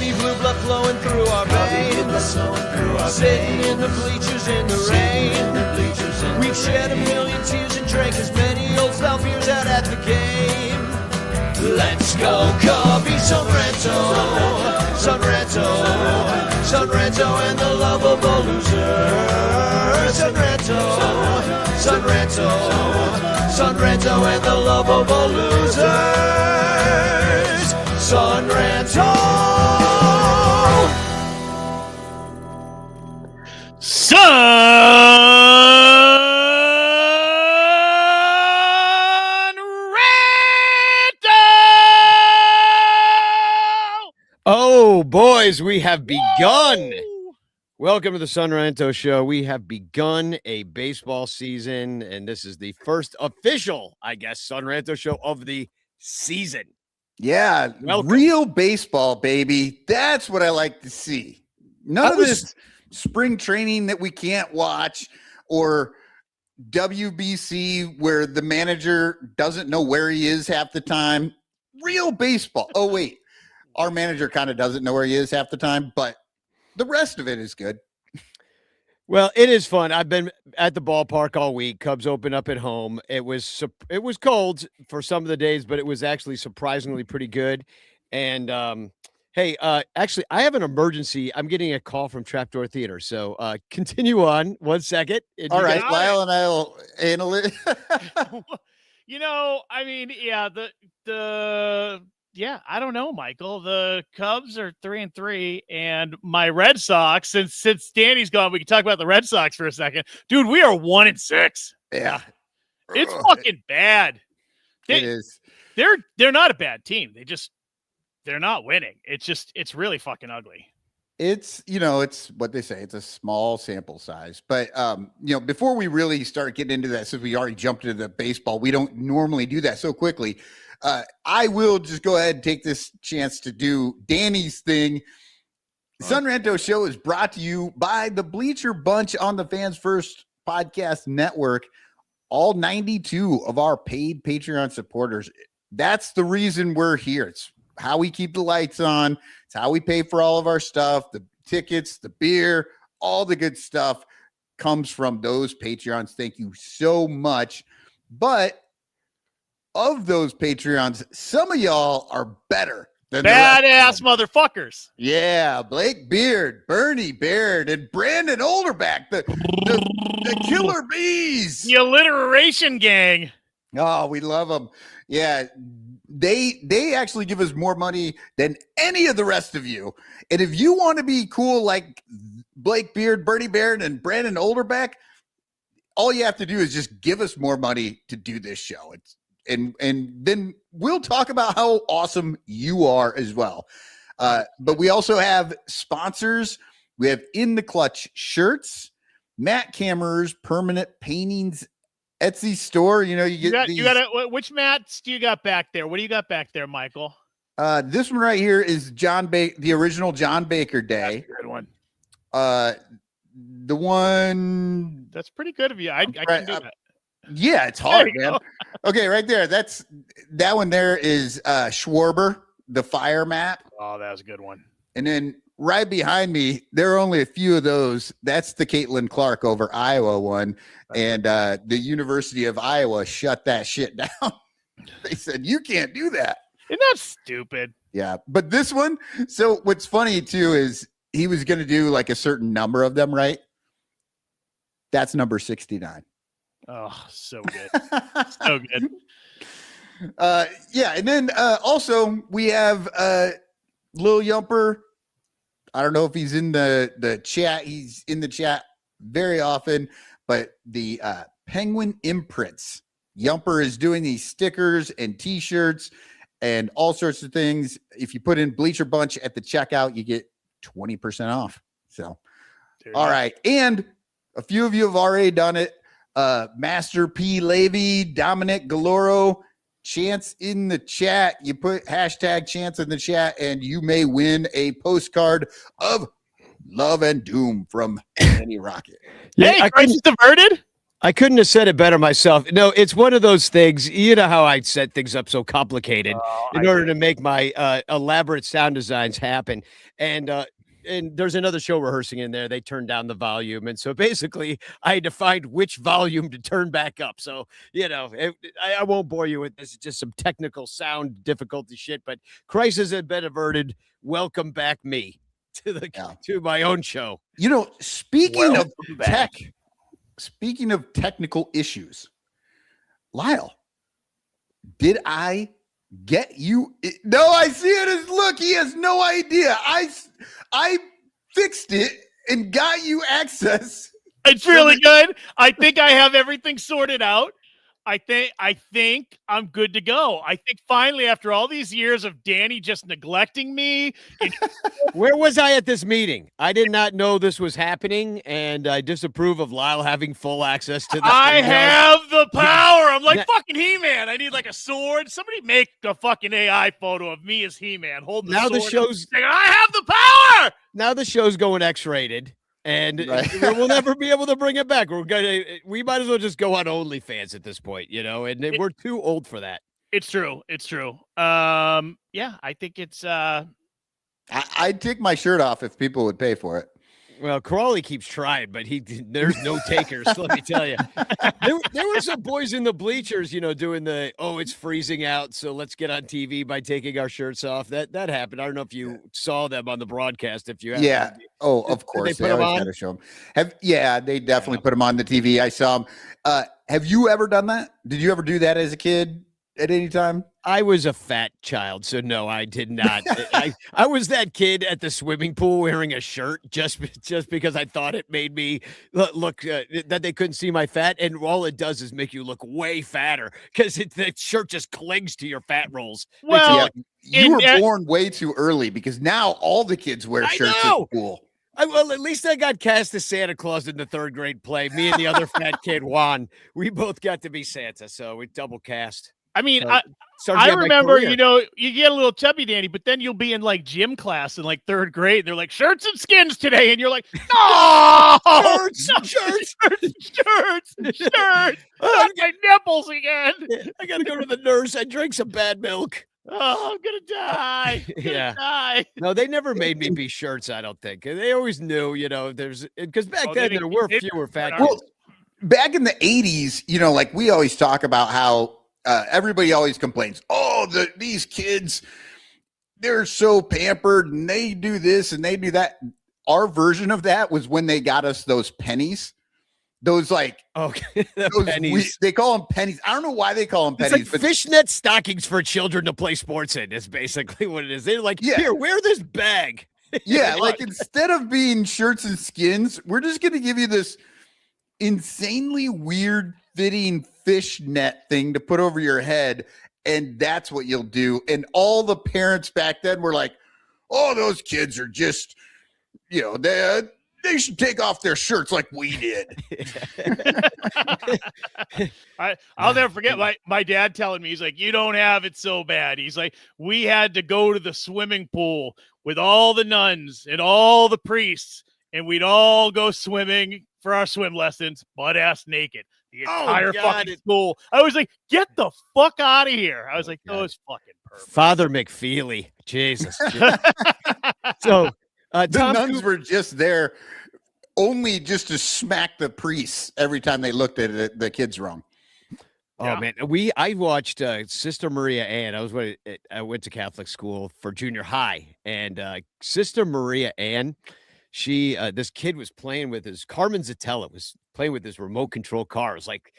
Cubby blue blood flowing through our veins. Sitting in the bleachers in the rain. We've shed a million tears and drank as many old style beers out at the game. Let's go Cubby, Son Ranto, Son Ranto, Son Ranto and the lovable loser. Son Ranto, Son Ranto, Son Ranto and the lovable losers. Son Ranto. Oh, boys, we have begun. Woo! Welcome to the Son Ranto Show. We have begun a baseball season, and this is the first official, I guess, Son Ranto Show of the season. Yeah, Welcome. Real baseball, baby. That's what I like to see. None of this spring training that we can't watch or WBC where the manager doesn't know where he is half the time. Real baseball. Oh, wait. Our manager kind of doesn't know where he is half the time, but the rest of it is good. Well, it is fun. I've been at the ballpark all week. Cubs open up at home. It was cold for some of the days, but it was actually surprisingly pretty good. And hey, actually, I have an emergency. I'm getting a call from Trapdoor Theater. So continue on 1 second. All right, Lyle and I will handle it. I mean, yeah, I don't know, Michael. The Cubs are 3-3, and my Red Sox, since Danny's gone, we can talk about the Red Sox for a second. Dude, we are 1-6. Yeah. It's fucking bad. It is. They're not a bad team. They're not winning. It's really fucking ugly. It's what they say. It's a small sample size. But, before we really start getting into that, since we already jumped into the baseball, we don't normally do that so quickly. I will just go ahead and take this chance to do Danny's thing. Son Ranto Show is brought to you by the Bleacher Bunch on the Fans First Podcast Network. All 92 of our paid Patreon supporters. That's the reason we're here. It's how we keep the lights on. It's how we pay for all of our stuff, the tickets, the beer, all the good stuff comes from those Patreons. Thank you so much. But of those Patreons, some of y'all are better than badass motherfuckers. Yeah, Blake Beard, Bernie Baird, and Brandon Olderback, the killer bees. The alliteration gang. Oh, we love them. Yeah, they actually give us more money than any of the rest of you. And if you want to be cool like Blake Beard, Bernie Baird, and Brandon Olderback, all you have to do is just give us more money to do this show. And then we'll talk about how awesome you are as well. But we also have sponsors. We have In the Clutch shirts, Matt Kammerer's permanent paintings Etsy store. You got which mats do you got back there? What do you got back there, Michael? This one right here is the original John Baker Day. That's a good one. The one that's pretty good of you. I can do that. Yeah, it's hard, man. Okay, right there. That one there is Schwarber, the fire map. Oh, that was a good one. And then right behind me, there are only a few of those. That's the Caitlin Clark over Iowa one. And the University of Iowa shut that shit down. They said, you can't do that. Isn't that stupid? Yeah. But this one, so what's funny too is he was going to do like a certain number of them, right? That's number 69. Oh, so good. So good. Yeah. And then also we have Lil Yumper. I don't know if he's in the chat. He's in the chat very often, but the Penguin Imprints. Yumper is doing these stickers and t-shirts and all sorts of things. If you put in Bleacher Bunch at the checkout, you get 20% off. So, all right. And a few of you have already done it. Master P. Levy, Dominic Galoro, Chance in the chat. You put hashtag Chance in the chat and you may win a postcard of Love and Doom from Danny Rocket. Hey, crisis diverted. I couldn't have said it better myself. No, it's one of those things. You know how I set things up so complicated in order to make my elaborate sound designs happen. And there's another show rehearsing in there. They turned down the volume, and so basically, I had to find which volume to turn back up. So I won't bore you with this. It's just some technical sound difficulty shit. But crisis had been averted. Welcome back, me to my own show. Speaking of tech. Speaking of technical issues, Lyle, did I get you? No, I see it as look. He has no idea. I fixed it and got you access. It's really good. I think I have everything sorted out. I think I'm good to go. I think finally, after all these years of Danny just neglecting me. Where was I at this meeting? I did not know this was happening, and I disapprove of Lyle having full access to the I have the power. I'm like fucking He-Man. I need like a sword. Somebody make a fucking AI photo of me as He-Man holding now the sword. The show's saying, I have the power. Now the show's going X-rated. And we'll never be able to bring it back. We might as well just go on OnlyFans at this point, and we're too old for that. It's true. Yeah, I think it's I'd take my shirt off if people would pay for it. Well, Crawley keeps trying, but there's no takers. Let me tell you, there were some boys in the bleachers, doing it's freezing out, so let's get on TV by taking our shirts off. That happened. I don't know if you saw them on the broadcast. If you have oh, of course, they always got to show them. They definitely put them on the TV. I saw them. Have you ever done that? Did you ever do that as a kid at any time? I was a fat child, so no, I did not. I was that kid at the swimming pool wearing a shirt just because I thought it made me look that they couldn't see my fat, and all it does is make you look way fatter because the shirt just clings to your fat rolls. Well, you were born way too early because now all the kids wear shirts at school. Well, at least I got cast as Santa Claus in the 3rd grade play. Me and the other fat kid, Juan, we both got to be Santa, so we double cast. I mean, I remember, you get a little chubby, Danny, but then you'll be in like gym class in like 3rd grade. And they're like shirts and skins today. And you're like, no, shirts. Not my nipples again. I got to go to the nurse. I drank some bad milk. Oh, I'm going to die. Die. No, they never made me be shirts. I don't think they always knew, because back then there were fewer fat kids. Well, back in the 80s, like we always talk about how, everybody always complains, these kids, they're so pampered and they do this and they do that. Our version of that was when they got us those pennies. Those pennies. They call them pennies. I don't know why they call them pennies. It's like fishnet stockings for children to play sports in. Is basically what it is. They're like, here, wear this bag. Yeah, like instead of being shirts and skins, we're just going to give you this insanely weird fitting fishnet thing to put over your head, and that's what you'll do. And all the parents back then were like, those kids are just, they should take off their shirts like we did. I'll never forget my dad telling me, he's like, you don't have it so bad. He's like, we had to go to the swimming pool with all the nuns and all the priests, and we'd all go swimming for our swim lessons, butt-ass naked. The entire fucking school. I was like, get the fuck out of here. I was like, those fucking perverts. Father McFeely. Jesus. So the nuns were just there only just to smack the priests every time they looked at the kids wrong. Oh man, I watched Sister Maria Ann. I went to Catholic school for junior high, and Sister Maria Ann, she this kid was playing with Carmen Zatella was playing with this remote control car. It was like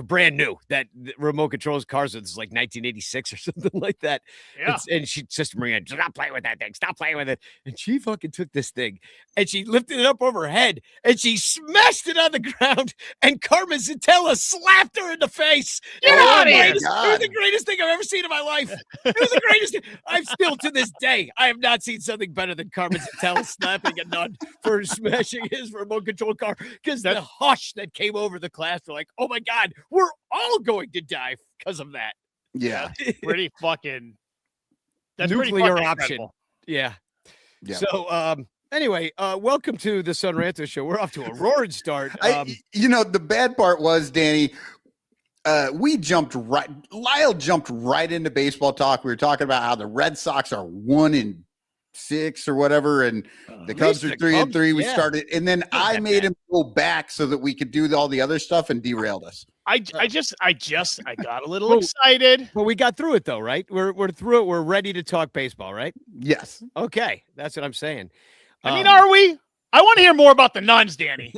brand new. That remote controls cars was like 1986 or something like that. Yeah. And Sister Maria, stop playing with that thing. Stop playing with it. And she fucking took this thing and she lifted it up over her head and she smashed it on the ground. And Carmen Zatella slapped her in the face. Get out of here. It was the greatest thing I've ever seen in my life. It was the greatest thing. I'm still to this day, I have not seen something better than Carmen Zatella slapping a nun for smashing his remote control car. Because the hush that came over the class, they're like, oh my God, we're all going to die because of that. Yeah. Pretty fucking. That's nuclear pretty option. incredible. Yeah. Yeah. So Anyway, welcome to the Son Ranto Show. We're off to a roaring start. The bad part was, Danny, Lyle jumped right into baseball talk. We were talking about how the Red Sox are 1-6 or whatever, and the Cubs are 3-3. We started, and then I made him go back so that we could do all the other stuff, and derailed us. I got a little excited. Well, we got through it though, right? We're through it. We're ready to talk baseball, right? Yes. Okay, that's what I'm saying. I mean, are we? I want to hear more about the nuns, Danny.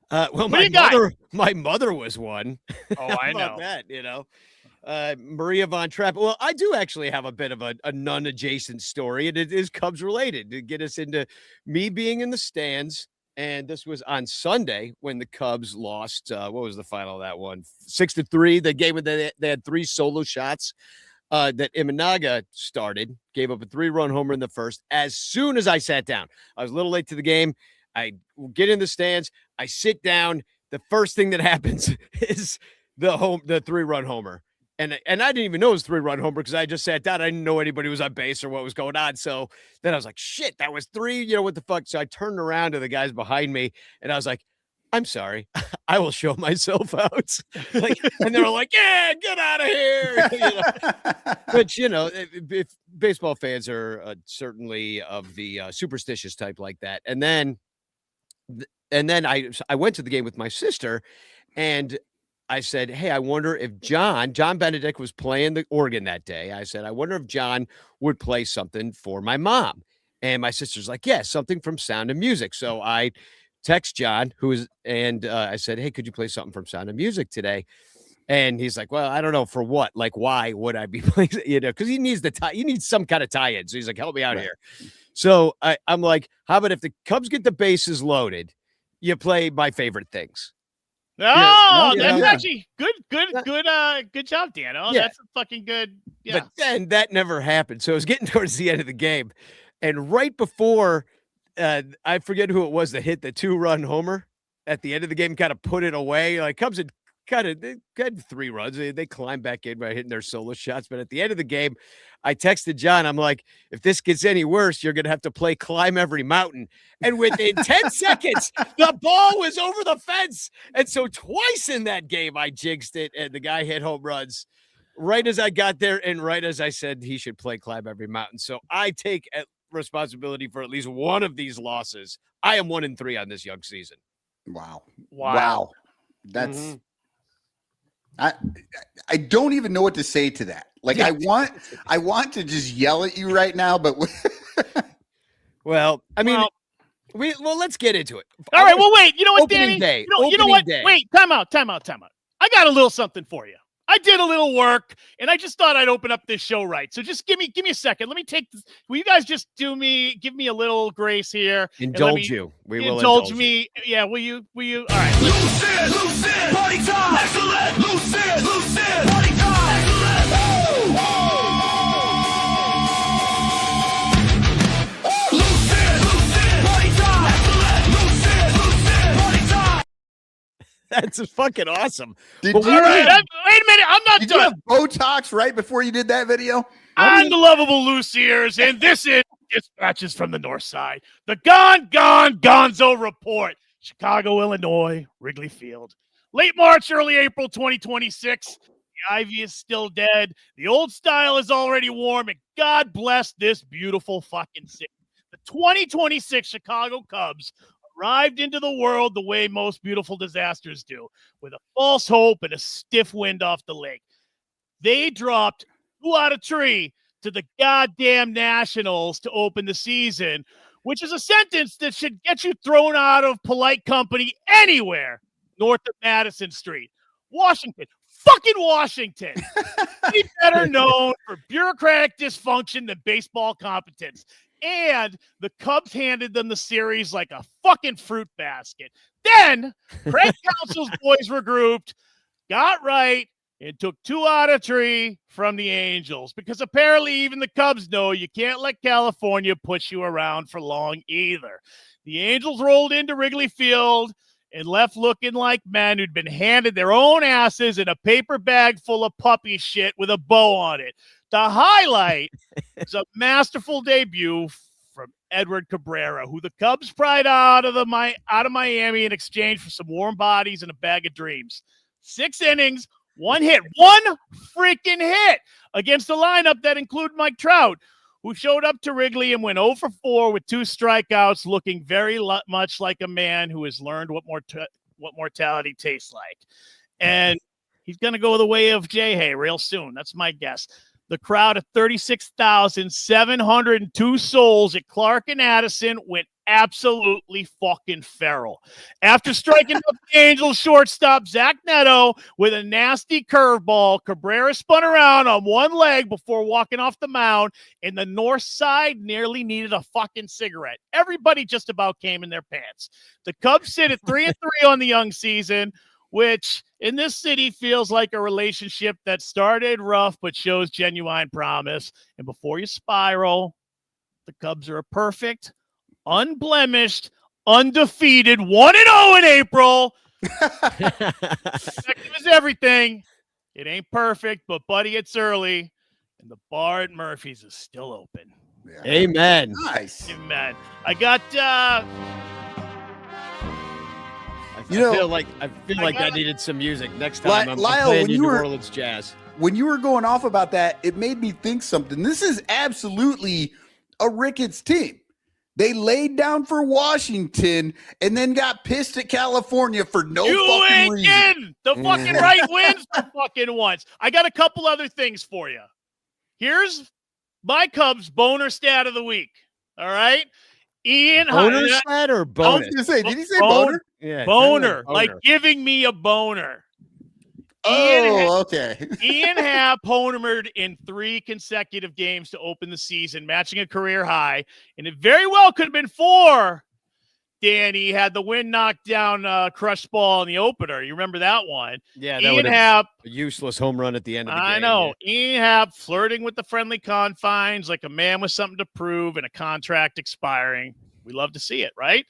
Well, my mother was one. Oh, I know that. Maria von Trapp. Well, I do actually have a bit of a nun-adjacent story, and it is Cubs related to get us into me being in the stands. And this was on Sunday when the Cubs lost. What was the final of that one? 6-3. The game they had 3 solo shots that Imanaga started. Gave up a 3-run homer in the first. As soon as I sat down, I was a little late to the game. I get in the stands. I sit down. The first thing that happens is the 3-run homer. And I didn't even know it was 3-run homer because I just sat down. I didn't know anybody was on base or what was going on. So then I was like, shit, that was 3. What the fuck? So I turned around to the guys behind me and I was like, I'm sorry. I will show myself out. And they were like, yeah, get out of here. Which, if baseball fans are certainly of the superstitious type like that. And then I went to the game with my sister, and I said, hey, I wonder if John Benedict was playing the organ that day. I said, I wonder if John would play something for my mom. And my sister's like, yeah, something from Sound of Music. So I text John, I said, hey, could you play something from Sound of Music today? And he's like, well, I don't know for what. Like, why would I be playing? Because he needs he needs some kind of tie-in. So he's like, help me out here. So I'm like, how about if the Cubs get the bases loaded, you play my favorite things? That's actually good job, Dan. Oh, that's a fucking good. Yeah. But then that never happened. So it was getting towards the end of the game, and right before, I forget who it was that hit the 2-run homer at the end of the game, kind of put it away. Like Cubs had got 3 runs. They climbed back in by hitting their solo shots. But at the end of the game, I texted John. I'm like, if this gets any worse, you're going to have to play Climb Every Mountain. And within 10 seconds, the ball was over the fence. And so twice in that game, I jinxed it. And the guy hit home runs right as I got there. And right as I said, he should play Climb Every Mountain. So I take responsibility for at least one of these losses. I am 1-3 on this young season. Wow. That's I don't even know what to say to that. Like, I want to just yell at you right now, but well, I mean, let's get into it. All right. Well, wait. You know what, Danny? You know what? Day. Wait. Time out. I got a little something for you. I did a little work, and I just thought I'd open up this show right. So just give me a second. Let me take this. Will you guys just give me a little grace here? Indulge you. We will indulge me. You. Yeah. Will you? All right. Loose in, party time. Excellent. Loose in, party time. Excellent. Loose in, party time. Excellent. Loose in, party time. That's fucking awesome. Wait a minute. I'm not did done. You have Botox right before you did that video? I'm the lovable Loose Ears, and this is Dispatches from the North Side. The Gone Gonzo Report. Chicago, Illinois, Wrigley Field. Late March, early April 2026. The ivy is still dead. The old style is already warm, and God bless this beautiful fucking city. The 2026 Chicago Cubs arrived into the world the way most beautiful disasters do, with a false hope and a stiff wind off the lake. They dropped 2 out of 3 to the goddamn Nationals to open the season, which is a sentence that should get you thrown out of polite company anywhere north of Madison Street. Washington. Fucking Washington. Be better known for bureaucratic dysfunction than baseball competence. And the Cubs handed them the series like a fucking fruit basket. Then Craig Counsell's boys regrouped, got right, and took 2 out of 3 from the Angels, because apparently even the Cubs know you can't let California push you around for long either. The Angels rolled into Wrigley Field and left looking like men who'd been handed their own asses in a paper bag full of puppy shit with a bow on it. The highlight is a masterful debut from Edward Cabrera, who the Cubs pried out of Miami in exchange for some warm bodies and a bag of dreams. 6 innings, 1 hit, 1 freaking hit against a lineup that included Mike Trout, who showed up to Wrigley and went 0 for 4 with 2 strikeouts, looking very much like a man who has learned what mortality tastes like. And he's going to go the way of Jay real soon. That's my guess. The crowd of 36,702 souls at Clark and Addison went absolutely fucking feral. After striking up the Angels shortstop Zach Neto with a nasty curveball, Cabrera spun around on one leg before walking off the mound, and the north side nearly needed a fucking cigarette. Everybody just about came in their pants. The Cubs sit at 3-3 on the young season, which in this city feels like a relationship that started rough but shows genuine promise. And before you spiral, the Cubs are a perfect, unblemished, undefeated 1-0 in April. Effective is everything. It ain't perfect, but buddy, it's early, and the bar at Murphy's is still open. Yeah. Amen. Nice. Amen. I got I feel like that needed some music. Next time I'm Lyle, playing when you you New were- Orleans jazz. When you were going off about that, it made me think something. This is absolutely a Ricketts team. They laid down for Washington and then got pissed at California for no fucking reason. The fucking right wins for fucking once. I got a couple other things for you. Here's my Cubs boner stat of the week. All right. Ian Boner stat or I was bonus? going to say, did he say boner? Yeah, boner, like giving me a boner. Oh, okay. Ian Happ homered in 3 consecutive games to open the season, matching a career high, and it very well could have been 4. Danny had the wind knocked down crushed ball in the opener. You remember that one? Yeah, that Ian would have Happ, a useless home run at the end of the game. I know. Ian Happ flirting with the friendly confines like a man with something to prove and a contract expiring. We love to see it, right?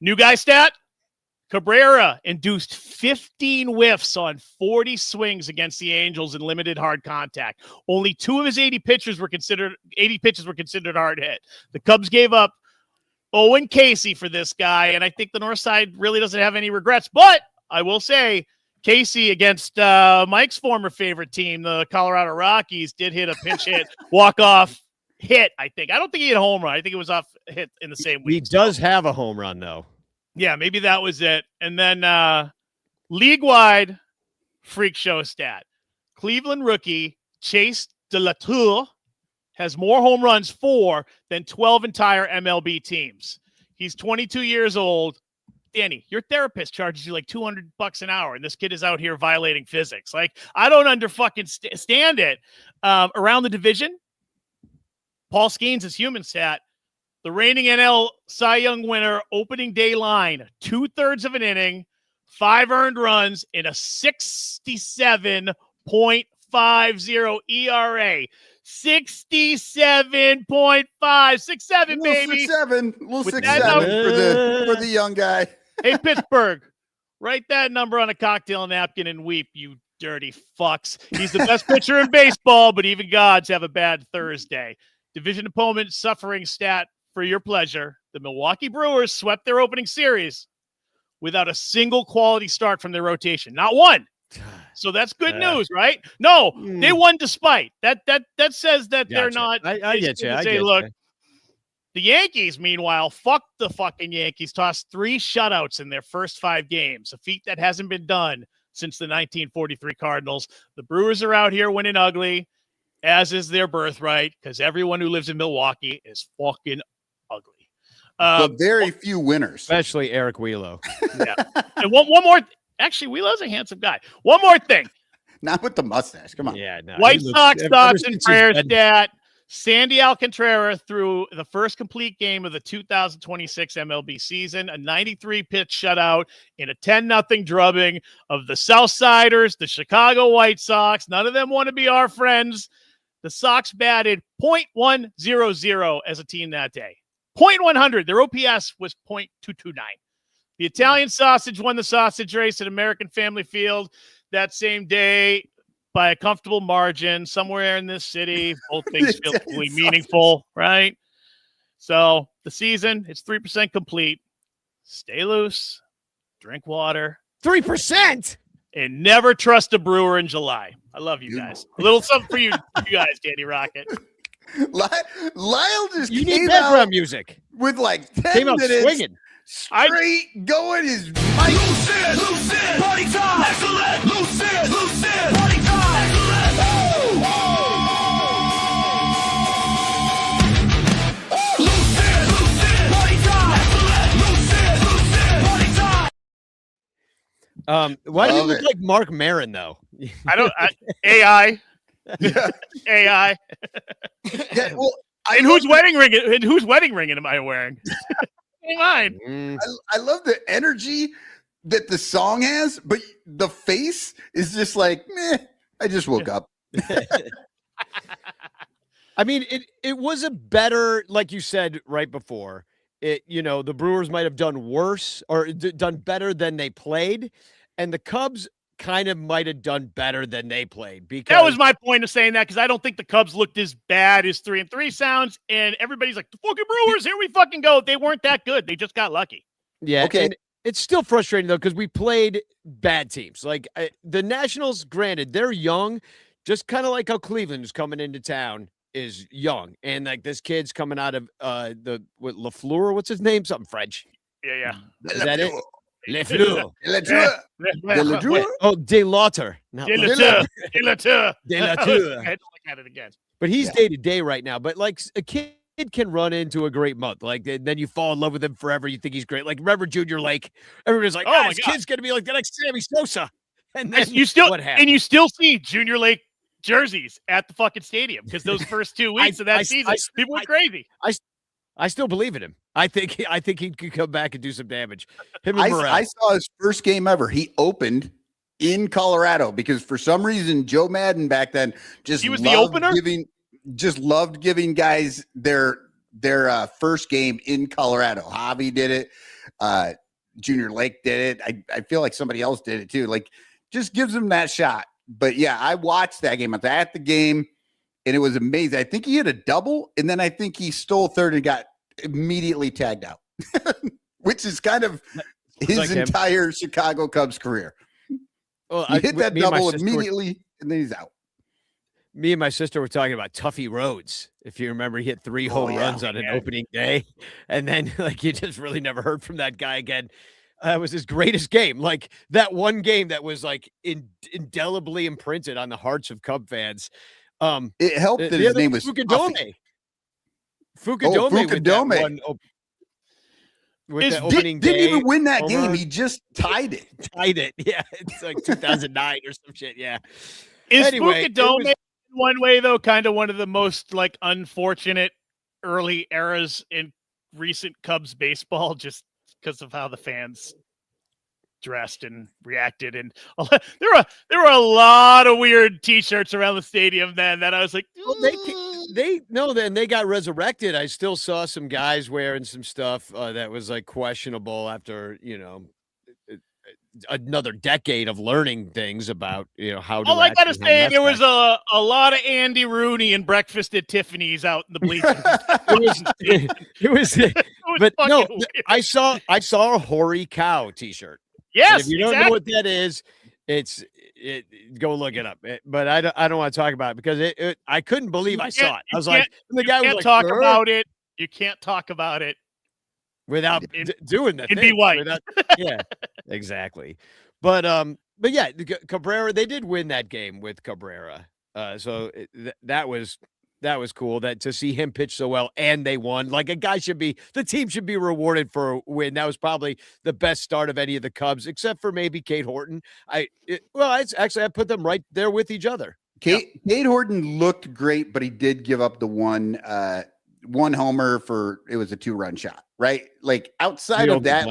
New guy stat. Cabrera induced 15 whiffs on 40 swings against the Angels in limited hard contact. Only 2 of his 80 pitches were considered hard hit. The Cubs gave up Owen Casey for this guy, and I think the North Side really doesn't have any regrets. But I will say, Casey against Mike's former favorite team, the Colorado Rockies, did hit a pinch hit, walk-off hit, I think. I don't think he hit a home run. I think it was off hit in the same week. He does have a home run, though. Yeah, maybe that was it. And then league-wide freak show stat. Cleveland rookie Chase De La Tour has more home runs than 12 entire MLB teams. He's 22 years old. Danny, your therapist charges you like $200 an hour, and this kid is out here violating physics. Like, I don't stand it. Around the division, Paul Skeens' human stat. The reigning NL Cy Young winner, opening day line, 2/3 of an inning, 5 earned runs, in a 67.50 ERA. 67.5, 6-7, baby. 6-7, little With 6-7 for the young guy. Hey, Pittsburgh, write that number on a cocktail napkin and weep, you dirty fucks. He's the best pitcher in baseball, but even gods have a bad Thursday. Division opponent suffering stat for your pleasure. The Milwaukee Brewers swept their opening series without a single quality start from their rotation. Not one. So that's good news, right? No, they won despite. That says that they're not. I get you. Look, the Yankees, meanwhile, fuck the fucking Yankees, tossed 3 shutouts in their first 5 games, a feat that hasn't been done since the 1943 Cardinals. The Brewers are out here winning ugly, as is their birthright, because everyone who lives in Milwaukee is fucking ugly. But very few winners. Especially Eric Wheelo. Yeah. And one more. Actually, Wheelo's a handsome guy. One more thing. Not with the mustache. Come on. Yeah, no. White Sox thoughts and prayers Dad. stat. Sandy Alcantara threw the first complete game of the 2026 MLB season, a 93-pitch shutout in a 10-0 drubbing of the Southsiders, the Chicago White Sox. None of them want to be our friends. The Sox batted .100 as a team that day. .100. Their OPS was .229. The Italian Sausage won the sausage race at American Family Field that same day by a comfortable margin somewhere in this city. Both things feel It's equally awesome. meaningful, right? So the season, it's 3% complete. Stay loose, drink water, 3%. and never trust a brewer in July. I love you guys. A little something for you guys, Danny Rocket. Lyle just You need came background out music. with like 10 Came out minutes swinging. straight going his mic. Lucid, party time, excellent. Lucid, party time, excellent. Lucid, party time, excellent. Lucid, party time. Why do you Love look it. like Mark Maron though? AI. Yeah. AI. Yeah, well, I And love whose wedding ring? And whose wedding ring am I wearing? Ain't mine. Mm. I love the energy that the song has, but the face is just like, meh, I just woke up. I mean, it was a better, like you said right before. The Brewers might have done worse or done better than they played, and the Cubs kind of might have done better than they played because That was my point of saying that, because I don't think the Cubs looked as bad as 3-3 sounds, and everybody's like, the fucking Brewers, here we fucking go. They weren't that good. They just got lucky. yeah. Okay. And it's still frustrating though because we played bad teams. Like the Nationals, granted, they're young, just kind of like how Cleveland is coming into town is young, and like this kid's coming out of LaFleur, what's his name? Something French. Yeah. Is that it? LaFleur. Oh, De Lauter. Not De La Lauter. Tour. De La Tour. De La Tour. I had to look at it again. But he's Yeah. day to day right now. But like a kid can run into a great month. Like then you fall in love with him forever. You think he's great. Like remember Junior Lake? Everybody's like, Oh oh, my this God. kid's gonna be like the next Sammy Sosa. And then You still what happened? and you still see Junior Lake jerseys at the fucking stadium because those first 2 weeks of that season, people went crazy. I still believe in him. I think he could come back and do some damage. Him and I Morel. saw his first game ever. He opened in Colorado because for some reason Joe Madden back then just He was the loved opener? loved giving guys their first game in Colorado. Javi did it. Junior Lake did it. I feel like somebody else did it too. Like just gives them that shot. But yeah, I watched that game. I was at the game and it was amazing. I think he hit a double and then I think he stole third and got immediately tagged out, which is kind of his Like him. entire Chicago Cubs career. Well, He hit that me and my double sister were- immediately and then he's out. Me and my sister were talking about Tuffy Rhodes. If you remember, he hit 3 home yeah. runs on an opening day. And then like you just really never heard from that guy again. It was his greatest game. Like that one game that was like indelibly imprinted on the hearts of Cub fans. It helped that The his other name was Fukudome. Tuffy. Fukudome with that Fukudome. one with Is- that opening Didn't day. even win that homer. game. He just tied it. Tied it. Yeah, it's like 2009 or some shit. Yeah. Is Anyway, it Fukudome was- in one way though kind of one of the most like unfortunate early eras in recent Cubs baseball, just because of how the fans dressed and reacted, and there were a lot of weird T-shirts around the stadium then that I was like, Well, then they got resurrected. I still saw some guys wearing some stuff that was like questionable after another decade of learning things about how to. all I gotta actually hang say, there was masks. a lot of Andy Rooney and breakfast at Tiffany's out in the bleachers. It was, It was but no, fucking weird. I saw a hoary cow T-shirt. And Yes, if you don't know what that is, go look it up. But I don't want to talk about it because I couldn't believe I saw it. I was like, and the guy was can't like, talk "Grr," about it. You can't talk about it. without doing the and thing. be white. Yeah, exactly. But yeah, Cabrera, they did win that game with Cabrera. So that was cool that to see him pitch so well and they won. Like the team should be rewarded for a win. That was probably the best start of any of the Cubs, except for maybe Kate Horton. I put them right there with each other. Kate Horton looked great, but he did give up the one homer it was a 2-run shot, right? Like outside of that,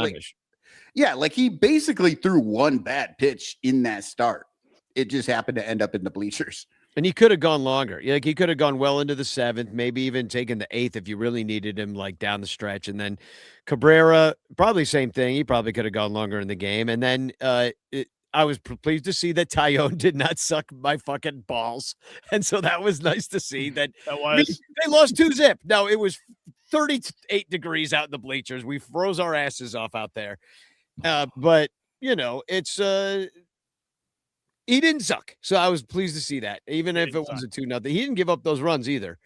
like he basically threw one bad pitch in that start. It just happened to end up in the bleachers. And he could have gone longer. Like he could have gone well into the 7th, maybe even taken the 8th if you really needed him, like down the stretch. And then Cabrera, probably same thing. He probably could have gone longer in the game. And then I was pleased to see that Tyone did not suck my fucking balls. And so that was nice to see that. That I mean, was they lost 2-0. No, it was 38 degrees out in the bleachers. We froze our asses off out there. But it's he didn't suck. So I was pleased to see that, even if it was a 2-0. He didn't give up those runs either.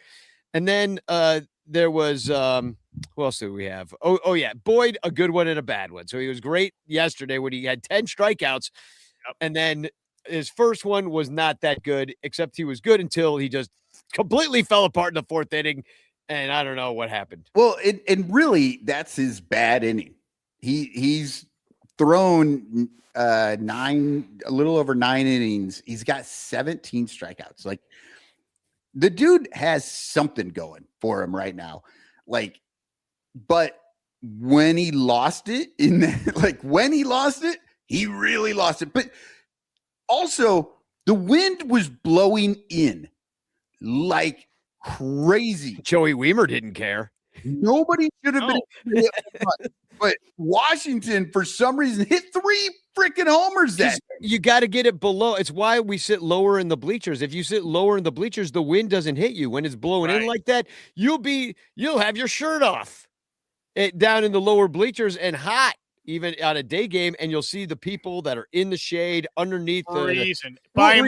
And then there was who else do we have? Oh yeah, Boyd, a good one and a bad one. So he was great yesterday when he had 10 strikeouts. Yep. And then his first one was not that good, except he was good until he just completely fell apart in the fourth inning. And I don't know what happened. Well, and really, that's his bad inning. He's thrown a little over 9 innings. He's got 17 strikeouts. Like, the dude has something going for him right now. Like, but when he lost it he really lost it. But also, the wind was blowing in like crazy. Joey Weimer didn't care. Nobody should have been. But Washington, for some reason, hit 3 freaking homers. That you got to get it below. It's why we sit lower in the bleachers. If you sit lower in the bleachers, the wind doesn't hit you. When it's blowing in like that, you'll have your shirt off down in the lower bleachers and hot, even on a day game, and you'll see the people that are in the shade underneath buying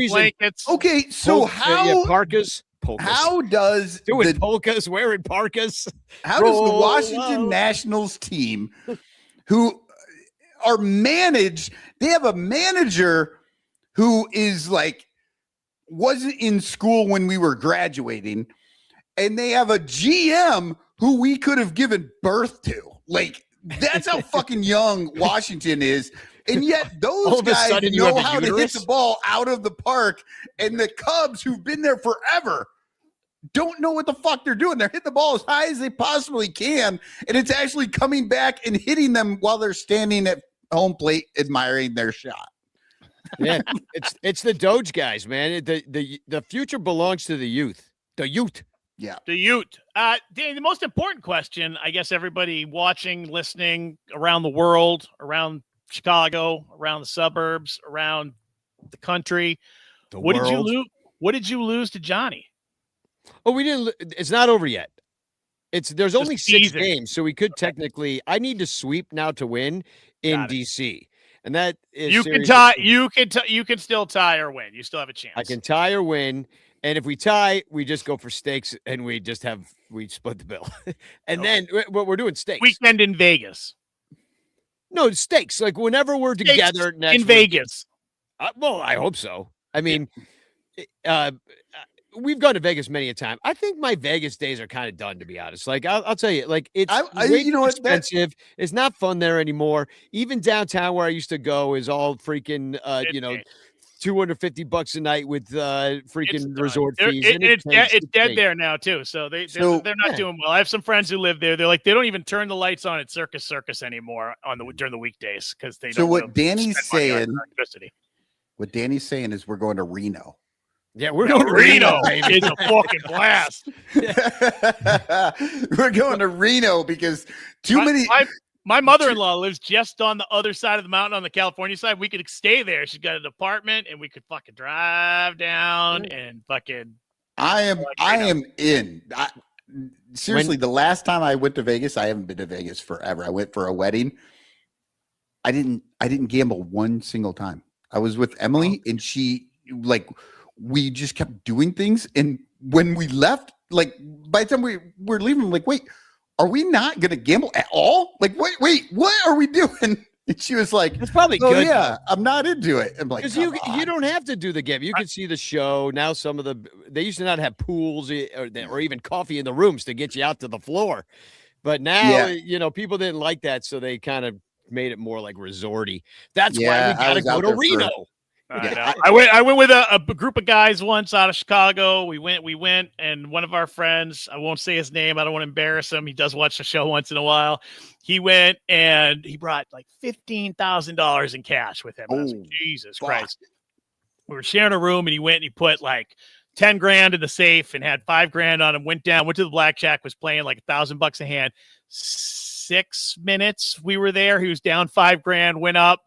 blankets. Okay, so parkas. Polkas. How does polkas, wearing parkas? How does the Washington Nationals team, who are managed, they have a manager who is like wasn't in school when we were graduating, and they have a GM who we could have given birth to. Like, that's how fucking young Washington is. And yet those guys know how to hit the ball out of the park, and the Cubs, who've been there forever, don't know what the fuck they're doing. They're hitting the ball as high as they possibly can, and it's actually coming back and hitting them while they're standing at home plate admiring their shot. Yeah, it's the Doge guys, man. The future belongs to the youth. The youth. Yeah. The Ute. Danny, the most important question, I guess everybody watching, listening around the world, around Chicago, around the suburbs, around the country. What did you lose? What did you lose to Johnny? Oh, we didn't. It's not over yet. There's only 6 games, so we could technically. I need to sweep now to win in DC, and that is you can tie. You can still tie or win. You still have a chance. I can tie or win, and if we tie, we just go for stakes, and we split the bill, and then we're doing stakes. Weekend in Vegas. No stakes. Like whenever we're together next in Vegas. Well, I hope so. I mean, we've gone to Vegas many a time. I think my Vegas days are kind of done, to be honest. Like I'll tell you, like it's way too expensive. It's not fun there anymore. Even downtown where I used to go is all freaking, $250 a night with freaking resort fees. It's dead there now too. So they're not doing well. I have some friends who live there. They're like, they don't even turn the lights on at Circus anymore during the weekdays because they don't. So what Danny's saying is we're going to Reno. Yeah, we're going to Reno. It's a fucking blast. We're going to Reno because my mother-in-law lives just on the other side of the mountain on the California side. We could stay there. She's got an apartment, and we could fucking drive down and fucking. I am in. Seriously, the last time I went to Vegas, I haven't been to Vegas forever. I went for a wedding. I didn't gamble one single time. I was with Emily, and we just kept doing things. And when we left, like by the time we were leaving, I'm like, wait, are we not going to gamble at all? Like, wait, what are we doing? And she was like, it's probably good. Yeah, I'm not into it. I'm like, because you don't have to do the game. You can see the show. Now they used to not have pools or even coffee in the rooms to get you out to the floor. But now, people didn't like that. So they kind of made it more like resorty. That's why we got to go to Reno. I went with a group of guys once out of Chicago. We went, and one of our friends, I won't say his name, I don't want to embarrass him. He does watch the show once in a while. He went and he brought like $15,000 in cash with him. I was like, Jesus Christ. We were sharing a room, and he went and he put like 10 grand in the safe and had 5 grand on him, went to the blackjack, was playing like $1,000 a hand. 6 minutes we were there. He was down 5 grand, went up,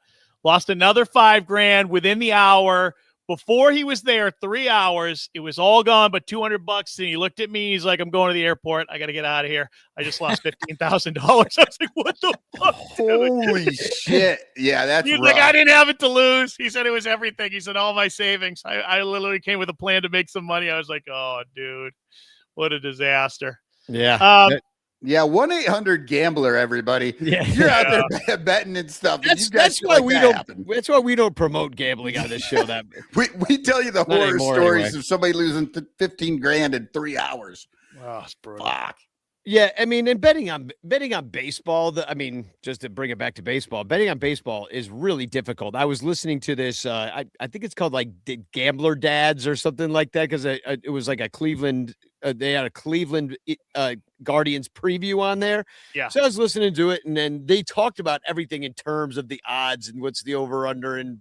lost another $5,000 within the hour. Before he was there, 3 hours, it was all gone but $200. And he looked at me. He's like, I'm going to the airport. I got to get out of here. I just lost $15,000. I was like, what the fuck? Holy shit. Yeah, that's He's rough. like, I didn't have it to lose. He said it was everything. He said all my savings. I literally came with a plan to make some money. I was like, oh, dude, what a disaster. Yeah. Yeah, 1-800-GAMBLER, everybody. Yeah. You're out there betting and stuff. And That's why we don't. That's why we don't promote gambling on this show. That we tell you the Not horror anymore, stories anyway. of somebody losing $15,000 in 3 hours. Oh, it's brutal. Fuck. Yeah, I mean, and betting on baseball. I mean, just to bring it back to baseball, betting on baseball is really difficult. I was listening to this. I think it's called like Gambler Dads or something like that because it was like a Cleveland. They had a Cleveland Guardians preview on there. Yeah. So I was listening to it, and then they talked about everything in terms of the odds and what's the over under, and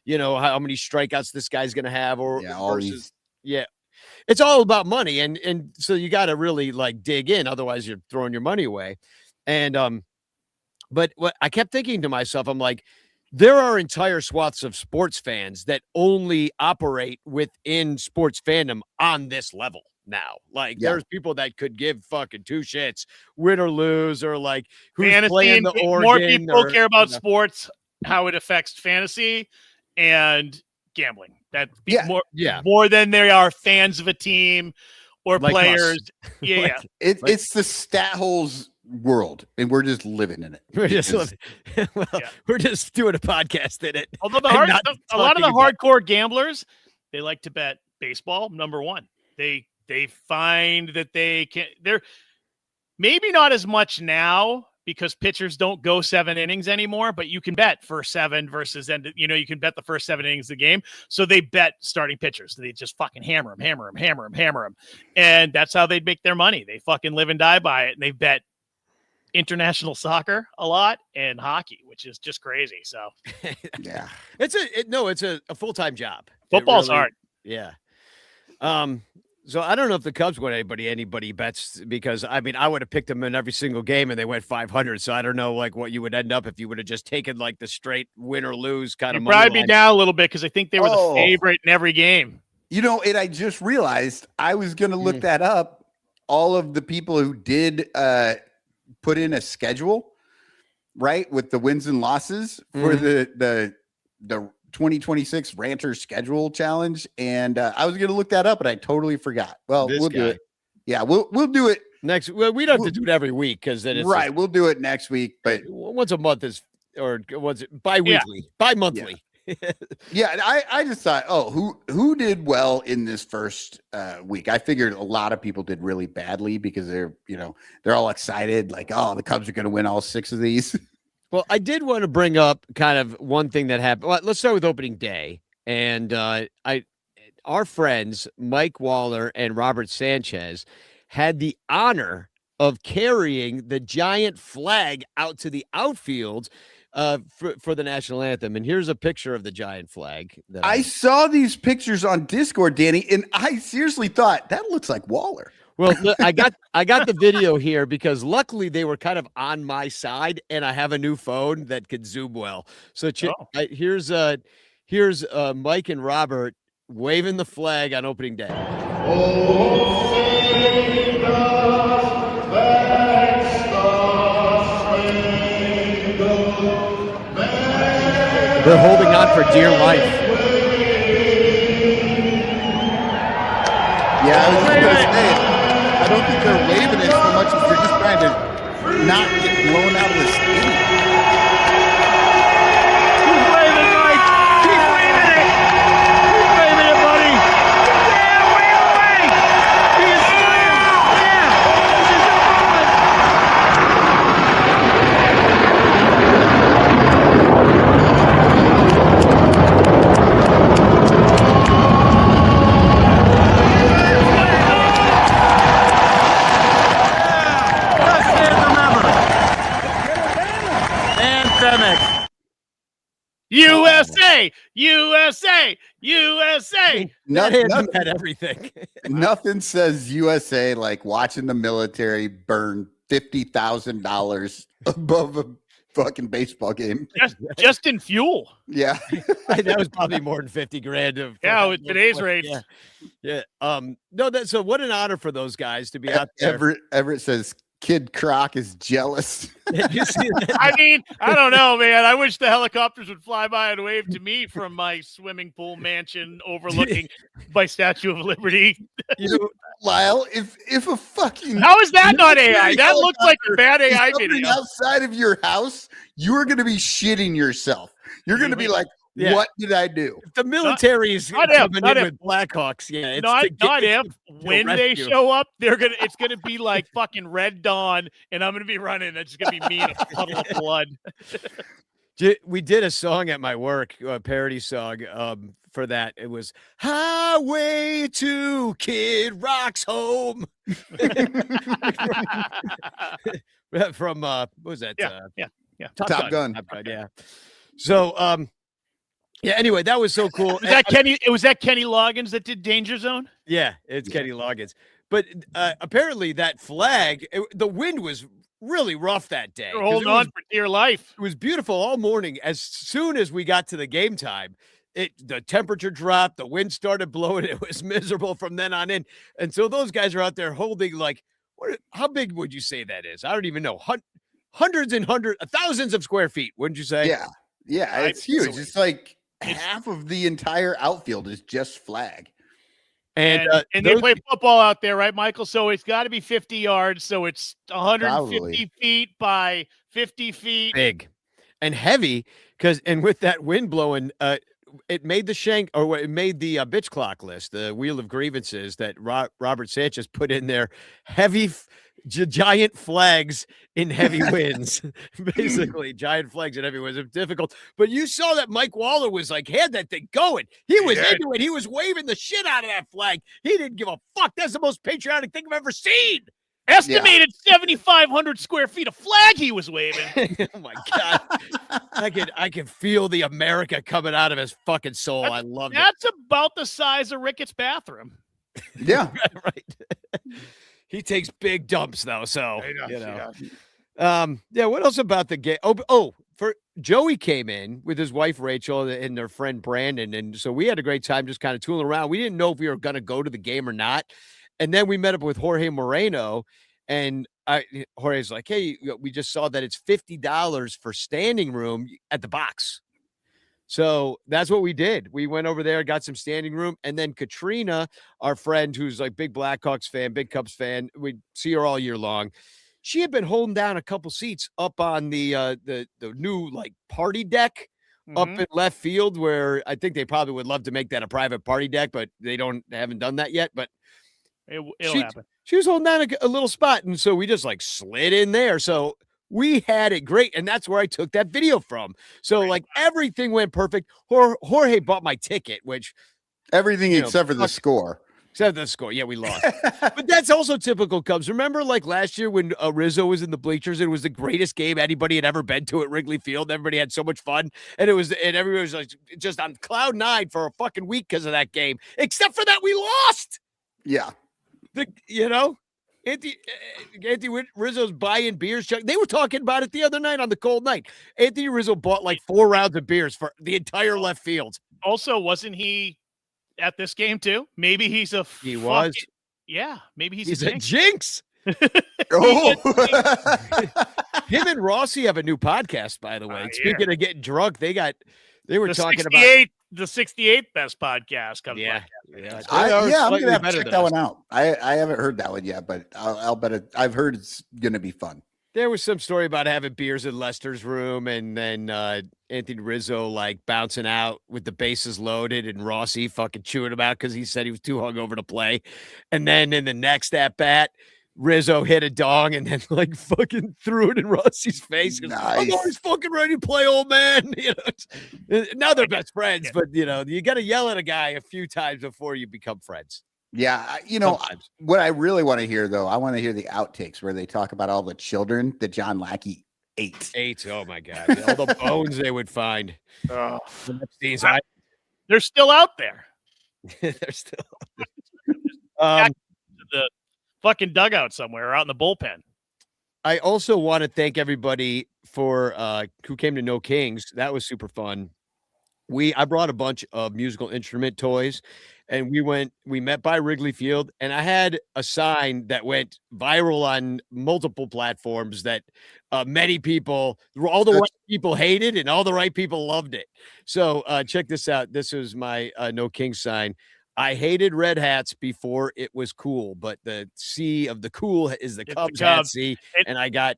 how many strikeouts this guy's going to have, or versus. Yeah. It's all about money. And so you got to really like dig in. Otherwise you're throwing your money away. And, but what I kept thinking to myself, I'm like, there are entire swaths of sports fans that only operate within sports fandom on this level now. Like there's people that could give fucking two shits, win or lose, or like who's Fantasy playing the and Oregon. more people care about you know. sports, how it affects fantasy and gambling. That more than they are fans of a team or Like players. us. Yeah, It's the stat holes world, and we're just living in it. We're just we're just doing a podcast in it. Although a lot of the hardcore gamblers, they like to bet baseball. Number one, they find that they're maybe not as much now because pitchers don't go 7 innings anymore, but you can bet first 7 versus you can bet the first 7 innings of the game. So they bet starting pitchers. They just fucking hammer them. And that's how they'd make their money. They fucking live and die by it. And they bet international soccer a lot and hockey, which is just crazy. So yeah, it's a full-time job. Football's hard. Yeah. So I don't know if the Cubs won anybody bets because I mean I would have picked them in every single game and they went 500. So I don't know like what you would end up if you would have just taken like the straight win or lose kind of money. Probably be down a little bit because I think they were the favorite in every game. And I just realized I was going to look that up. All of the people who did put in a schedule, right, with the wins and losses for the 2026 Ranter Schedule Challenge, and I was going to look that up, but I totally forgot. Well, we'll do it. Yeah, we'll do it next. Well, we don't have to do it every week because then it's right. We'll do it next week, but once a month or was it bi-weekly, bi-monthly? Yeah, I just thought, who did well in this first week? I figured a lot of people did really badly because they're all excited, like, the Cubs are going to win all 6 of these. Well, I did want to bring up kind of one thing that happened. Well, let's start with opening day. And our friends, Mike Waller and Robert Sanchez, had the honor of carrying the giant flag out to the outfield for the national anthem. And here's a picture of the giant flag. That I saw these pictures on Discord, Danny, and I seriously thought that looks like Waller. Well, look, I got the video here because luckily they were kind of on my side, and I have a new phone that could zoom well. So here's Mike and Robert waving the flag on opening day. They're holding on for dear life. Yeah, I was just going to say, I don't think they're waving it so much as they're just trying to not get blown out of the stadium. Keep waving, Mike. Keep waving it. Keep waving it, buddy. Yeah, wave away. He is smiling. Yeah. This is your moment. USA, USA, USA. Nothing had everything. Nothing says USA like watching the military burn $50,000 above fucking baseball game. Just in fuel. Yeah. That was probably more than 50 grand. Yeah, with today's rates. Yeah. No, so what an honor for those guys to be out there. Everett says Kid Croc is jealous. You see that? I mean, I don't know, man. I wish the helicopters would fly by and wave to me from my swimming pool mansion overlooking my Statue of Liberty. You know, Lyle, if a fucking How is that not AI? That looks like a bad AI video. outside of your house, you are going to be shitting yourself. You're going to be like, Yeah. what did I do? the military is not coming if, in with Blackhawks. Yeah, it's Not if to when they rescue. show up, it's gonna be like fucking Red Dawn, and I'm gonna be running. It's gonna be me in a puddle of blood. We did a song at my work, a parody song for that. It was Highway to Kid Rock's Home. From what was that? Yeah. Top Gun. Top Gun, yeah. So yeah, anyway, that was so cool. Was that Kenny Loggins that did Danger Zone? Yeah, it's Kenny Loggins. But apparently that flag, the wind was really rough that day. You're holding on for dear life. It was beautiful all morning. As soon as we got to the game time, the temperature dropped, the wind started blowing. It was miserable from then on in. And so those guys are out there holding how big would you say that is? I don't even know. Hundreds and thousands of square feet, wouldn't you say? Yeah. Yeah, it's huge. It's like half of the entire outfield is just flag. And they play football out there, right, Michael? So it's got to be 50 yards. So it's 150 Probably. feet by 50 feet. Big and heavy and with that wind blowing, it made it made the bitch clock list, the wheel of grievances that Robert Sanchez put in there. Heavy, giant flags in heavy winds, basically giant flags in heavy winds. It's difficult, but you saw that Mike Waller was had that thing going. He was into it. He was waving the shit out of that flag. He didn't give a fuck. That's the most patriotic thing I've ever seen. Estimated 7,500 square feet of flag he was waving. Oh my God. I could feel the America coming out of his fucking soul. I love it. That's about the size of Ricketts' bathroom. Yeah. Right. He takes big dumps though. So, yeah. What else about the game? For Joey came in with his wife, Rachel, and their friend Brandon. And so we had a great time just kind of tooling around. We didn't know if we were going to go to the game or not. And then we met up with Jorge Moreno, and Jorge's like, hey, we just saw that it's $50 for standing room at the box. So that's what we did. We went over there, got some standing room. And then Katrina, our friend who's like big Blackhawks fan, big Cubs fan, we see her all year long. She had been holding down a couple seats up on the new party deck up in left field, where I think they probably would love to make that a private party deck, but they haven't done that yet. But it'll happen. She was holding down a little spot, and so we just slid in there. So we had it great, and that's where I took that video from. So everything went perfect. Jorge bought my ticket, which everything except for the score. Except the score. Yeah, we lost. But that's also typical Cubs. Remember last year when Rizzo was in the bleachers, it was the greatest game anybody had ever been to at Wrigley Field. Everybody had so much fun. And everybody was just on cloud nine for a fucking week because of that game. Except for that we lost. Yeah. Anthony Rizzo's buying beers. They were talking about it the other night on the cold night. Anthony Rizzo bought 4 rounds of beers for the entire left field. Also, wasn't he at this game too? Maybe he's He was. Yeah, maybe he's a jinx. Oh. Him and Rossi have a new podcast, by the way. Speaking of getting drunk, they were talking about the 68th best podcast. I'm gonna have to check that one out. I haven't heard that one yet, but I'll bet it. I've heard it's gonna be fun. There was some story about having beers in Lester's room, and then Anthony Rizzo bouncing out with the bases loaded, and Rossi fucking chewing him out because he said he was too hungover to play. And then in the next at bat, Rizzo hit a dong and then fucking threw it in Rossi's face. Nice. I'm always fucking ready to play, old man. Now they're best friends, but you got to yell at a guy a few times before you become friends. Yeah, sometimes. What I really want to hear though, I want to hear the outtakes where they talk about all the children that John Lackey ate. Oh my God, all the bones they would find. They're still out there. They're still. The fucking dugout somewhere, or out in the bullpen. I also want to thank everybody for who came to No Kings. That was super fun. I brought a bunch of musical instrument toys, and we met by Wrigley Field, and I had a sign that went viral on multiple platforms that many people, all the That's- right people hated and all the right people loved it. So check this out. This was my No King sign. I hated red hats before it was cool, but the C of the cool is the It's the Cubs hat C, And- and I got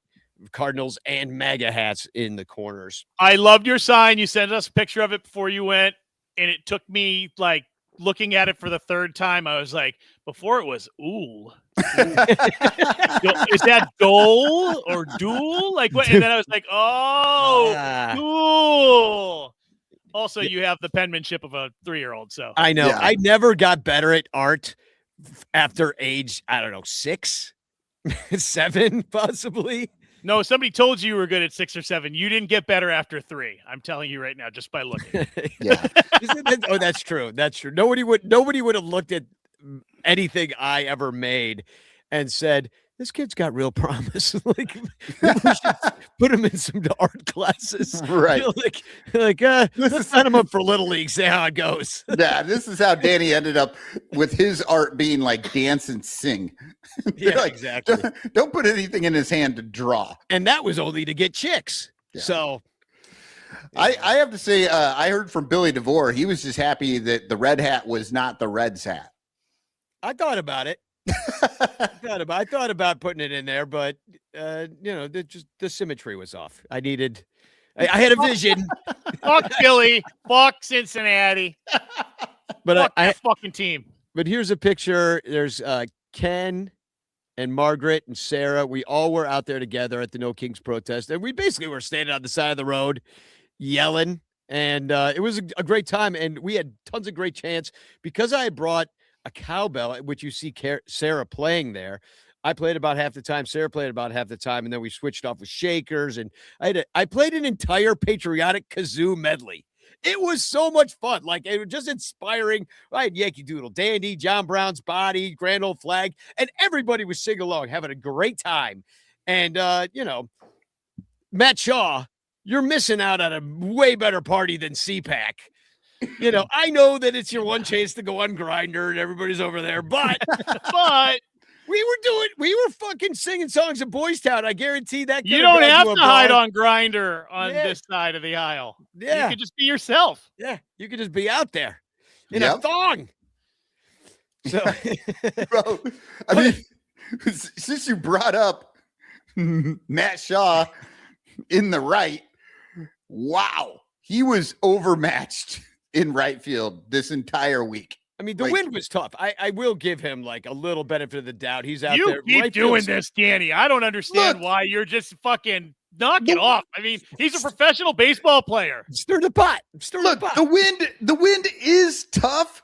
Cardinals and MAGA hats in the corners. I loved your sign. You sent us a picture of it before you went, and it took me like looking at it for the third time. I was like, before it was ooh. Is that dole or duel? Like what? And then I was like, oh, Ah. cool. Also, you have the penmanship of a 3-year-old. So I know. Yeah. I never got better at art after age, I don't know, 6, 7, possibly. no, somebody told you were good at 6 or 7. You didn't get better after 3. I'm telling you right now, just by looking. Yeah. Oh, that's true. That's true. Nobody would have looked at anything I ever made and said, this kid's got real promise. Like, maybe we should put him in some art classes. Right. You know, let's sign him up for Little League, see how it goes. Yeah, this is how Danny ended up with his art being like dance and sing. Yeah, Like, exactly. Don't put anything in his hand to draw. And that was only to get chicks. Yeah. So I have to say, I heard from Billy DeVore. He was just happy that the red hat was not the Reds hat. I thought about it. I thought about putting it in there, but the symmetry was off. I had a vision, Fuck Philly. Fuck Cincinnati. but Fuck I that fucking team. but here's a picture. There's Ken and Margaret and Sarah. We all were out there together at the No Kings protest, and we basically were standing on the side of the road yelling, and it was a great time, and we had tons of great chants because I had brought a cowbell, which you see Sarah playing there. I played about half the time. Sarah played about half the time, and then we switched off with shakers, and I played an entire patriotic kazoo medley. It was so much fun. Like, it was just inspiring. I had Yankee Doodle Dandy, John Brown's Body, Grand Old Flag, and everybody was singing along, having a great time. And, Matt Shaw, you're missing out on a way better party than CPAC. I know that it's your one chance to go on Grindr and everybody's over there, but we were fucking singing songs in Boys Town. I guarantee that. You don't have to hide on Grinder on this side of the aisle. Yeah. You could just be yourself. Yeah. You could just be out there in Yep. a thong. So, Bro, I mean, since you brought up Matt Shaw in the right, wow, he was overmatched in right field this entire week. I mean, the wind was tough. I will give him like a little benefit of the doubt. He's out You there. keep right doing field's- this, Danny. I don't understand why you're just fucking knock it off. I mean, he's a professional baseball player. Stir the pot. Stir Look, the pot. the wind is tough,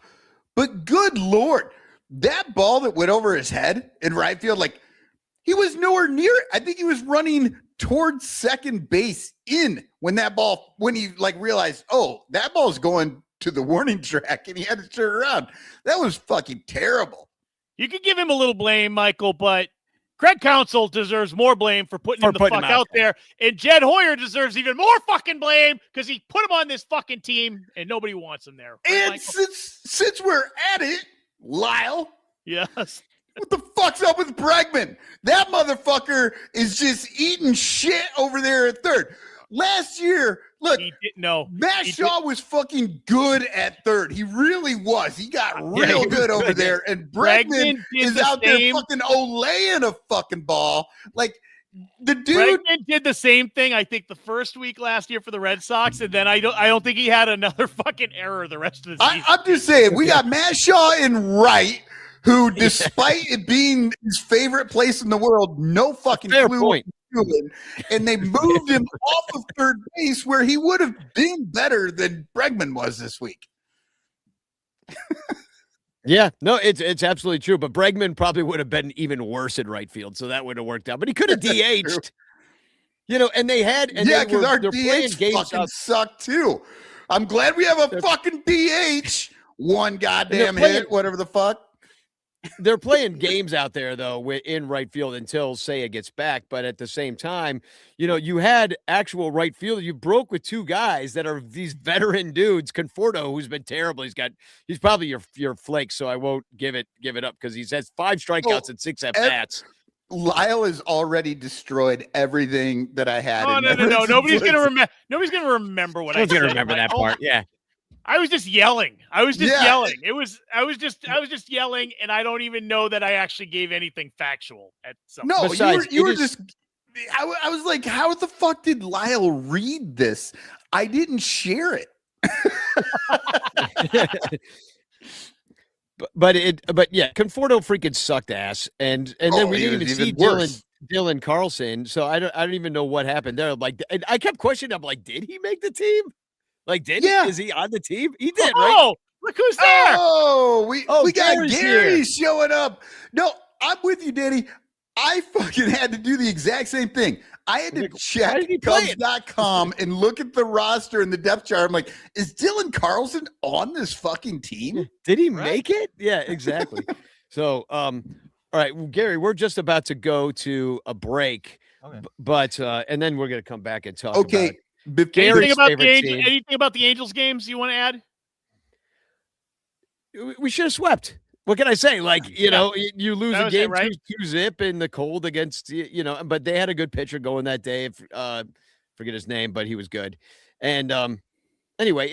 but good Lord, that ball that went over his head in right field, like he was nowhere near it. I think he was running towards second base when he like realized, oh, that ball's going to the warning track, and he had to turn around. That was fucking terrible. You could give him a little blame, Michael, but Craig Counsell deserves more blame for putting him the fuck out there. And Jed Hoyer deserves even more fucking blame because he put him on this fucking team and nobody wants him there. Right, And Michael? since we're at it, Lyle, Yes. what the fuck's up with Bregman? That motherfucker is just eating shit over there at third. Last year, look, He didn't know. Matt Shaw was fucking good at third. He really was. He got real good over there. And Bregman is out there fucking olaying a fucking ball. Like, the dude Bregman did the same thing, I think, the first week last year for the Red Sox, and then I don't think he had another fucking error the rest of the season. I'm just saying, we got Matt Shaw in right, who, despite it being his favorite place in the world, no fucking Fair clue point. what he was doing. And they moved him off of third base where he would have been better than Bregman was this week. Yeah, no, it's absolutely true. But Bregman probably would have been even worse in right field, so that would have worked out. But he could have That's DH'd. And they had, and yeah, they because were, our they're playing DH games fucking out. suck too. I'm glad we have a fucking DH. One goddamn playing- hit, whatever the fuck. they're playing games out there though in right field until Seiya gets back. But at the same time, you had actual right field. You broke with two guys that are these veteran dudes. Conforto, who's been terrible. He's probably your flake. So I won't give it up because he has 5 strikeouts and 6 at bats. Lyle has already destroyed everything that I had. Oh, no. Nobody's gonna remember. Nobody's gonna remember what I said. Nobody's gonna remember that part. Yeah. I was just yelling. I was just yelling, and I don't even know that I actually gave anything factual at some No, point. you were just I was like, how the fuck did Lyle read this? I didn't share it. But yeah, Conforto freaking sucked ass, and then we didn't even see Dylan Carlson, so I don't even know what happened there. Like, I kept questioning. I'm like, did he make the team? Like, is he on the team? He did, right? Oh, look who's there! Oh, we got Gary's Gary here. showing up. No, I'm with you, Danny. I fucking had to do the exact same thing. I had to check Cubs.com and look at the roster and the depth chart. I'm like, is Dylan Carlson on this fucking team? Did he make it? Yeah, exactly. So, all right, well, Gary, we're just about to go to a break, but and then we're going to come back and talk about anything about the Angels games you want to add? We should have swept. What can I say? Like, you lose a game 2-0 in the cold against, but they had a good pitcher going that day. Forget his name, but he was good. And anyway,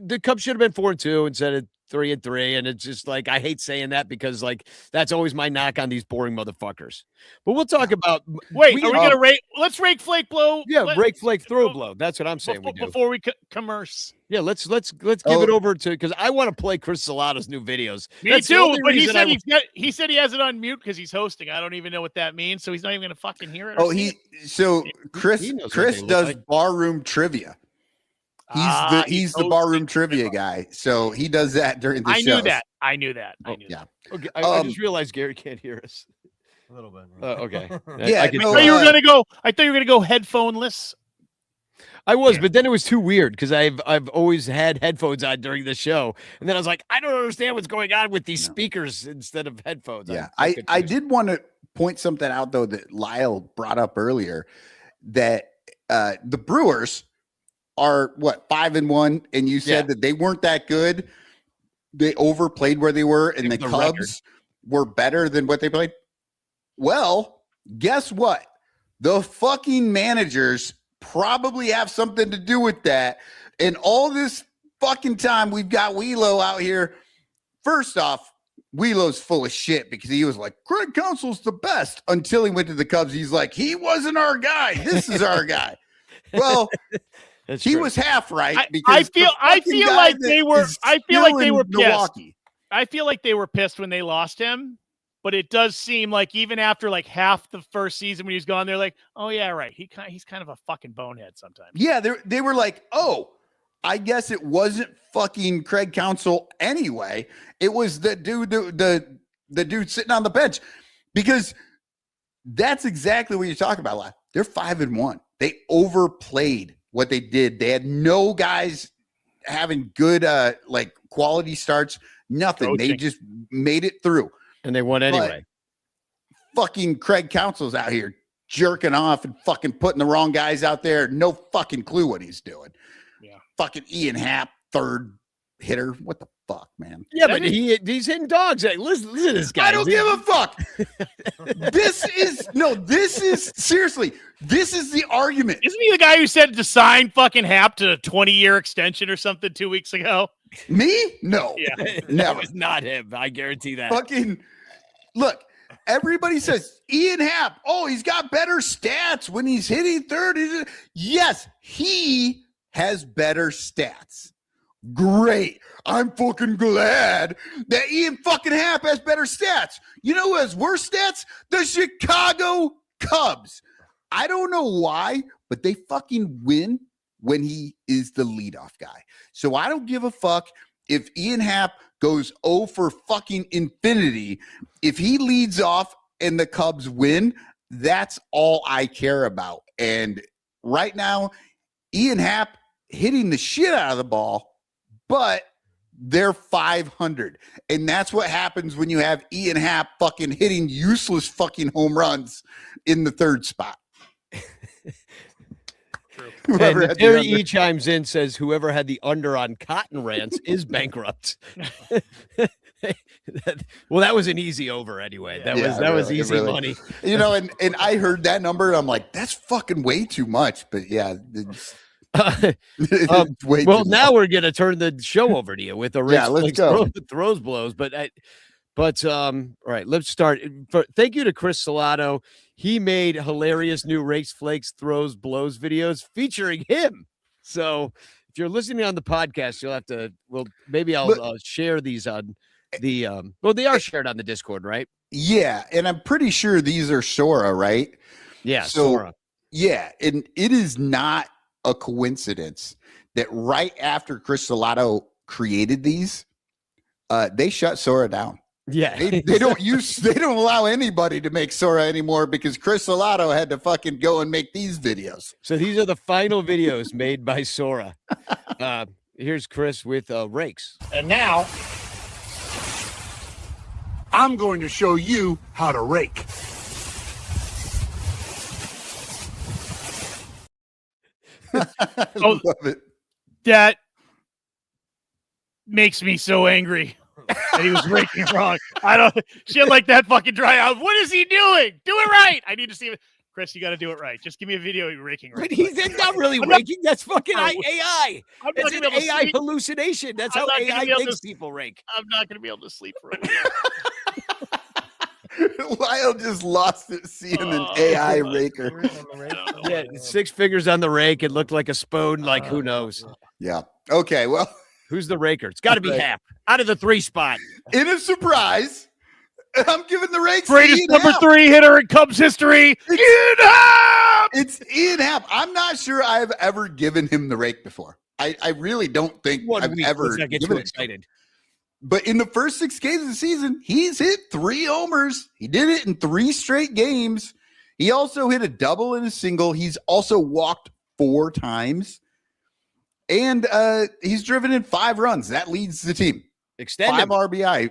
the Cubs should have been 4-2 instead of 3-3. And it's just like, I hate saying that because like, that's always my knock on these boring motherfuckers. But we'll talk about. Wait, are we going to rake? Let's rake Flake Blow. Yeah, rake Flake throw blow. That's what I'm saying. Before we commerce. Yeah, let's give it over to, because I want to play Chris Salato's new videos. Me too, but he said he has it on mute because he's hosting. I don't even know what that means, so he's not even going to fucking hear it. Chris does barroom trivia. He's the barroom trivia guy, so he does that during the show. I knew that. Yeah. Okay. I just realized Gary can't hear us. A little bit. Okay. Yeah. I thought you were gonna go headphoneless. I was, but then it was too weird because I've always had headphones on during the show, and then I was like, I don't understand what's going on with these speakers instead of headphones. Yeah, I did want to point something out though that Lyle brought up earlier, that the Brewers are 5-1, and you said that they weren't that good. They overplayed where they were, and the Cubs were better than what they played. Well, guess what? The fucking managers probably have something to do with that. And all this fucking time we've got Wheelo out here. First off, Wheelo's full of shit because he was like, Craig Counsell's the best until he went to the Cubs. He's like, he wasn't our guy. This is our guy. Well, he was half right. Because I feel like they were pissed. Milwaukee. I feel like they were pissed when they lost him. But it does seem like even after like half the first season when he's gone, they're like, oh yeah, right. He's kind of a fucking bonehead sometimes. Yeah, they were like, oh, I guess it wasn't fucking Craig Counsell anyway. It was the dude, the dude sitting on the bench, because that's exactly what you're talking about. Like, they're 5-1. They overplayed what they did. They had no guys having good like quality starts. Nothing. Coaching. They just made it through. And they won anyway. But fucking Craig Counsell's out here jerking off and fucking putting the wrong guys out there. No fucking clue what he's doing. Yeah. Fucking Ian Happ, third hitter. What the fuck, man? Yeah, but he's hitting dogs. Hey, listen to this guy. I don't give a fuck. This is seriously, this is the argument. Isn't he the guy who said to sign fucking Happ to a 20-year extension or something 2 weeks ago? Me? No. Yeah. That Never. was not him. I guarantee that. Fucking look, everybody says Ian Happ, oh, he's got better stats when he's hitting third. Yes, he has better stats. Great. I'm fucking glad that Ian fucking Happ has better stats. You know who has worse stats? The Chicago Cubs. I don't know why, but they fucking win when he is the leadoff guy. So I don't give a fuck if Ian Happ goes 0 for fucking infinity. If he leads off and the Cubs win, that's all I care about. And right now, Ian Happ hitting the shit out of the ball, but they're 500. And that's what happens when you have Ian Happ fucking hitting useless fucking home runs in the third spot. And Terry E chimes in, says whoever had the under on Cotton Rants is bankrupt. Well, that was an easy over anyway. That was easy money. You know, and I heard that number and I'm like, that's fucking way too much. But yeah, it's way well, too now much. we're gonna turn the show over to you with the let's go. Throws blows. All right, let's start. Thank you to Chris Salato. He made hilarious new Rakes Flakes Throws Blows videos featuring him. So if you're listening on the podcast, you'll have to. Well, maybe I'll share these on the. Well, they are shared on the Discord, right? Yeah, and I'm pretty sure these are Sora, right? Yeah, so, Sora. Yeah, and it is not a coincidence that right after Chris Salato created these, they shut Sora down. Yeah, they don't allow anybody to make Sora anymore because Chris Salato had to fucking go and make these videos. So these are the final videos made by Sora. Here's Chris with Rakes. And now I'm going to show you how to rake. Oh, Love it. that makes me so angry that he was raking wrong. I don't shit like that fucking dry out. What is he doing? Do it right. I need to see it. Chris, you got to do it right. Just give me a video of you raking right. But he's not really raking. That's fucking AI. It's an AI hallucination. That's how AI thinks people rake. I'm not going to be able to sleep for a minute. Lyle just lost it seeing an AI raker. Yeah, 6 fingers on the rake. It looked like a spoon. Like, who knows? Yeah. Okay, well. Who's the raker? It's got to be Hap. Out of the 3 spot. In a surprise, I'm giving the Rakes greatest number 3 hitter in Cubs history. Ian Happ! It's Ian Happ. I'm not sure I've ever given him the rake before. I really don't think I've ever get given too it. excited. But in the first 6 games of the season, he's hit 3 homers. He did it in 3 straight games. He also hit a double and a single. He's also walked 4 times. And he's driven in 5 runs. That leads the team. Extend 5 him. RBI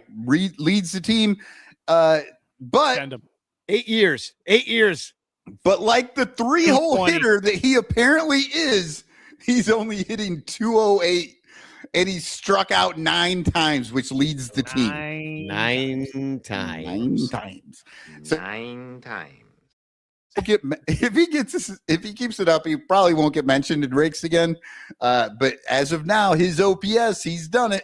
leads the team. But 8 years. 8 years. But like the 3-hole hitter that he apparently is, he's only hitting 208. And he struck out 9 times, which leads the team. 9 times. 9 times. So 9 times. If he keeps it up, he probably won't get mentioned in Rakes again. But as of now, his OPS, he's done it.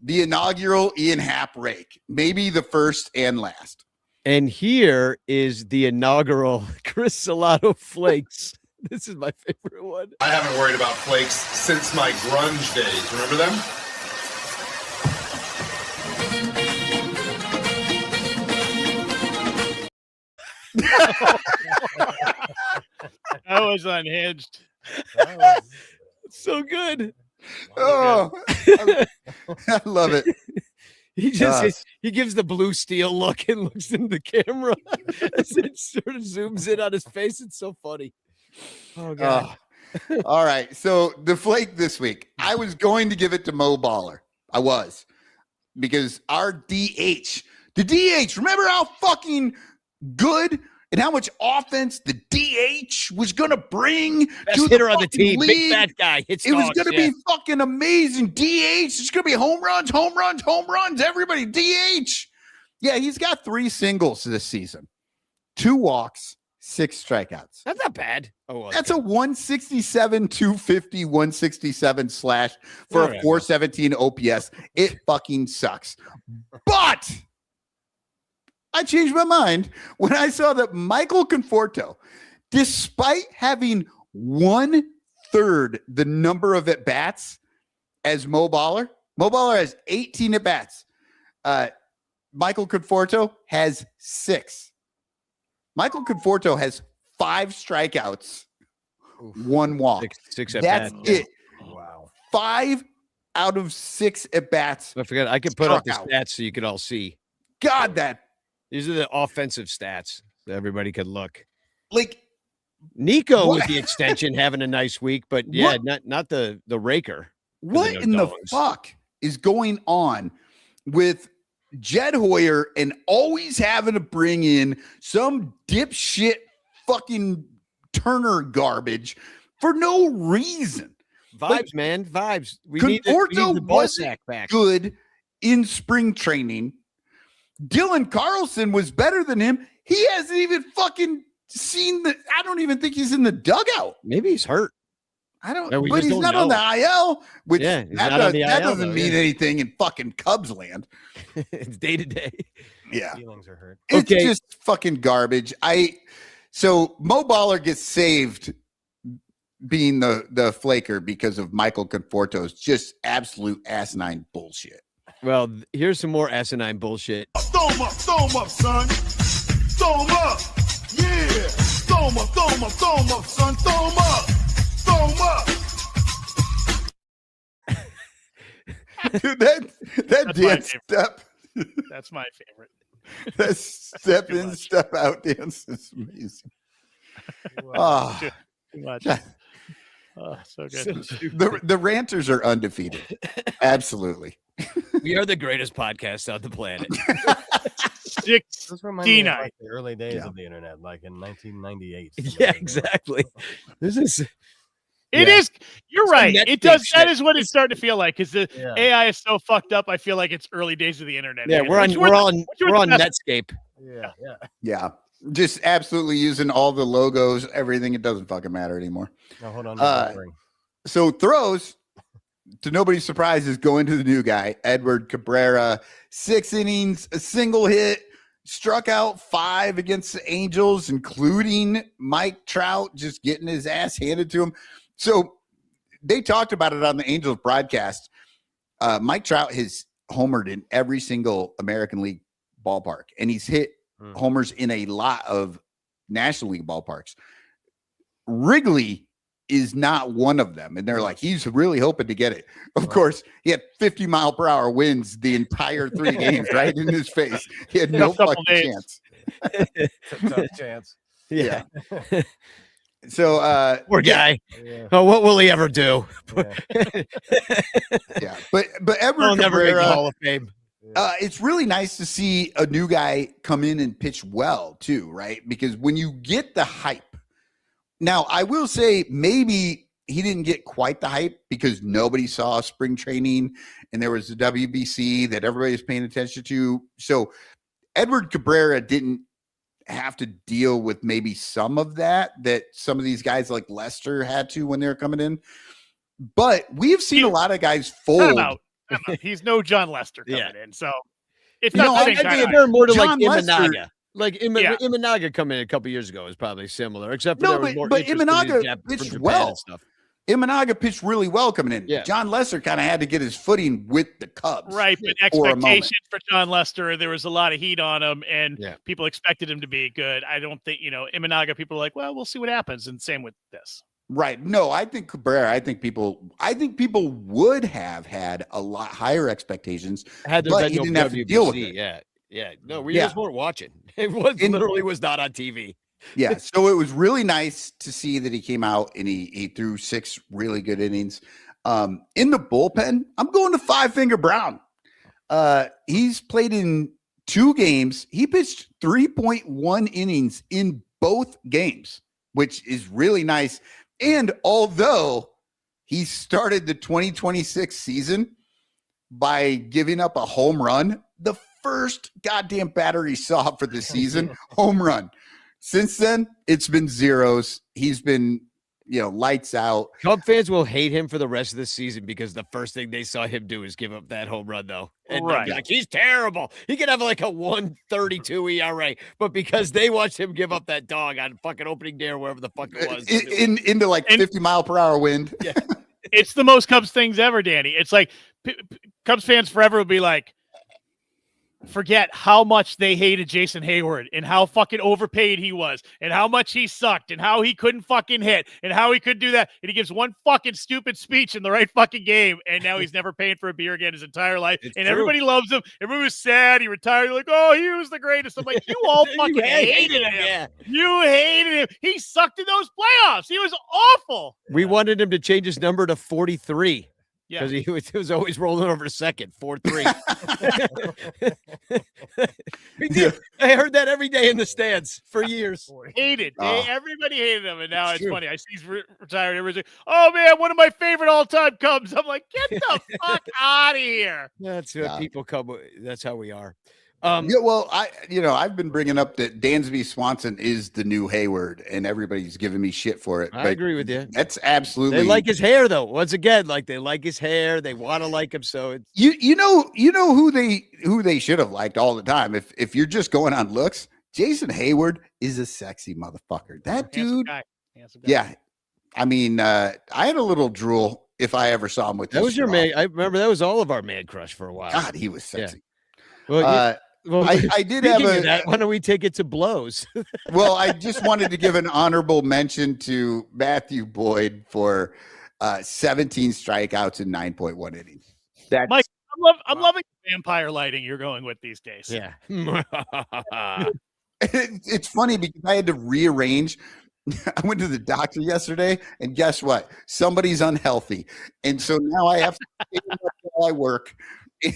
The inaugural Ian Happ rake, maybe the first and last. And here is the inaugural Chris Salato Flakes. This is my favorite one. I haven't worried about flakes since my grunge days. Remember them? That was unhinged. So good. Oh, I love it. He gives the blue steel look and looks in the camera as it sort of zooms in on his face. It's so funny. Oh God. All right. So the flake this week, I was going to give it to Mo Baller. I was, because our DH, remember how fucking good and how much offense the DH was going to bring Best to hitter the on the team. league. Big fat guy. Hits It was dogs, going to be fucking amazing. DH. It's going to be home runs, home runs, home runs. Everybody, DH. Yeah, he's got 3 singles this season, 2 walks, 6 strikeouts. That's not bad. Oh, well, That's a 167, 250, 167 slash for a 417 OPS. It fucking sucks. But I changed my mind when I saw that Michael Conforto, despite having 1/3 the number of at-bats as Mo Baller has 18 at-bats. Michael Conforto has 6. Michael Conforto has 5 strikeouts, 1 walk. 6 That's at-bats. it. Wow. 5 out of 6 at-bats. I forgot. I could put up the Struck out. stats so you could all see. God, that, These are the offensive stats so everybody could look. like, Nico What? with the extension having a nice week, but yeah, not the raker. what no in the dogs. fuck is going on with Jed Hoyer and always having to bring in some dipshit fucking Turner garbage for no reason. Vibes, man, vibes. We need Conforto the ball wasn't sack back. good in spring training. Dylan Carlson was better than him. He hasn't even fucking seen I don't even think he's in the dugout. Maybe he's hurt. I don't, Yeah, we but just he's don't not on know. the IL, which Yeah, he's that, not on the that IL, doesn't though, mean yeah. anything in fucking Cubs land. It's day to day. Yeah. Feelings are hurt. It's Okay. just fucking garbage. So Mo Baller gets saved being the flaker because of Michael Conforto's just absolute asinine bullshit. Well, here's some more asinine bullshit. Throw him up, son. Throw him up. Yeah. Throw him up, son. Throw him up. Throw him up. Dude, that That's my dance favorite. step, That's my favorite. that step Too in, much. step out dance is amazing. Wow. Ah, Too much. Yeah. Oh, so So good. stupid. the ranters are undefeated. Absolutely. We are the greatest podcast on the planet. Six. This reminds me of, D9. like, the early days Yeah. of the internet, like in 1998. Yeah, exactly. This is It Yeah. is. You're Some right. Netflix It does. That shit. is what it's starting to feel like. Because the Yeah. AI is so fucked up. I feel like it's early days of the internet. yeah. again, We're on which were the- which were the best- Netscape. Yeah, yeah. Yeah. Just absolutely using all the logos, everything. It doesn't fucking matter anymore. No, hold on. Uh, So throws, to nobody's surprise, is going to the new guy, Edward Cabrera. 6 innings, a single hit, struck out 5 against the Angels, including Mike Trout just getting his ass handed to him. So they talked about it on the Angels broadcast. Mike Trout has homered in every single American League ballpark, and he's hit homers in a lot of National League ballparks. Wrigley is not one of them, and they're like, he's really hoping to get it. Of course, he had 50-mile-per-hour winds the entire 3 games right in his face. He had no Couple fucking days. chance. Tough chance. Yeah. So Poor guy. Yeah. Oh, what will he ever do? Yeah. yeah, but Edward He'll never make the Cabrera, Hall of Fame. it's really nice to see a new guy come in and pitch well too, right? Because when you get the hype, now I will say maybe he didn't get quite the hype because nobody saw spring training and there was the WBC that everybody was paying attention to. So Edward Cabrera didn't have to deal with maybe some of that some of these guys like Lester had to when they were coming in. But we've seen a lot of guys fold. Time out. He's no John Lester coming Yeah. in, so it's You not know, the I'd same be kind a of- Compare more to John like Lester- Imanaga. Like Yeah. Imanaga coming in a couple years ago is probably similar, except for No, there was but- more but interest in Imanaga Jap- from pitched Japan well. and stuff. Imanaga pitched really well coming in. Yeah. John Lester kind of had to get his footing with the Cubs. Right, but for a moment. expectations for John Lester, there was a lot of heat on him, and Yeah. people expected him to be good. I don't think, Imanaga, people are like, well, we'll see what happens, and same with this. Right. No, I think Cabrera, I think people would have had a lot higher expectations. Had there But been he no didn't have to deal with WBC, it. yeah. Yeah. No, we Yeah. just weren't watching. It was And- literally was not on TV. Yeah. So it was really nice to see that he came out and he threw 6 really good innings. In the bullpen, I'm going to Five Finger Brown. He's played in 2 games. He pitched 3.1 innings in both games, which is really nice. And although he started the 2026 season by giving up a home run, the first goddamn batter he saw for the season, home run. Since then, it's been zeros. He's been, lights out. Cub fans will hate him for the rest of the season because the first thing they saw him do is give up that home run, though. And they'll be Right. like, he's terrible. He could have like a 1.32 ERA, but because they watched him give up that dog on fucking opening day or wherever the fuck it was. Into like And- 50-mile-per-hour wind. It's the most Cubs things ever, Danny. It's like Cubs fans forever will be like, forget how much they hated Jason Hayward and how fucking overpaid he was and how much he sucked and how he couldn't fucking hit and how he could do that. And he gives one fucking stupid speech in the right fucking game. And now he's never paying for a beer again his entire life. It's and true. everybody loves him. Everybody was sad. He retired. They're like, oh, he was the greatest. I'm like, you all You fucking hated him. yeah. You hated him. He sucked in those playoffs. He was awful. We wanted him to change his number to 43. Yeah. because he was always rolling over to second, 4-3. I heard that every day in the stands for years. Hated. Oh. Everybody hated him, and now It's it's true. funny. I see he's retired. Everybody's like, "Oh man, one of my favorite all-time Cubs." I'm like, "Get the fuck out of here!" That's what Yeah. people come with. That's how we are. Yeah, well, I've been bringing up that Dansby Swanson is the new Hayward, and everybody's giving me shit for it. I but agree with you. That's absolutely They like his hair, though. Once again, like they like his hair. They want to like him. So it's you know who they should have liked all the time. If you're just going on looks, Jason Hayward is a sexy motherfucker. That Handsome dude, guy. Handsome guy. yeah. I mean, I had a little drool if I ever saw him with that his was your shirt man. off. I remember that was all of our man crush for a while. God, he was sexy. Well, well, I did have speaking a of that, why don't we take it to blows? well, I just wanted to give an honorable mention to Matthew Boyd for 17 strikeouts in 9.1 innings. That's Mike, I'm loving the vampire lighting you're going with these days. Yeah. it's funny because I had to rearrange. I went to the doctor yesterday, and guess what? Somebody's unhealthy, and so now I have to stay up while I work.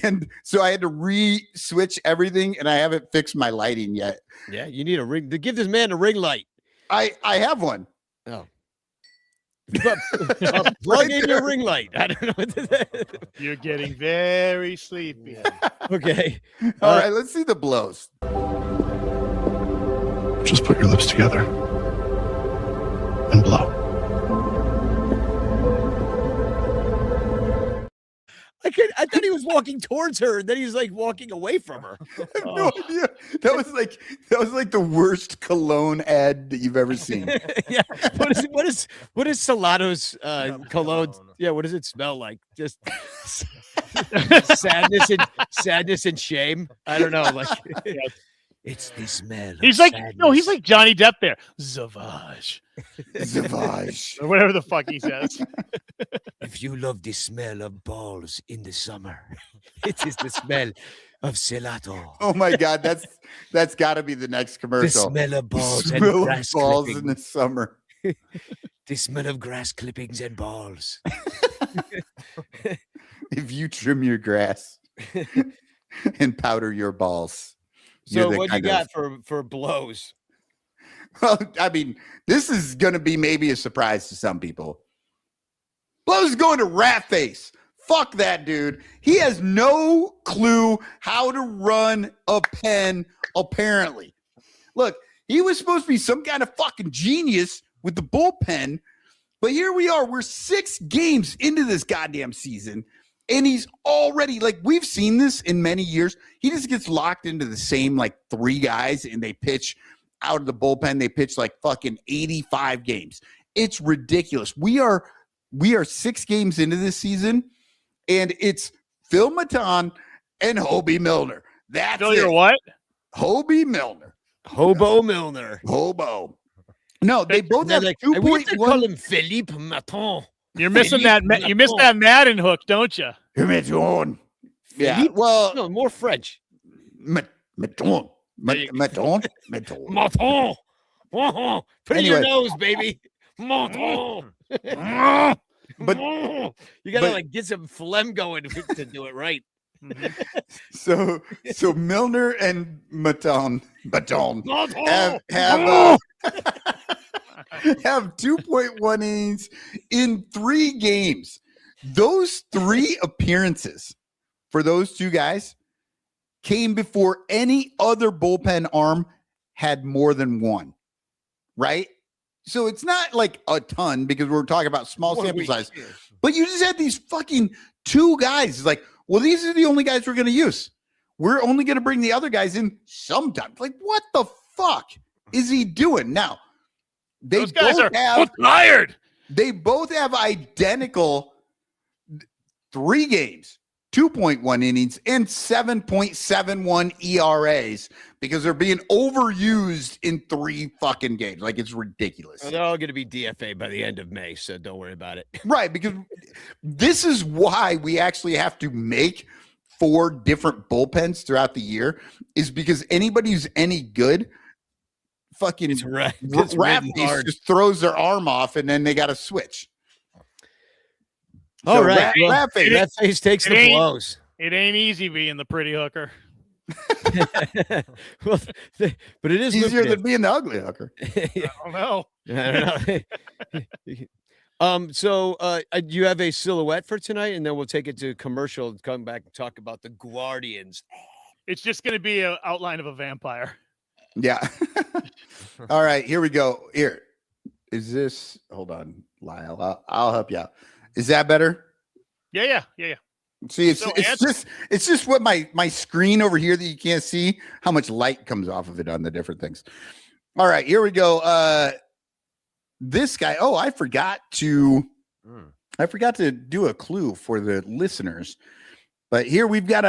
And so I had to re-switch everything, and I haven't fixed my lighting yet. Yeah, you need a ring to give this man a ring light. I have one. Oh. Plug in your ring light. I don't know what You're getting very sleepy. Okay. All right, let's see the blows. Just put your lips together and blow. I thought he was walking towards her, and then he was like walking away from her. I have no idea. That was like the worst cologne ad that you've ever seen. Yeah. What is Solano's cologne? Yeah, what does it smell like? Just sadness and shame. I don't know. Like it's the smell. He's of like, sadness. no, he's like Johnny Depp there. Zavage. Savage. Or whatever the fuck he says. If you love the smell of balls in the summer, it is the smell of Celato. Oh my God, that's got to be the next The commercial. smell of balls and Smell of grass balls in clippings. the summer. The smell of grass clippings and balls. If you trim your grass and powder your balls. you're So the what you kind of- got for blows? Well, I mean, this is going to be maybe a surprise to some people. Blows going to Rat Face. Fuck that dude. He has no clue how to run a pen, apparently. Look, he was supposed to be some kind of fucking genius with the bullpen, but here we are. We're 6 games into this goddamn season, and he's already, like, we've seen this in many years. He just gets locked into the same, like, 3 guys, and they pitch out of the bullpen. They pitch like fucking 85 games. It's ridiculous. We are 6 games into this season, and it's Phil Maton and Hobie Milner. That's Phil, it. you're what? Hobie Milner. Hobo Milner. Hobo. No, they both have Like, we used to call 2.1. him Philippe Maton. You're missing that. Philippe You missed Maton. that Madden hook, don't you? Maton. Yeah, Philippe? well, No, more French. Maton. Maton. Maton. Maton. Maton. Put it in your Anyway. nose, baby. Maton. But You gotta but- like get some phlegm going to do it right. so Milner and Maton Maton. have 2.1 innings in 3 games. Those 3 appearances for those 2 guys came before any other bullpen arm had more than 1, right? So it's not like a ton because we're talking about small One sample week. size, but you just had these fucking 2 guys. It's like, well, these are the only guys we're going to use. We're only going to bring the other guys in sometimes. Like, what the fuck is he doing? Now, they Those guys both are have tired. they both have identical 3 games, 2.1 innings, and 7.71 ERAs because they're being overused in 3 fucking games. Like, it's ridiculous. They're all going to be DFA by the end of May, so don't worry about it. Right, because this is why we actually have to make 4 different bullpens throughout the year, is because anybody who's any good fucking It's right. Rat Face just throws their arm off and then they got to switch. All right. rat, Well, rat face. that face takes it the ain't- blows. It ain't easy being the pretty hooker. Well, but it is Easier lucrative. than being the ugly hooker. I don't know. I don't know. So you have a silhouette for tonight, and then we'll take it to commercial and come back and talk about the Guardians. It's just going to be an outline of a vampire. Yeah. All right, here we go. Here. Is this, hold on, Lyle. I'll help you out. Is that better? Yeah. See, it's So it's just what my screen over here that you can't see how much light comes off of it on the different things. All right, here we go. This guy. Oh, I forgot to do a clue for the listeners. But here we've got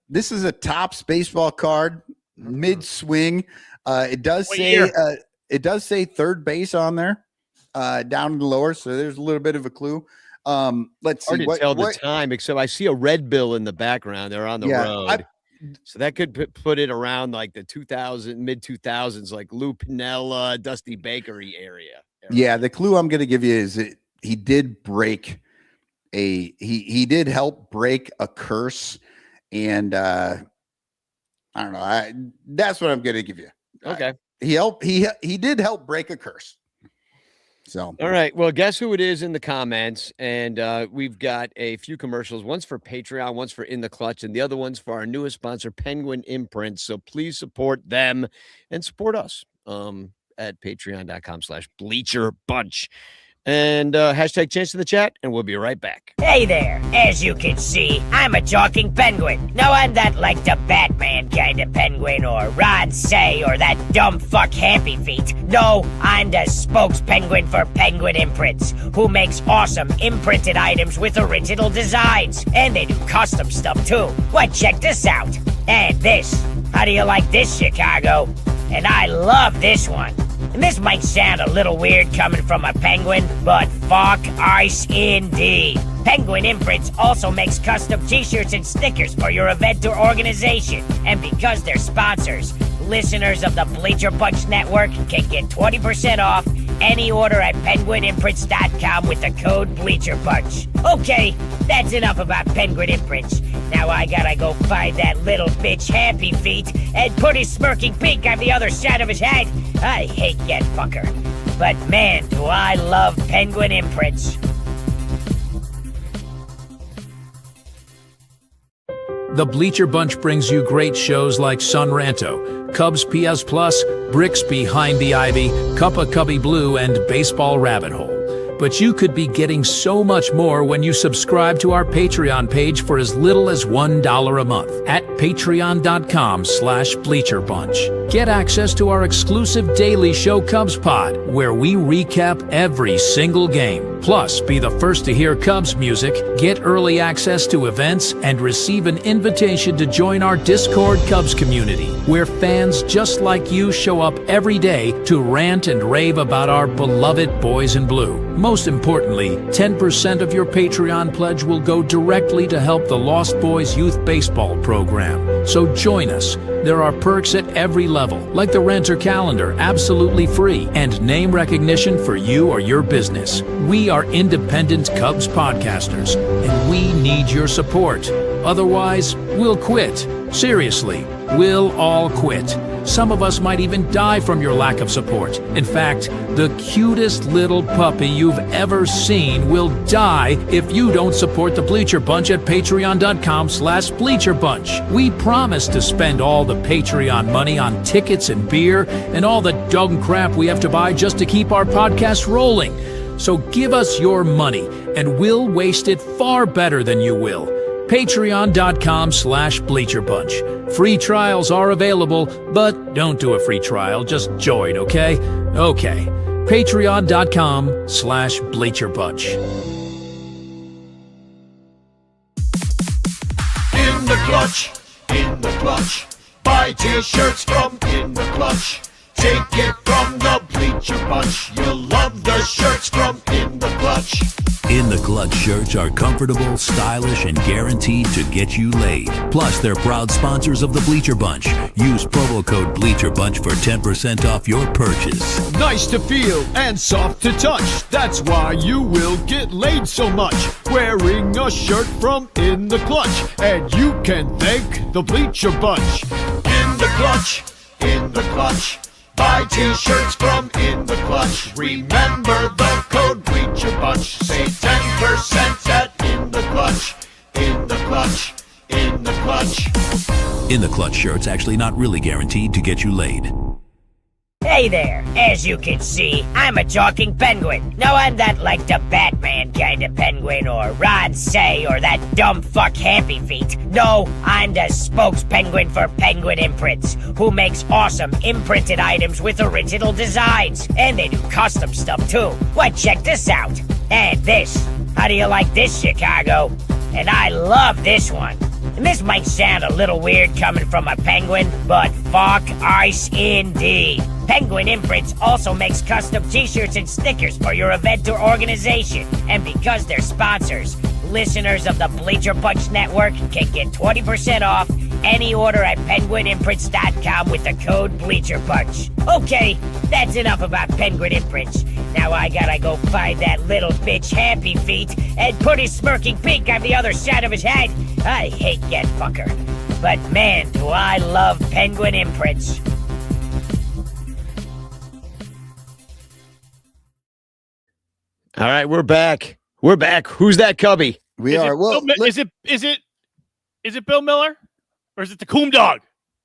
this is a Topps baseball card, mid swing. It does say third base on there, down in the lower. So there's a little bit of a clue. Let's see Hard to tell the time, except I see a red bill in the background. They're on the road. So that could put it around like the mid 2000s, like Lou Piniella, Dusty Bakery area. Yeah, the clue I'm going to give you is he did break he did help break a curse, and I don't know. That's what I'm going to give you. Okay. He did help break a curse. So, all right. Well, guess who it is in the comments. And we've got a few commercials. One's for Patreon, one's for In the Clutch, and the other one's for our newest sponsor, Penguin Imprints. So please support them and support us at patreon.com/Bleacher Bunch. And hashtag chance in the chat, and we'll be right back. Hey there. As you can see, I'm a talking penguin. No, I'm not like the Batman kind of penguin or Ron Say or that dumb fuck Happy Feet. No, I'm the spokes penguin for Penguin Imprints, who makes awesome imprinted items with original designs. And they do custom stuff too. Well, check this out. And this. How do you like this, Chicago? And I love this one. And this might sound a little weird coming from a penguin, but fuck ice indeed. Penguin Imprints also makes custom t-shirts and stickers for your event or organization. And because they're sponsors, listeners of the Bleacher Bunch Network can get 20% off any order at penguinimprints.com with the code BleacherBunch. Okay, that's enough about Penguin Imprints. Now I gotta go find that little bitch Happy Feet and put his smirking beak on the other side of his head. I hate that fucker. But man, do I love Penguin Imprints. The Bleacher Bunch brings you great shows like Sun Ranto, Cubs PS Plus, Bricks Behind the Ivy, Cuppa Cubby Blue, and Baseball Rabbit Hole. But you could be getting so much more when you subscribe to our Patreon page for as little as $1 a month at patreon.com/BleacherBunch. Get access to our exclusive daily show Cubs Pod, where we recap every single game. Plus, be the first to hear Cubs music, get early access to events, and receive an invitation to join our Discord Cubs community, where fans just like you show up every day to rant and rave about our beloved boys in blue. Most importantly, 10% of your Patreon pledge will go directly to help the Lost Boys Youth Baseball program. So join us. There are perks at every level, like the Renter Calendar, absolutely free, and name recognition for you or your business. We are independent Cubs podcasters, and we need your support. Otherwise, we'll quit. Seriously, we'll all quit. Some of us might even die from your lack of support. In fact, the cutest little puppy you've ever seen will die if you don't support the Bleacher Bunch at patreon.com/BleacherBunch. We promise to spend all the Patreon money on tickets and beer and all the dumb crap we have to buy just to keep our podcast rolling. So give us your money, and we'll waste it far better than you will. Patreon.com/BleacherBunch. Free trials are available, but don't do a free trial. Just join, okay? Okay. Patreon.com/BleacherBunch. In the clutch, in the clutch. Buy t-shirts from In the Clutch. Take it from the Bleacher Bunch. You'll love the shirts from In the Clutch. In the Clutch shirts are comfortable, stylish, and guaranteed to get you laid. Plus, they're proud sponsors of the Bleacher Bunch. Use promo code Bleacher Bunch for 10% off your purchase. Nice to feel and soft to touch. That's why you will get laid so much. Wearing a shirt from In the Clutch. And you can thank the Bleacher Bunch. In the Clutch, in the Clutch. Buy t-shirts from In the Clutch. Remember the code Bleacher Bunch. Save 10% at In the Clutch. In the Clutch, in the Clutch. In the Clutch shirts actually not really guaranteed to get you laid. Hey there, as you can see, I'm a talking penguin. No, I'm not like the Batman kind of penguin or Ron Say or that dumb fuck Happy Feet. No, I'm the spokes penguin for Penguin Imprints, who makes awesome imprinted items with original designs. And they do custom stuff too. Why, check this out. And this. How do you like this, Chicago? And I love this one. And this might sound a little weird coming from a penguin, but fuck ice indeed. Penguin Imprints also makes custom t-shirts and stickers for your event or organization. And because they're sponsors, listeners of the Bleacher Bunch Network can get 20% off any order at penguinimprints.com with the code Bleacher Bunch. Okay, that's enough about Penguin Imprints. Now I gotta go find that little bitch Happy Feet and put his smirking pink on the other side of his head. I hate that fucker. But man, do I love Penguin Imprints. All right, we're back. We're back. Who's that cubby? We are. Well, Is it Bill Miller or is it the Coom Dog?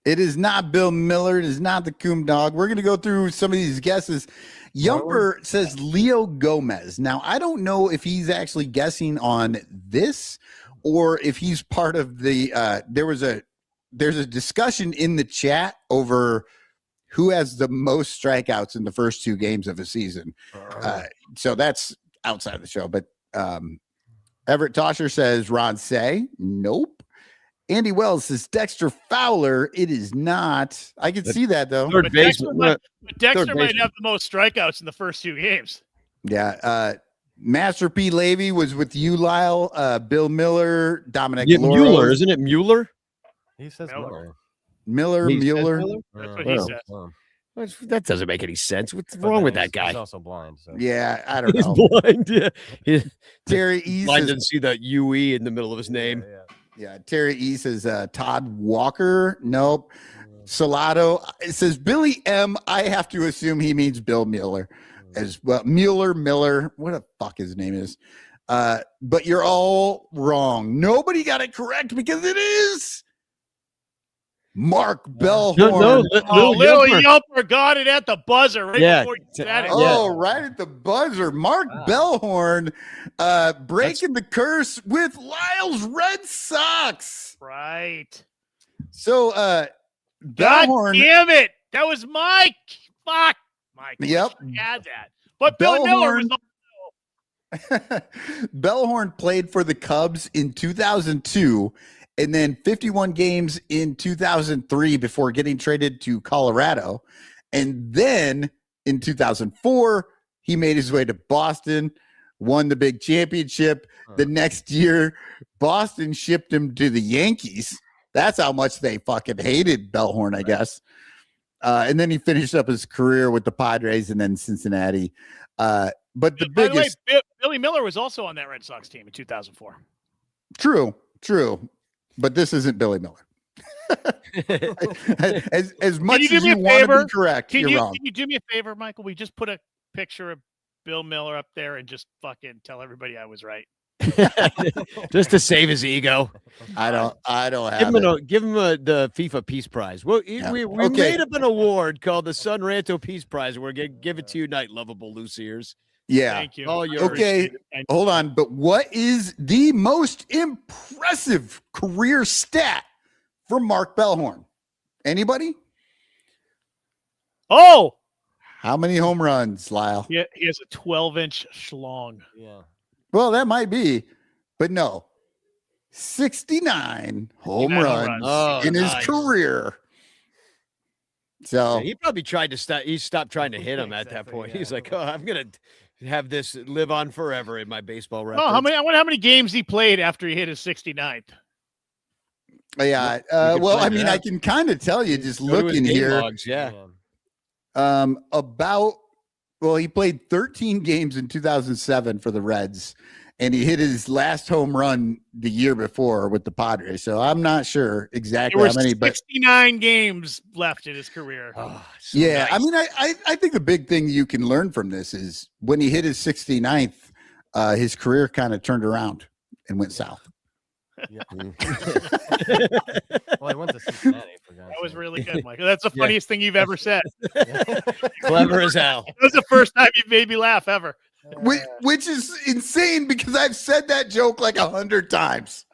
it is not Bill Miller. It is not the Coom Dog. We're going to go through some of these guesses. Yumper says Leo Gomez. Now, I don't know if he's actually guessing on this or if he's part of the there's a discussion in the chat over who has the most strikeouts in the first two games of a season. So that's outside the show. But Everett Tosher says Ron Say. Nope. Andy Wells says Dexter Fowler. It is not. I can see that, though. Third baseman. Dexter might have the most strikeouts in the first two games. Yeah. Master P. Levy was with you, Lyle. Bill Miller, Dominic Yeah, Laurel. Mueller, isn't it Mueller? He says Miller. Miller. Mueller. That's what he said. That doesn't make any sense. What's wrong with that guy? He's also blind. So. Yeah, I don't He's know. blind. Yeah. Terry E. Blind says, didn't see the UE in the middle of his name. yeah, Terry E. says Todd Walker. Nope. Salado. It says Billy M. I have to assume he means Bill Mueller as well. Miller. What the fuck his name is. But you're all wrong. Nobody got it correct because it is Mark Bellhorn. Lil Yumper got it at the buzzer right before you said it. Oh, right at the buzzer. Mark Bellhorn breaking the curse with Lyle's Red Sox. Right. So God Bellhorn. damn it. That was Mike. Fuck. Mike. Yep. Had that. But Bill Miller was Bellhorn played for the Cubs in 2002 and then 51 games in 2003 before getting traded to Colorado. And then in 2004, he made his way to Boston, won the big championship. The next year, Boston shipped him to the Yankees. That's how much they fucking hated Bellhorn, I guess. And then he finished up his career with the Padres and then Cincinnati. But the By biggest... the way, Billy Miller was also on that Red Sox team in 2004. True. But this isn't Billy Miller. as much as you want to be correct, you're wrong. Can you do me a favor, Michael? We just put a picture of Bill Miller up there and just fucking tell everybody I was right. Just to save his ego. I don't have Give him the FIFA Peace Prize. Well, we made up an award called the Sun Ranto Peace Prize. We're going to give it to you tonight, lovable loose ears. Yeah. Thank you. All yours. Okay. Hold on. But what is the most impressive career stat for Mark Bellhorn? Anybody? Oh, how many home runs, Lyle? Yeah, he has a 12-inch schlong. Yeah. Well, that might be, but no. 69 home runs in his career. So he probably tried to stop. He stopped trying to hit him at that point. Yeah. He's like, "Oh, I'm gonna have this live on forever in my baseball records. Oh, I wonder how many games he played after he hit his 69th. Yeah. can Well, I find it mean, I out. can kind of tell you just Go to his looking game here. logs, yeah. He played 13 games in 2007 for the Reds, and he hit his last home run the year before with the Padres. So I'm not sure exactly There how were many, but 69 games left in his career. Oh, so yeah, nice. I mean, I think the big thing you can learn from this is when he hit his 69th, his career kind of turned around and went south. Yeah. Well, I went to Cincinnati. For God's That was sake. really good, Michael. That's the Yeah. funniest thing you've ever said. Clever as hell. That was the first time you made me laugh ever. Which is insane because I've said that joke like 100 times.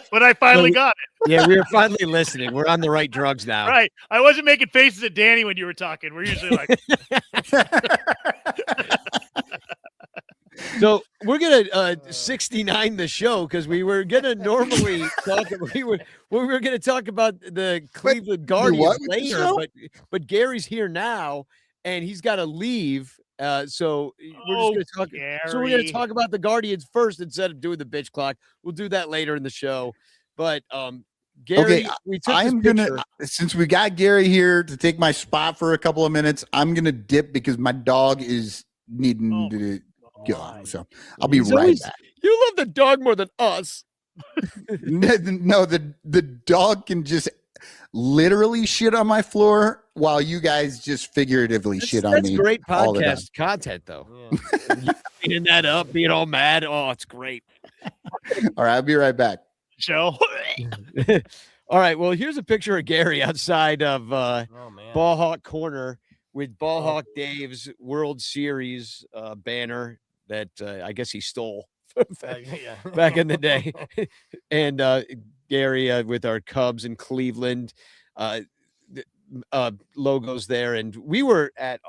But I finally Well, got it. Yeah, we were finally listening. We're on the right drugs now. Right. I wasn't making faces at Danny when you were talking. We're usually like, So we're gonna 69 the show because we were gonna normally talk. We were gonna talk about the Cleveland Guardians what with the later, show? but Gary's here now and he's got to leave. So we're just gonna talk. So we're gonna Gary. talk about the Guardians first instead of doing the bitch clock. We'll do that later in the show. But Gary, Okay, we took I this am gonna picture. since we got Gary here to take my spot for a couple of minutes, I'm gonna dip because my dog is needing Oh, to go. God. So I'll be He's right always- back. You love the dog more than us. No, the dog can just literally shit on my floor while you guys just figuratively shit on That's me. great all the time. podcast content, though. Yeah. Beating that up, being all mad. Oh, it's great. All right, I'll be right back. Joe. All right. Well, here's a picture of Gary outside of Oh man. Ball Hawk Corner with Ball Hawk Dave's World Series banner that I guess he stole Yeah. back in the day. And Gary with our Cubs in Cleveland logos there. And we were at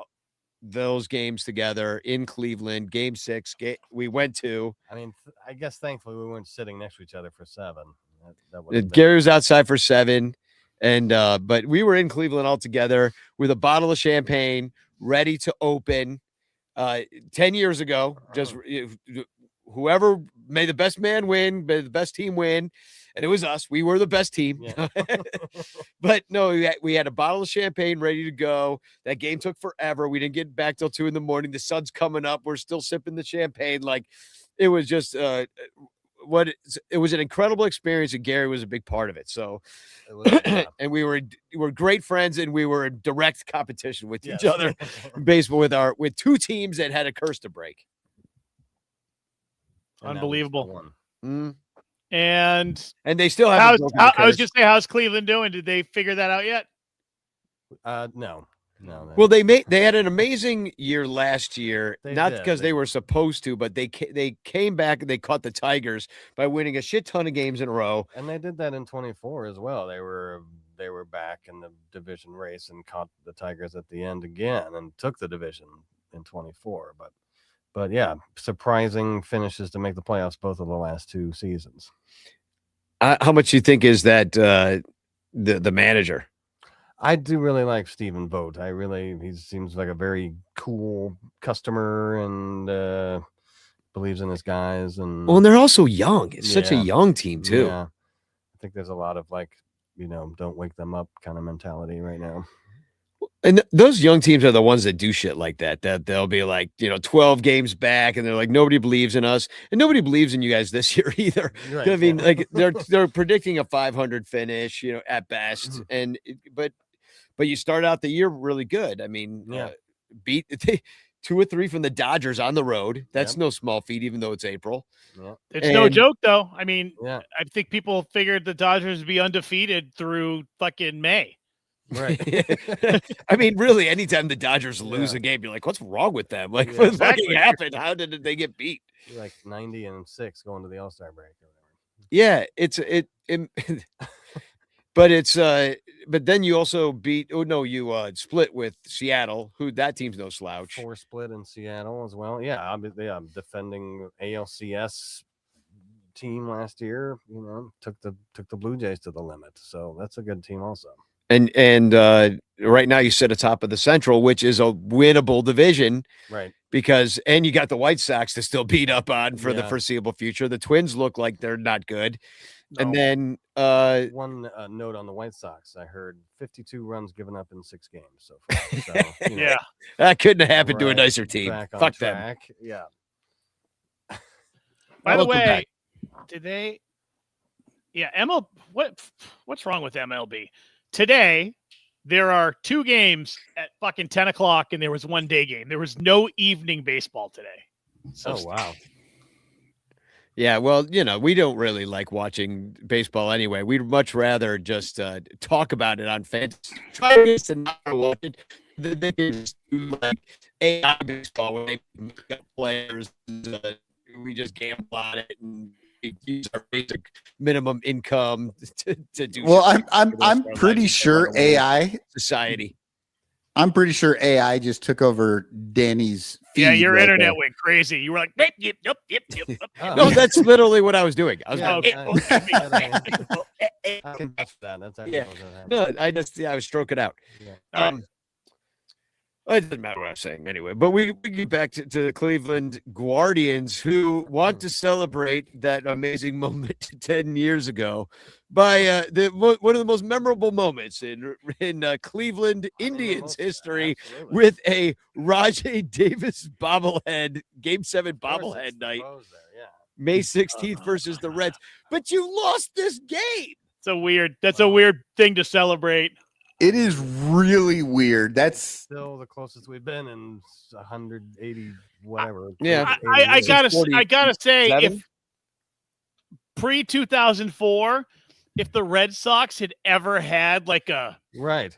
those games together in Cleveland. Game 6 we went to. I mean, I guess thankfully we weren't sitting next to each other for 7. That would have been- Gary was outside for 7. And but we were in Cleveland all together with a bottle of champagne ready to open 10 years ago. Just whoever made the best man win, made the best team win. And it was us. We were the best team. Yeah. But no, we had a bottle of champagne ready to go. That game took forever. We didn't get back till 2 a.m. The sun's coming up. We're still sipping the champagne. Like it was just it was an incredible experience, and Gary was a big part of it. So It was, yeah. and we were great friends, and we were in direct competition with Yes. each other in baseball with 2 teams that had a curse to break. And that was the Unbelievable. one. Mm. And And they still have. I was just say, how's Cleveland doing? Did they figure that out yet? No. Well, they had an amazing year last year, They not did. because they were supposed to, but they came back and they caught the Tigers by winning a shit ton of games in a row. And they did that in 24 as well. They were back in the division race and caught the Tigers at the end again and took the division in 24. But yeah, surprising finishes to make the playoffs both of the last 2 seasons. How much you think is that the manager? I do really like Stephen Vogt. He seems like a very cool customer and believes in his guys. And Well, and they're also young. It's such a Yeah. young team too. Yeah, I think there's a lot of don't wake them up kind of mentality right now. And those young teams are the ones that do shit like that. That they'll be like, 12 games back, and they're like, nobody believes in us, and nobody believes in you guys this year either. Right, I mean, yeah. like they're predicting a 500 finish, at best, and but you start out the year really good. I mean, Yeah. beat 2 or 3 from the Dodgers on the road. That's Yep. no small feat, even though it's April. Yeah, It's no And- joke, though. I mean, yeah, I think people figured the Dodgers would be undefeated through fucking May. right. I mean, really, anytime the Dodgers lose Yeah. a game, you're like, what's wrong with them? Like, Yeah, what exactly. fucking happened? How did they get beat? Like 90-6 going to the All-Star break or whatever. Yeah, but it's but then you also beat. Oh no, you split with Seattle, who that team's no slouch. 4 split in Seattle as well. Yeah, I'm defending ALCS team last year. Took the Blue Jays to the limit, so that's a good team also. And right now you sit atop of the Central, which is a winnable division Right. and you got the White Sox to still beat up on for the Yeah. foreseeable future. The Twins look like they're not good. And No. then One note on the White Sox: I heard 52 runs given up in 6 games so far. So, you know, Yeah. that couldn't have happened to a right nicer team. back on Fuck them. track. Yeah. By the Welcome way, back. did they? Yeah, what's wrong with MLB? Today, there are 2 games at fucking 10 o'clock, and there was 1 day game. There was no evening baseball today. So Oh wow. Yeah, well, we don't really like watching baseball anyway. We'd much rather just talk about it on fantasy. Try to not watch it. They can just do like AI baseball where they make up players. We just gamble on it and use our basic minimum income to do. Well, shit I'm for the rest of our pretty lives. sure AI. Society. I'm pretty sure AI just took over Danny's. yeah, feed your right internet there. went crazy. You were like, yep, yep, yep, yep, yep. Oh, No, that's literally what I was doing. I was yeah, going, I can touch that. That's actually Yeah. what happened. no, I was stroking out. Yeah. It doesn't matter what I'm saying anyway. But we get back to the Cleveland Guardians, who want to celebrate that amazing moment 10 years ago by one of the most memorable moments in Cleveland Indians history Absolutely. with a Rajay Davis bobblehead, Game 7 Of course, bobblehead it's night, proposed there, yeah. May 16th versus the Reds. But you lost this game. That's a weird thing to celebrate. It is really weird. That's Still the closest we've been in 180 whatever. Yeah. 80 I years. gotta say, if 47? pre 2004, if the Red Sox had ever had like a Right.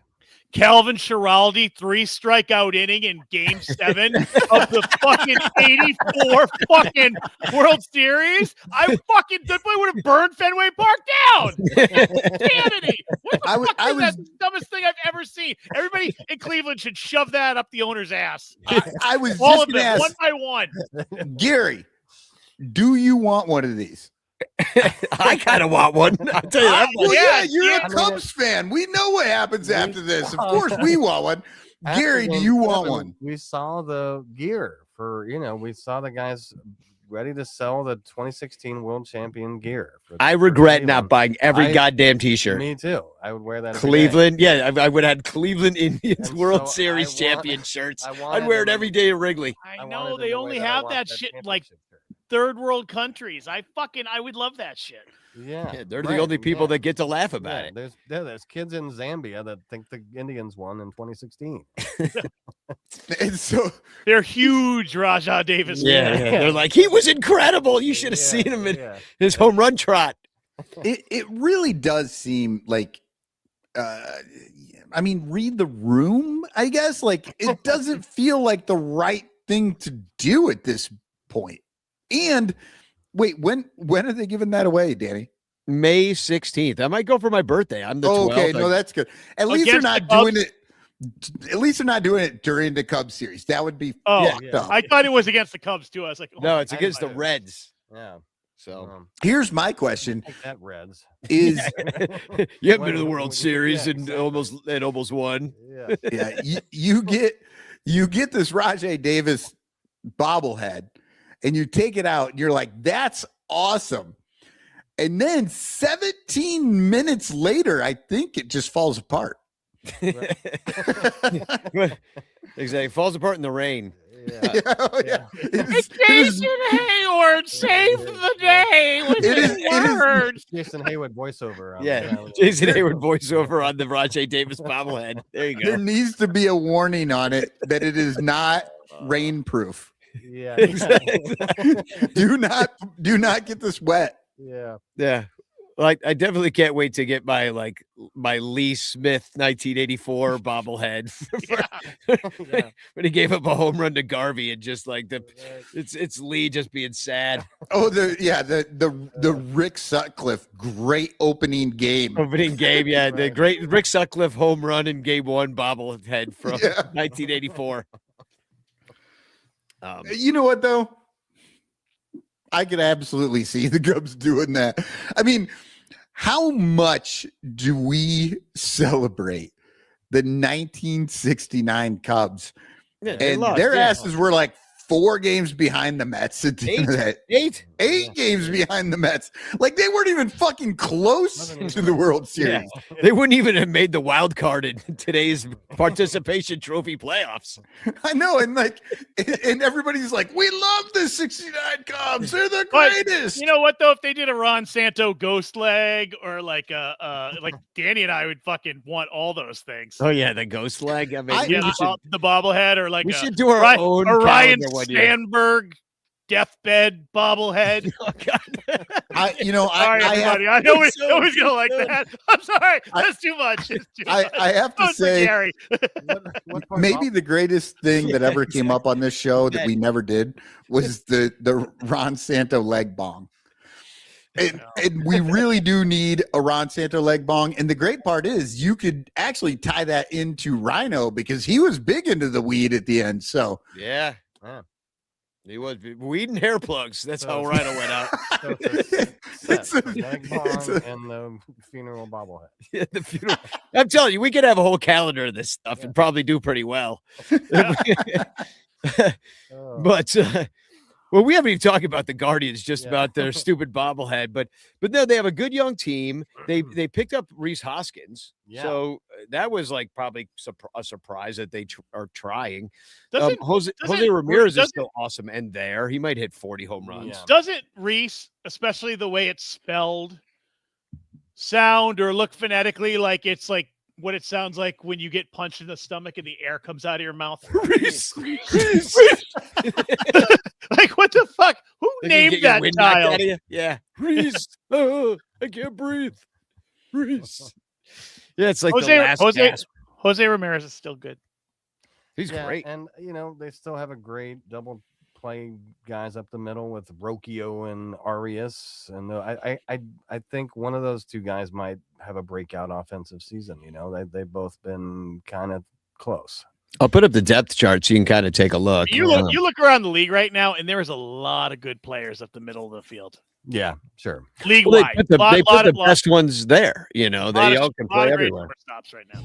Calvin Schiraldi 3 strikeout inning in Game 7 of the fucking 84 fucking World Series, I fucking would have burned Fenway Park down. Insanity! What the fuck is that the dumbest thing I've ever seen? Everybody in Cleveland should shove that up the owner's ass. I was All just of gonna them, ask one by one. Gary, do you want one of these? I kind of want one. I'll tell you that. Well, Yeah, yeah, you're yeah. a Cubs fan. We know what happens after this. Of course, we want one. After Gary, do Game you want 7, one? We saw the gear for, we saw the guys ready to sell the 2016 world champion gear. I for regret Cleveland. not buying every I- goddamn t-shirt. Me too. I would wear that. every day. Cleveland, yeah, I would have Cleveland Indians And World so Series I want- champion shirts. I I'd wanted wear it them- every day at Wrigley. I wanted know them they the only way that I have want that shit in like championship shirt. third world countries. I would love that shit. Yeah, Yeah, they're the right, only people yeah. that get to laugh about Yeah, it. There's kids in Zambia that think the Indians won in 2016. And so They're huge, Rajah Davis. Yeah, fans. they're like, he was incredible. You should have seen him in Yeah. his home run trot. it really does seem like I mean, read the room, I guess. Like, it doesn't feel like the right thing to do at this point. And wait, when are they giving that away, Danny? May 16th. I might go for my birthday. I'm the 12th. Okay, no, that's good. At least they're Against not the doing it. At least they're not doing it during the Cubs series. That would be Oh, fucked yeah. up. I thought it was against the Cubs too. I was like, oh, No, it's I- against the I- Reds. Yeah. So Here's my question: Take that, Reds. Is you haven't been to the When- World when- Series yeah, and exactly. almost won. Yeah. yeah, you get this Rajay Davis bobblehead, and you take it out, and you're like, that's awesome. And then 17 minutes later, I think it just falls apart. Exactly. Falls apart in the rain. Yeah. Yeah. It is- it is- Jason Hayward saved the day with It his is- it is- words. Jason Hayward voiceover. Yeah. Jason Hayward voiceover on the Rajay Davis bobblehead. There you there go. needs to be a warning on it that it is not rainproof. Yeah. Do not get this wet. Yeah. Yeah. Like, I definitely can't wait to get my Lee Smith 1984 bobblehead Yeah. when he gave up a home run to Garvey and just like it's Lee just being sad. Oh, the Rick Sutcliffe great opening game. Opening game, yeah, the great Rick Sutcliffe home run in Game 1 bobblehead from Yeah. 1984. You know what though? I could absolutely see the Cubs doing that. I mean, how much do we celebrate the 1969 Cubs? Yeah, they And lost, their yeah. asses were like 4 games behind the Mets at the end of that. 8? 8 games behind the Mets. Like they weren't even fucking close to the World Series. Yeah. They wouldn't even have made the wild card in today's participation trophy playoffs. I know, and everybody's like, we love the 69 Cubs. They're the But greatest. you know what though? If they did a Ron Santo ghost leg or like Danny and I would fucking want all those things. Oh yeah, the ghost leg. I mean, Yeah, the bobblehead or like we should do our own a Ryan calendar one year. Sandberg deathbed bobblehead. Oh God. Sorry, everybody. I know nobody's gonna like that. I'm sorry. That's too much. I have to say, Gary. maybe the greatest thing that ever came up on this show that we never did was the Ron Santo leg bong. And we really do need a Ron Santo leg bong. And the great part is you could actually tie that into Rhino because he was big into the weed at the end. So yeah. He was weed and hair plugs. That's how Rhino went out. It's a leg bong and the funeral bobblehead. Yeah, the funeral. I'm telling you, we could have a whole calendar of this stuff and probably do pretty well. But well, we haven't even talked about the Guardians, just about their stupid bobblehead. But no, they have a good young team. They picked up Reese Hoskins, so that was like probably a surprise that they are trying. Jose Ramirez is still awesome, and he might hit 40 home runs. Yeah. Doesn't Reese, especially the way it's spelled, sound or look phonetically like it's like what it sounds like when you get punched in the stomach and the air comes out of your mouth? Reese. Like, what the fuck? Who named that child? Yeah. Reese. I can't breathe. Reese. Yeah, it's like the last gasp. Jose Ramirez is still good. He's great. And, they still have a great double play guys up the middle with Rocchio and Arias. And I think one of those two guys might have a breakout offensive season. They've both been kind of close. I'll put up the depth chart so you can kind of take a look. You look around the league right now, and there is a lot of good players up the middle of the field. Yeah, sure. League-wide. They put the best ones there. They all can play everywhere. Stops right now.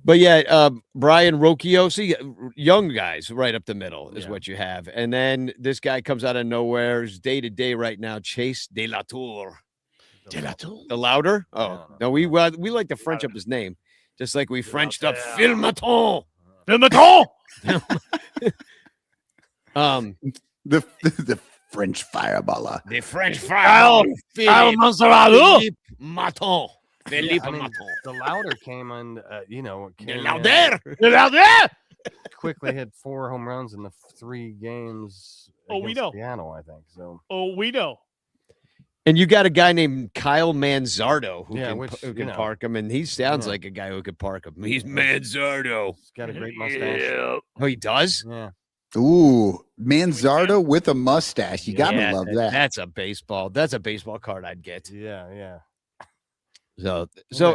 But yeah, Brian Rocchio, see, young guys right up the middle is what you have. And then this guy comes out of nowhere, is day-to-day right now, Chase De La Tour. The louder? Oh, no, we like to French up his name. Just like we Frenched up Filmaton. the French fireballer. The French fireballer. Philippe Maton. The louder came on, quickly hit 4 home runs in the 3 games. We know. Seattle, I think so. We know. And you got a guy named Kyle Manzardo who can know. park him, and he sounds like a guy who could park him. He's Manzardo. He's got a great mustache. Yeah. Oh, he does? Yeah. Ooh, Manzardo with a mustache. You gotta love that. That's a baseball. That's a baseball card I'd get. Yeah. So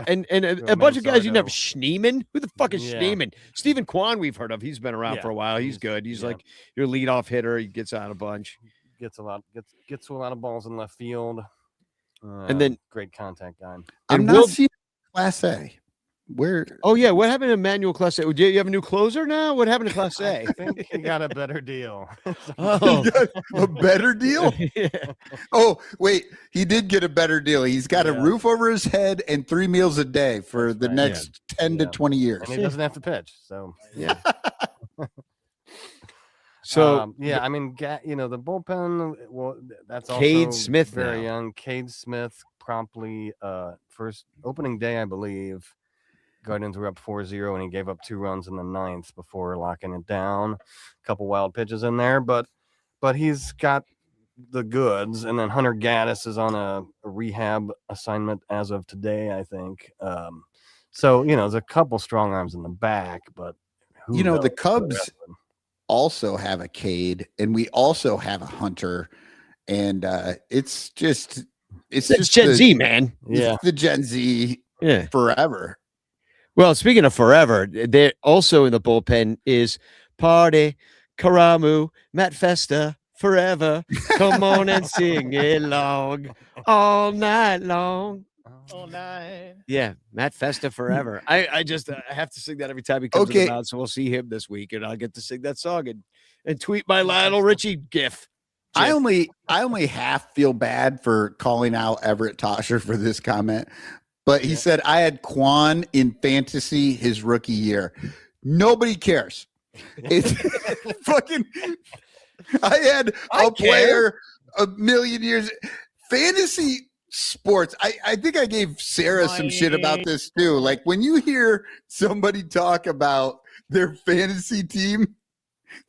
and a bunch of guys you never. Schneeman? Who the fuck is Schneeman? Stephen Kwan we've heard of. He's been around for a while. He's good. He's like your leadoff hitter. He gets on a bunch. Gets a lot of balls in left field. And then great contact guy. I'm not seeing Class A. Where? Oh yeah, what happened to Emmanuel Class A? Do you have a new closer now? What happened to Class A? I think he got a better deal. He got a better deal? Yeah. Oh, wait. He did get a better deal. He's got a roof over his head and 3 meals a day for the next 10 to 20 years. And he doesn't have to pitch. So, yeah. So, I mean, the bullpen, well, that's also Cade Smith very now. young. Cade Smith promptly, first opening day, I believe, Guardians were up 4-0, and he gave up 2 runs in the 9th before locking it down. A couple wild pitches in there, but he's got the goods. And then Hunter Gaddis is on a rehab assignment as of today, I think. So, there's a couple strong arms in the back, but the Cubs also have a Cade, and we also have a Hunter, and it's just Gen Z, man. It's the Gen Z forever. Well, speaking of forever, they're also in the bullpen is Party, Karamu, Matt Festa, forever. Come on and sing along all night long. Oh, nine. Yeah, Matt Festa forever. I just I have to sing that every time he comes Okay. out, so we'll see him this week, and I'll get to sing that song and tweet my Lionel Richie gif. I only half feel bad for calling out Everett Tosher for this comment, but he said I had Quan in fantasy his rookie year. Nobody cares. It's fucking. I had a player a million years. Fantasy sports. I think I gave Sarah some shit about this too. Like when you hear somebody talk about their fantasy team,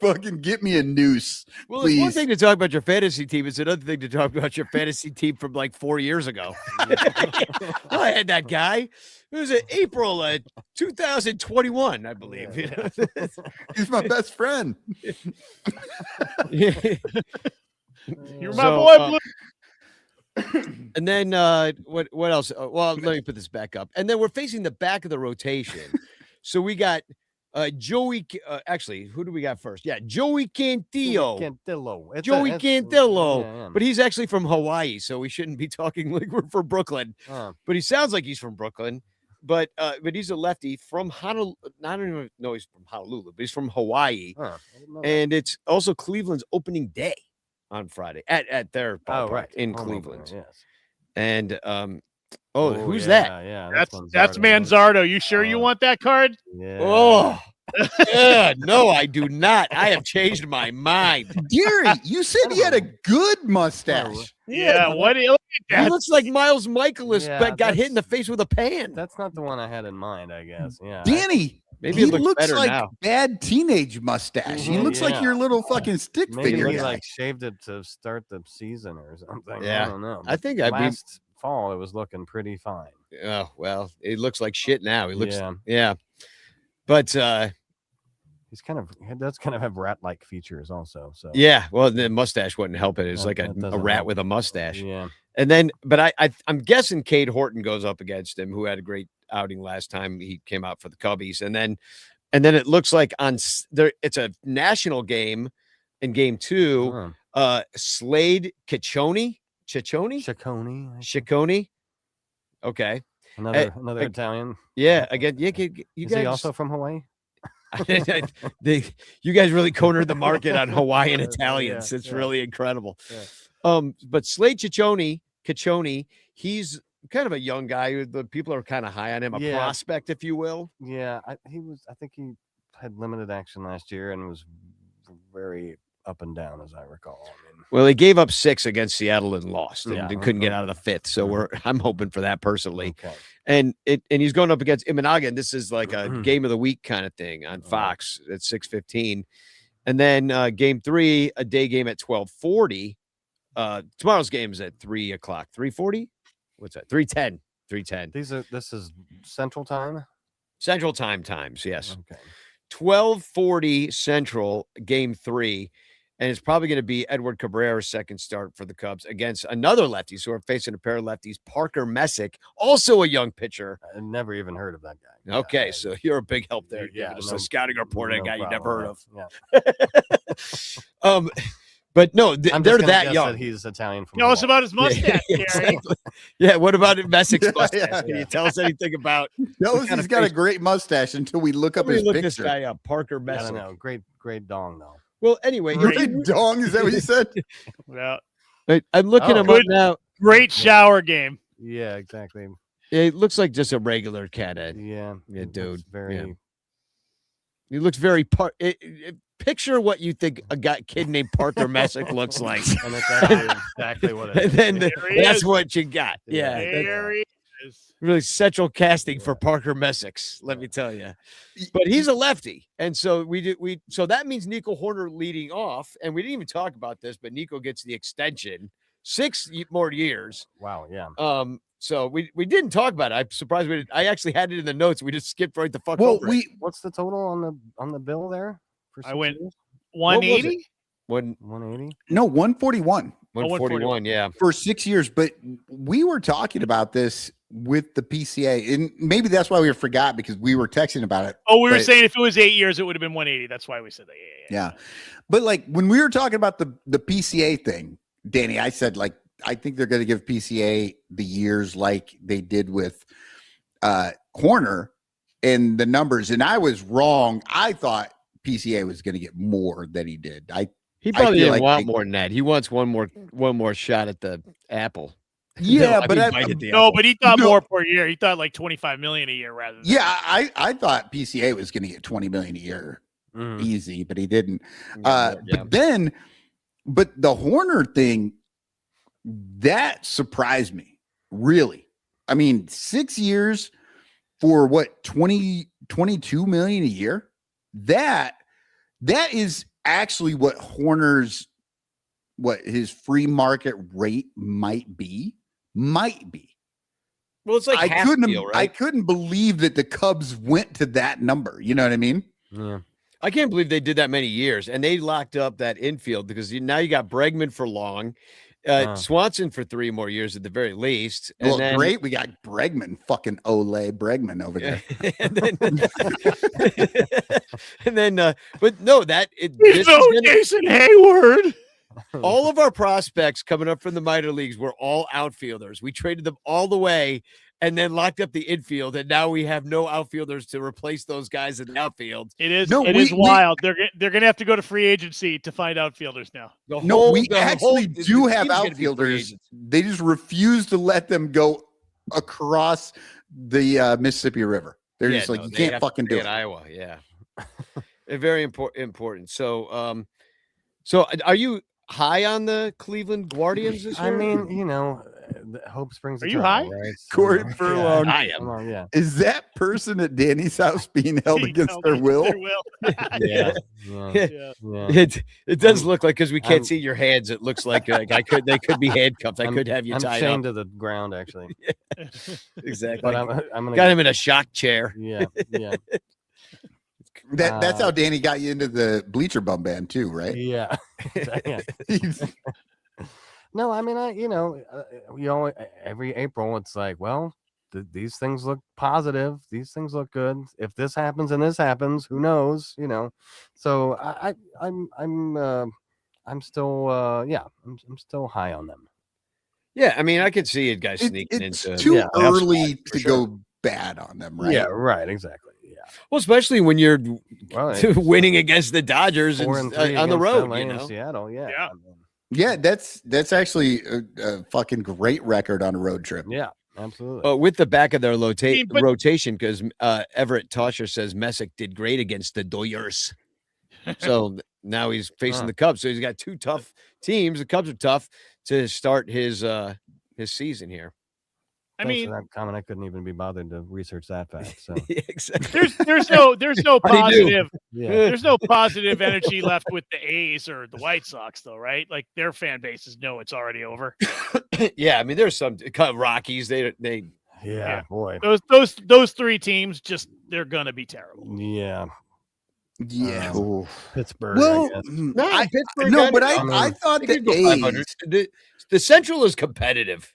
fucking get me a noose. Well, please. it's one thing to talk about your fantasy team. It's another thing to talk about your fantasy team from like 4 years ago. I had that guy. It was April 2021, I believe. Yeah. He's my best friend. You're my So, boy, Blue. And then what else? Well, let me put this back up. And then we're facing the back of the rotation. So we got Joey. Actually, who do we got first? Yeah, Joey Cantillo. Cantillo. Joey Cantillo. yeah. But he's actually from Hawaii, so we shouldn't be talking like we're from Brooklyn. But he sounds like he's from Brooklyn. But he's a lefty from Honolulu. I don't even know he's from Honolulu, but he's from Hawaii. I didn't know that. And it's also Cleveland's opening day on Friday at their ballpark in Home Cleveland. opener, yes. And who's yeah, that? Yeah, That's Manzardo. You sure you want that card? Yeah. Oh, yeah, no, I do not. I have changed my mind. Gary, you said he had a good mustache. Yeah. What? Look at He that. looks like Miles Michaelis, Yeah, but got hit in the that's- face with a pan. That's not the one I had in mind, I guess. Yeah. Danny, Maybe he it looks looks better like now. bad teenage mustache. He Mhm, looks like yeah. your little fucking stick Maybe figure he guy. like shaved it to start the season or something. Yeah. I don't know. I think I'd be. last fall it was looking pretty fine. Oh well, it looks like shit now. He looks, Yeah. yeah. But He does kind of have rat-like features also. So yeah, well, the mustache wouldn't help it. It's That- like that a doesn't rat help. with a mustache. Yeah. And then, but I'm guessing Cade Horton goes up against him, who had a great outing last time he came out for the Cubbies. And then it looks like there it's a national game in game 2. Slade Ciccone. Okay. Another Italian. Yeah. Again, you Is guys he also from Hawaii? you guys really cornered the market on Hawaiian Italians. Yeah, It's yeah. really incredible. Yeah. But Slade Ciccone, he's kind of a young guy. The people are kind of high on him, a Yeah. prospect, if you will. Yeah, I think he had limited action last year and was very up and down, as I recall. I mean, Well, he gave up 6 against Seattle and lost, and Yeah, couldn't get okay. out of the 5th. So I'm hoping for that personally. okay. And he's going up against Imanaga, and this is like a Mhm. game of the week kind of thing on Fox at 6:15. And then game 3, a day game at 12:40. Tomorrow's game is at 3 o'clock. 3:40? What's that? 3:10. 3:10. This is Central Time. Central times, yes. Okay. 12:40 Central, game 3. And it's probably going to be Edward Cabrera's second start for the Cubs against another lefty. So we're facing a pair of lefties, Parker Messick, also a young pitcher. I never even heard of that guy. Okay, Yeah, so you're a big help there. Yeah, Just no- a scouting report on a no guy you never heard of. Yeah. But no, I'm they're just gonna that guess young. that he's Italian from Tell us Hawaii. about his mustache, Gary. Exactly. Yeah, what about Messick's Yeah, mustache? yeah, Can you yeah. tell us anything about? No, kind he's of got a face- great mustache until we look up Let me his look this picture. guy up, Parker I Messick. don't know. Great dong though. Well, anyway, Great dong, is that what you said? Yeah. I'm looking Oh, him up good. now. Great shower game. Yeah, exactly. It looks like just a regular cat head. Yeah, Yeah, it dude. looks Very. Yeah. He looks very picture what you think a kid named Parker Messick looks like. And it's actually exactly what it And is. then There he that's is. what you got. Yeah. Yeah. that's There he is. really central casting for Parker Messick's, let me tell you. But he's a lefty. And so so that means Nico Horner leading off. And we didn't even talk about this, but Nico gets the extension, 6 more years. Wow. Yeah. So we didn't talk about it. I'm surprised we didn't. I actually had it in the notes. We just skipped right the fuck Well, over it. What's the total on the bill there? For I 6 went- years? 180? When 180. No, 141 141, yeah. for 6 years. But we were talking about this with the PCA, and maybe that's why we forgot because we were texting about it. Oh, we were But- saying if it was 8 years, it would have been 180. That's why we said that. Yeah. Yeah. But like when we were talking about the PCA thing, Danny, I said like think they're going to give PCA the years like they did with Horner and the numbers. And I was wrong. I thought PCA was going to get more than he did. He probably feel didn't like want more than that. He wants one more shot at the apple. Yeah, No, but I mean, I, bite at the No, apple. but he thought No. more per year. He thought like 25 million a year rather than yeah, I thought PCA was going to get 20 million a year easy, but he didn't. Yeah. But the Horner thing, that surprised me, really. I mean, 6 years for what, 22 million a year? That is actually what his free market rate might be. Well, it's like I half couldn't deal, right? I couldn't believe that the Cubs went to that number. You know what I mean? Yeah. I can't believe they did that many years, and they locked up that infield because now you got Bregman for long, Swanson for 3 more years at the very least. And Well, then, great. We got Bregman, fucking Ole Bregman over there. and then, but no, this He's is no gonna- Jason Hayward. all of our prospects coming up from the minor leagues were all outfielders. We traded them all the way and then locked up the infield, and now we have no outfielders to replace those guys in the outfield. It is No, it we- is wild. They're gonna have to go to free agency to find outfielders now. The No, whole- we the actually whole- the do have team's gonna be free outfielders. agents. They just refuse to let them go across the Mississippi River. They're just like, no, you they can't have to fucking stay do in it. Iowa. Yeah, very important. So are you high on the Cleveland Guardians this year? I mean, you know, hope springs Are you eternal, high? right? Corey So, Furlong. I am. well, yeah. Is that person at Danny's house being held He against held their against will? their will. Yeah. Yeah. Yeah. Yeah. It does look like, because we can't I'm- see your hands. It looks like they could be handcuffed. I could have you I'm tied chained up. to the ground, actually. Exactly. But I'm gonna Got him in a shock chair. Yeah, yeah, That's how Danny got you into the Bleacher Bum band too, right? yeah. Yeah. He's- No, I mean, you always, every April, it's like, well, these things look positive. These things look good. If this happens and this happens, who knows? You know. So I'm still I'm still high on them. Yeah, I mean, I could see it, guys sneaking it's into. too yeah, early for to sure. go bad on them, right? Yeah, right. Exactly. Yeah. Well, especially when you're Well, it's winning against the Dodgers 4 and, and 3 on the against road. LA You and know? Seattle. Yeah. Yeah. I mean, Yeah, that's actually a fucking great record on a road trip. yeah. Absolutely. But with the back of their but- rotation, because Everett Tosher says Messick did great against the Dodgers. So now he's facing Huh. the Cubs. So he's got 2 tough teams. The Cubs are tough to start his season here. I Thanks mean, for that comment. I couldn't even be bothered to research that fact. So Yeah, exactly. there's no How do you do? positive yeah. there's no positive energy left with the A's or the White Sox though, right? Like their fan bases know it's already over. Yeah, I mean, there's some Rockies. They Yeah, boy. Those 3 teams they're gonna be terrible. Yeah. Yeah. Pittsburgh. Well, I guess. Pittsburgh. no, got but it. I thought They the could go 500. A's. The Central is competitive.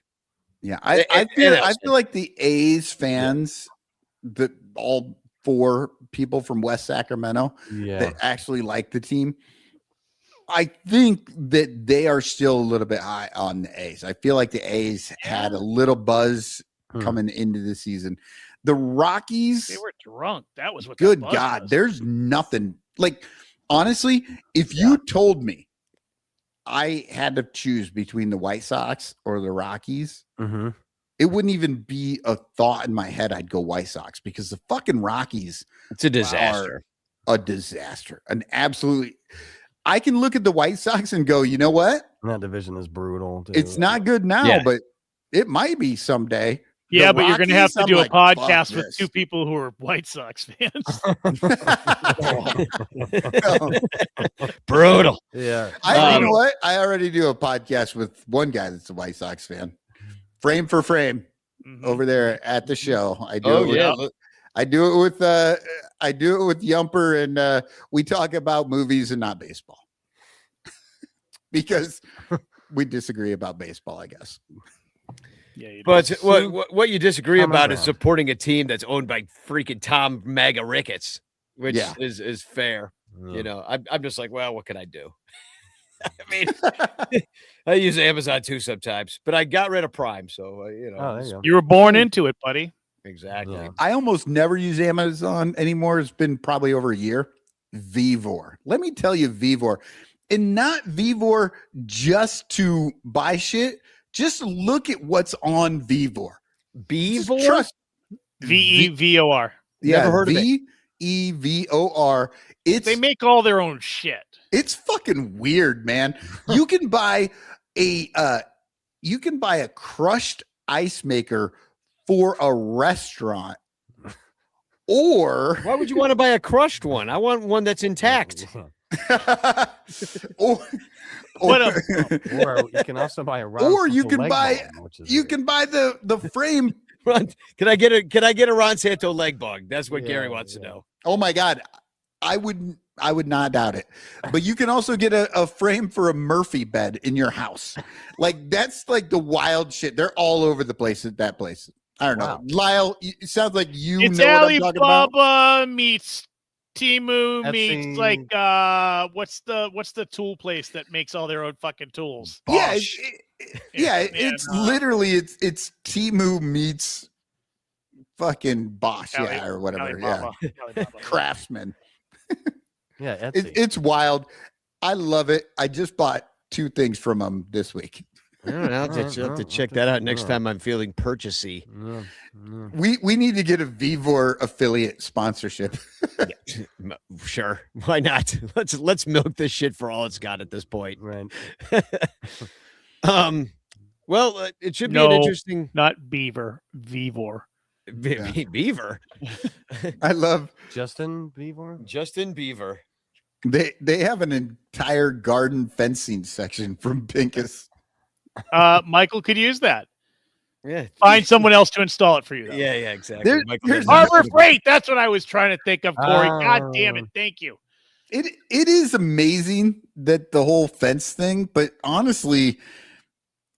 Yeah, The I NL feel like the A's fans, that all 4 people from West Sacramento Yeah. that actually like the team, I think that they are still a little bit high on the A's. I feel like the A's had a little buzz coming into the season. The Rockies, They were drunk. That was what. good that buzz God, was. there's nothing like, honestly, if you told me I had to choose between the White Sox or the Rockies, Mm-hmm. it wouldn't even be a thought in my head. I'd go White Sox, because the fucking Rockies It's a disaster. are a disaster. An absolutely, I can look at the White Sox and go, you know what? And that division is brutal. Too. It's not good now, Yeah. but it might be someday. Yeah, The but you're gonna have Rockies, to I'm do a like, fuck podcast with this. 2 people who are White Sox fans. Brutal. Yeah. You know what? I already do a podcast with one guy that's a White Sox fan. Frame for frame Mhm. over there at the show. I do Oh it with, yeah. I do it with Yumper, and we talk about movies and not baseball. Because we disagree about baseball, I guess. Yeah, you do. But what you disagree Common about is ground. supporting a team that's owned by freaking Tom Maga Ricketts, which Yeah. is fair. Yeah. You know, I'm just like, well, what can I do? I mean, I use Amazon too sometimes, but I got rid of Prime, so there you go. You were born into it, buddy. Exactly. Yeah. I almost never use Amazon anymore. It's been probably over a year. Vivor. Let me tell you, Vivor. And not Vivor just to buy shit. Just look at what's on Vivor. Beevor? Trust. VEVOR. Yeah, Never heard of it. VEVOR. They make all their own shit. It's fucking weird, man. You can buy a crushed ice maker for a restaurant. Or Why would you want to buy a crushed one? I want one that's intact. or you can also buy a or you Ranto can leg buy bone, which is you weird. can buy the frame. Can I get a Ron Santo leg bug? That's what Gary wants to know. Oh my god. I would not doubt it. But you can also get a frame for a Murphy bed in your house. Like that's like the wild shit. They're all over the place at that place. I don't know. Lyle, it sounds like It's know what I'm talking about. Alibaba meets Temu Etsy. meets like what's the tool place that makes all their own fucking tools? Yeah, Bosch. it's literally it's Temu meets fucking Bosch, or whatever. Alibaba. Craftsman. Yeah, Etsy. It's wild. I love it. I just bought 2 things from them this week. I'll have to check that out next time I'm feeling purchasey. We need to get a Vivor affiliate sponsorship. Sure, why not? Let's milk this shit for all it's got at this point. Right. Well, it should be an interesting. Not Beaver, Vivor. Beaver. I love Justin Bieber. Justin Beaver. they have an entire garden fencing section from Pincus. Michael could use that. Yeah. Find someone else to install it for you. Though. Yeah, exactly. There's Harbor Freight. That's what I was trying to think of, Corey. God damn it. Thank you. It is amazing that the whole fence thing, but honestly,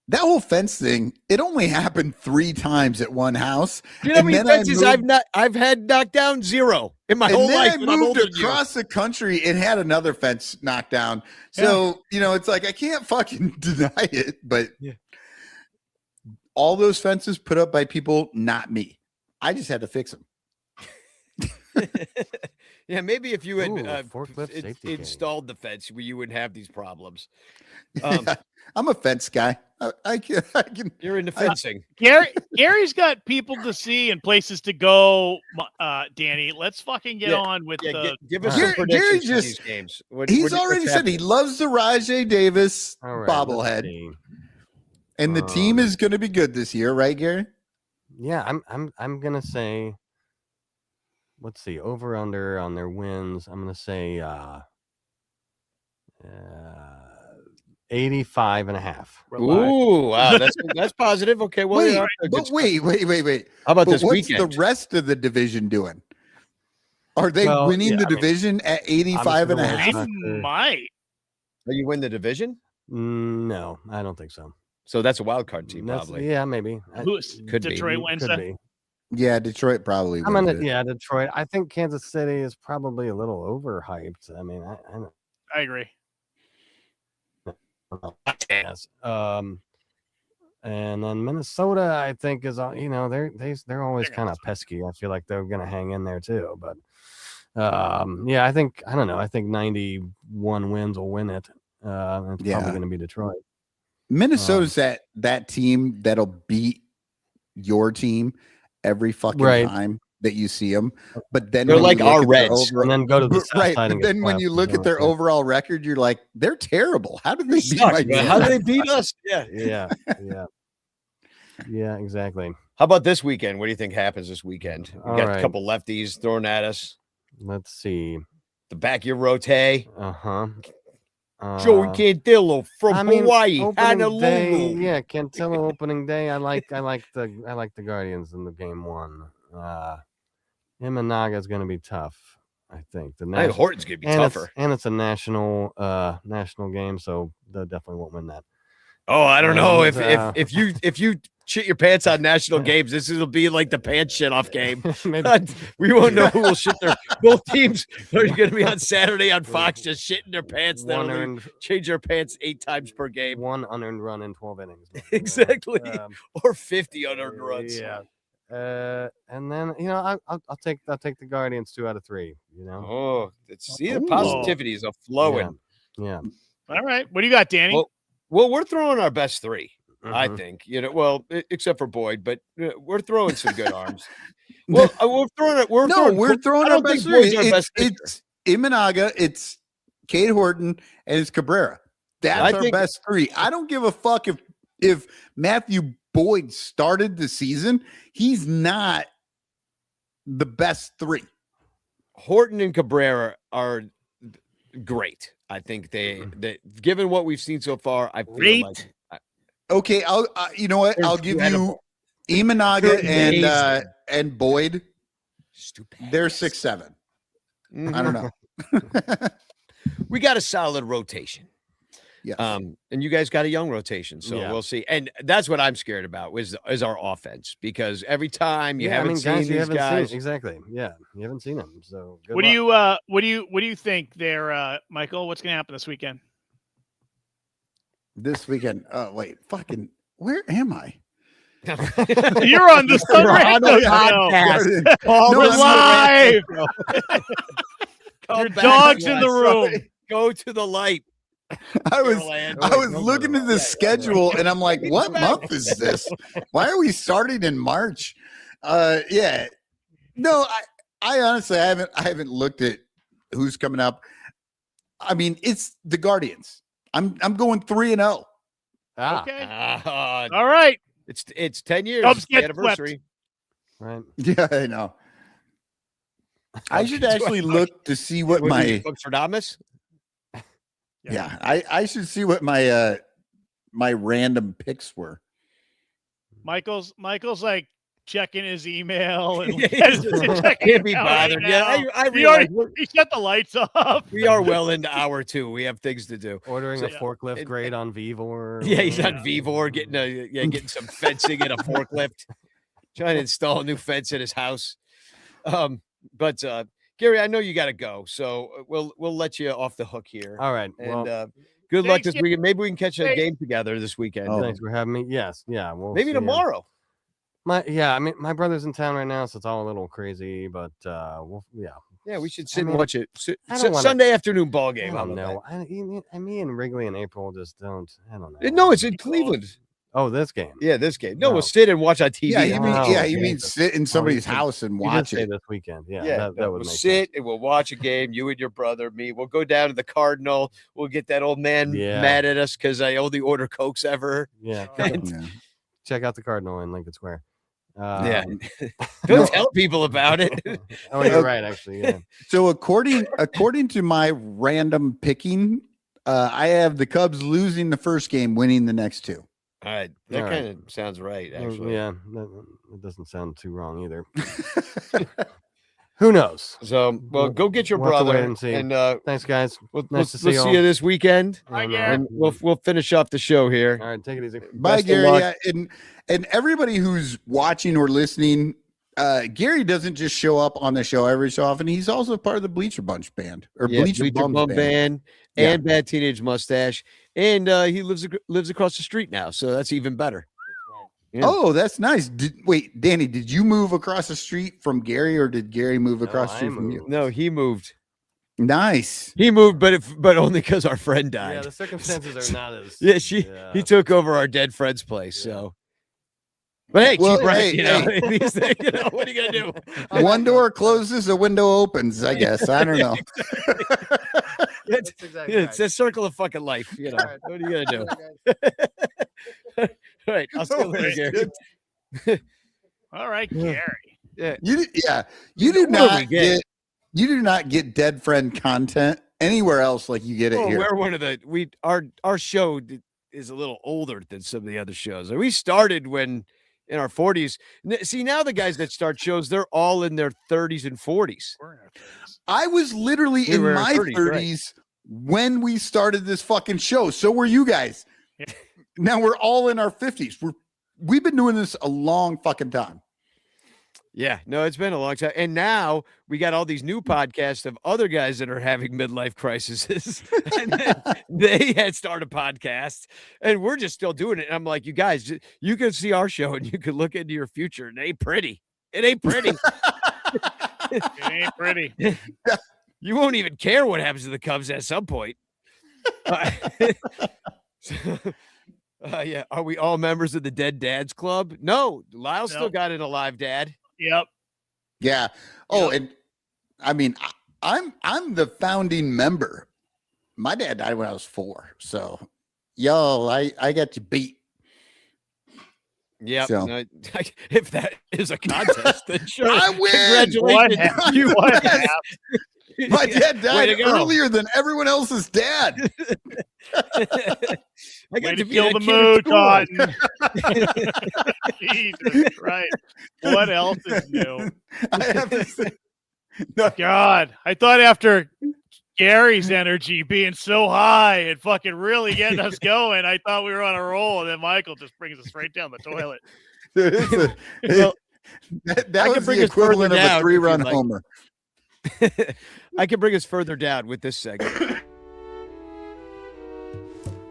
that whole fence thing, it only happened 3 times at one house. You know how many fences I've had knocked down? 0 in my whole life. I moved across the country and had another fence knocked down. So, it's like I can't fucking deny it, but all those fences put up by people, not me. I just had to fix them. Yeah, maybe if you had installed the fence, you wouldn't have these problems. I'm a fence guy. I can. You're into fencing. Gary's got people to see and places to go. Danny, let's fucking get on with give us some predictions for these games. He's already said he loves the Rajay Davis bobblehead, and the team is going to be good this year, right, Gary? Yeah, I'm gonna say. Let's see, over under on their wins. I'm gonna say 85.5. Ooh, wow, that's positive. Okay, well, wait. How about what's weekend? The rest of the division doing? Are they winning the division at 85.5? They might. Are you win the division? No, I don't think so. So that's a wild card team, probably. Yeah, maybe. Could Detroit wins could that? be. Yeah, Detroit probably. Detroit. I think Kansas City is probably a little overhyped. I mean, I agree. Yes. And then Minnesota, I think, is they're always kind of pesky. I feel like they're gonna hang in there too. But I think 91 wins will win it. It's probably gonna be Detroit. Minnesota's that team that'll beat your team every fucking time that you see them. But then they're like our Reds, and then go to the south side. But then when you look at their overall record, you're like, they're terrible. How did they beat my team? How did they beat us? Yeah, exactly. How about this weekend? What do you think happens this weekend? We got a couple lefties thrown at us. Let's see. The back of your rotate. Joey Cantillo from Hawaii. Honolulu. Yeah, Cantillo opening day. I like the Guardians in the game 1. Him and Naga's going to be tough. I think I think Horton's going to be tougher. It's a national game, so they definitely won't win that. Oh, I don't know if you shit your pants on national games. This will be like the pants shit off game. Maybe. We won't know who will shit their. Both teams are going to be on Saturday on Fox just shitting their pants. One They'll earned, change their pants 8 times per game. one unearned run in 12 innings. Exactly. Um, Or 50 unearned runs. Yeah. And then I'll take the Guardians 2 out of 3. Oh, see the Ooh. positivity is a flowing. Yeah. All right. What do you got, Danny? Well, we're throwing our best 3. I Mhm. think except for Boyd, but we're throwing some good arms. Well, we're throwing it. We're throwing I our don't best think Boyd's three. our best pitcher. It's Imanaga, it's Cade Horton, and it's Cabrera. That's our best 3. I don't give a fuck if Matthew Boyd started the season. He's not the best 3. Horton and Cabrera are great. I think they given what we've seen so far, I feel Great. like Okay, you know what? They're I'll give you incredible. Imanaga They're and Boyd. stupid. They're 6'7". I don't know. We got a solid rotation. Yes. And you guys got a young rotation, so Yeah. we'll see. And that's what I'm scared about is our offense, because every time you haven't seen guys, you these haven't guys. seen exactly. Yeah, you haven't seen them. So good What do luck. you think there, Michael? What's going to happen this weekend? This weekend. Oh wait, fucking. Where am I? You're on the Sun Ranto show. Call We're the live. Come Your back dog's to in the us. room. Go to the light. I was Caroline. looking at the schedule and I'm like, what month is this? Why are we starting in March? Yeah. No, I honestly I haven't looked at who's coming up. I mean, it's the Guardians. I'm going 3-0. Okay. All All right. It's 10 years. Cubs It's the get anniversary. Right. Yeah, I know. I should actually look to see what What, my Stradamus? yeah, I should see what my my random picks were. Michael's like checking his email and Can't be bothered. Yeah, I he realize he shut the lights off. we are well into hour 2. We have things to do. Ordering a Yeah. forklift And- grade on Vivor. Yeah, he's on Vivor getting some fencing and a forklift, trying to install a new fence in his house. But Gary, I know you got to go, so we'll let you off the hook here. All right. And Well, good luck thanks, this weekend. Maybe we can catch a Hey. game together this weekend. Oh. thanks for having me. Yes. Yeah. We'll Maybe see ya. tomorrow. I mean, my brother's in town right now, so it's all a little crazy. But Yeah, we should sit mean, and watch it. I don't wanna- Sunday afternoon ball I game. don't How about know. Me and Wrigley in April just don't. I don't know. that? No, it's in Cleveland. Oh, this game. Yeah, this game. No, No. we'll sit and watch on TV. Yeah, you mean Oh, you mean Jesus. sit in somebody's you did- house and You did watch say it. this weekend. Yeah, Yeah, that would we'll make sit and we'll watch a game. You and your brother, me. We'll go down to the Cardinal. We'll get that old man Yeah. mad at us because I only order Cokes ever. Yeah. And- Yeah. Check out the Cardinal in Lincoln Square. Yeah. Um, Don't tell people about it. oh, you're right. Actually, yeah. So according to my random picking, I have the Cubs losing the first game, winning the next 2. All right, that All kind right. of sounds right. Actually, Yeah, it doesn't sound too wrong either. Who knows? So, well, go get your We'll have to brother wait and see. and Thanks, guys. we'll Nice to see we'll you see all. you this weekend, Hi, And, Gary. and we'll finish off the show here. all right, take it easy. Bye, Best of Gary. luck. Yeah, and everybody who's watching or listening, Gary doesn't just show up on the show every so often. He's also part of the Bleacher Bunch band or Yeah, Bleacher Bum band. band Yeah. and Bad Teenage Mustache, and he lives across the street now, so that's even better. Yeah. Oh, that's nice. Wait, Danny, did you move across the street from Gary, or did Gary move No, across the I street from you? moved. No, he moved. Nice. He moved, but only because our friend Yeah, died. the circumstances are not as. Yeah, he Yeah. took over our dead friend's place. So, but hey, Well, cheap rent, hey, you know, these things, you know, what are you gonna do? One door closes, a window opens. I guess. I don't know. It's, That's exactly it's a circle of fucking life. You know, what are you gonna do? All right, I'll see you later, Gary. All right, Gary. You do What do not we get? you do not get dead friend content anywhere else like you get it Oh, here. we're one of the our show is a little older than some of the other shows. We started when in our 40s. See, now the guys that start shows, they're all in their 30s and 40s. We're in our 30s. I was literally We in were in my 30s, 30s, right. when we started this fucking show. So were you guys. Yeah. Now we're all in our 50s. We're we've been doing this a long fucking time. Yeah, no, it's been a long time. And now we got all these new podcasts of other guys that are having midlife crises. And then they had started podcasts and we're just still doing it. And I'm like, you guys, you can see our show and you can look into your future. And it ain't pretty. It ain't pretty. It ain't pretty. You won't even care what happens to the Cubs at some point. Yeah. Are we all members of the Dead Dads Club? No. Lyle's still got an alive dad. Yep. Yeah. Oh, and I mean, I'm the founding member. My dad died when I was 4. So, I got you beat. Yeah. So. No, if that is a contest, then sure. I win. Congratulations. You won. My dad died earlier than everyone else's dad. I got Way to to kill the mood, Cotton. Jesus Christ. What else is new? I have to say, God, I thought after Gary's energy being so high and fucking really getting us going, I thought we were on a roll, and then Michael just brings us right down the toilet. that was the equivalent of a 3-run homer. I can bring us further down with this segment.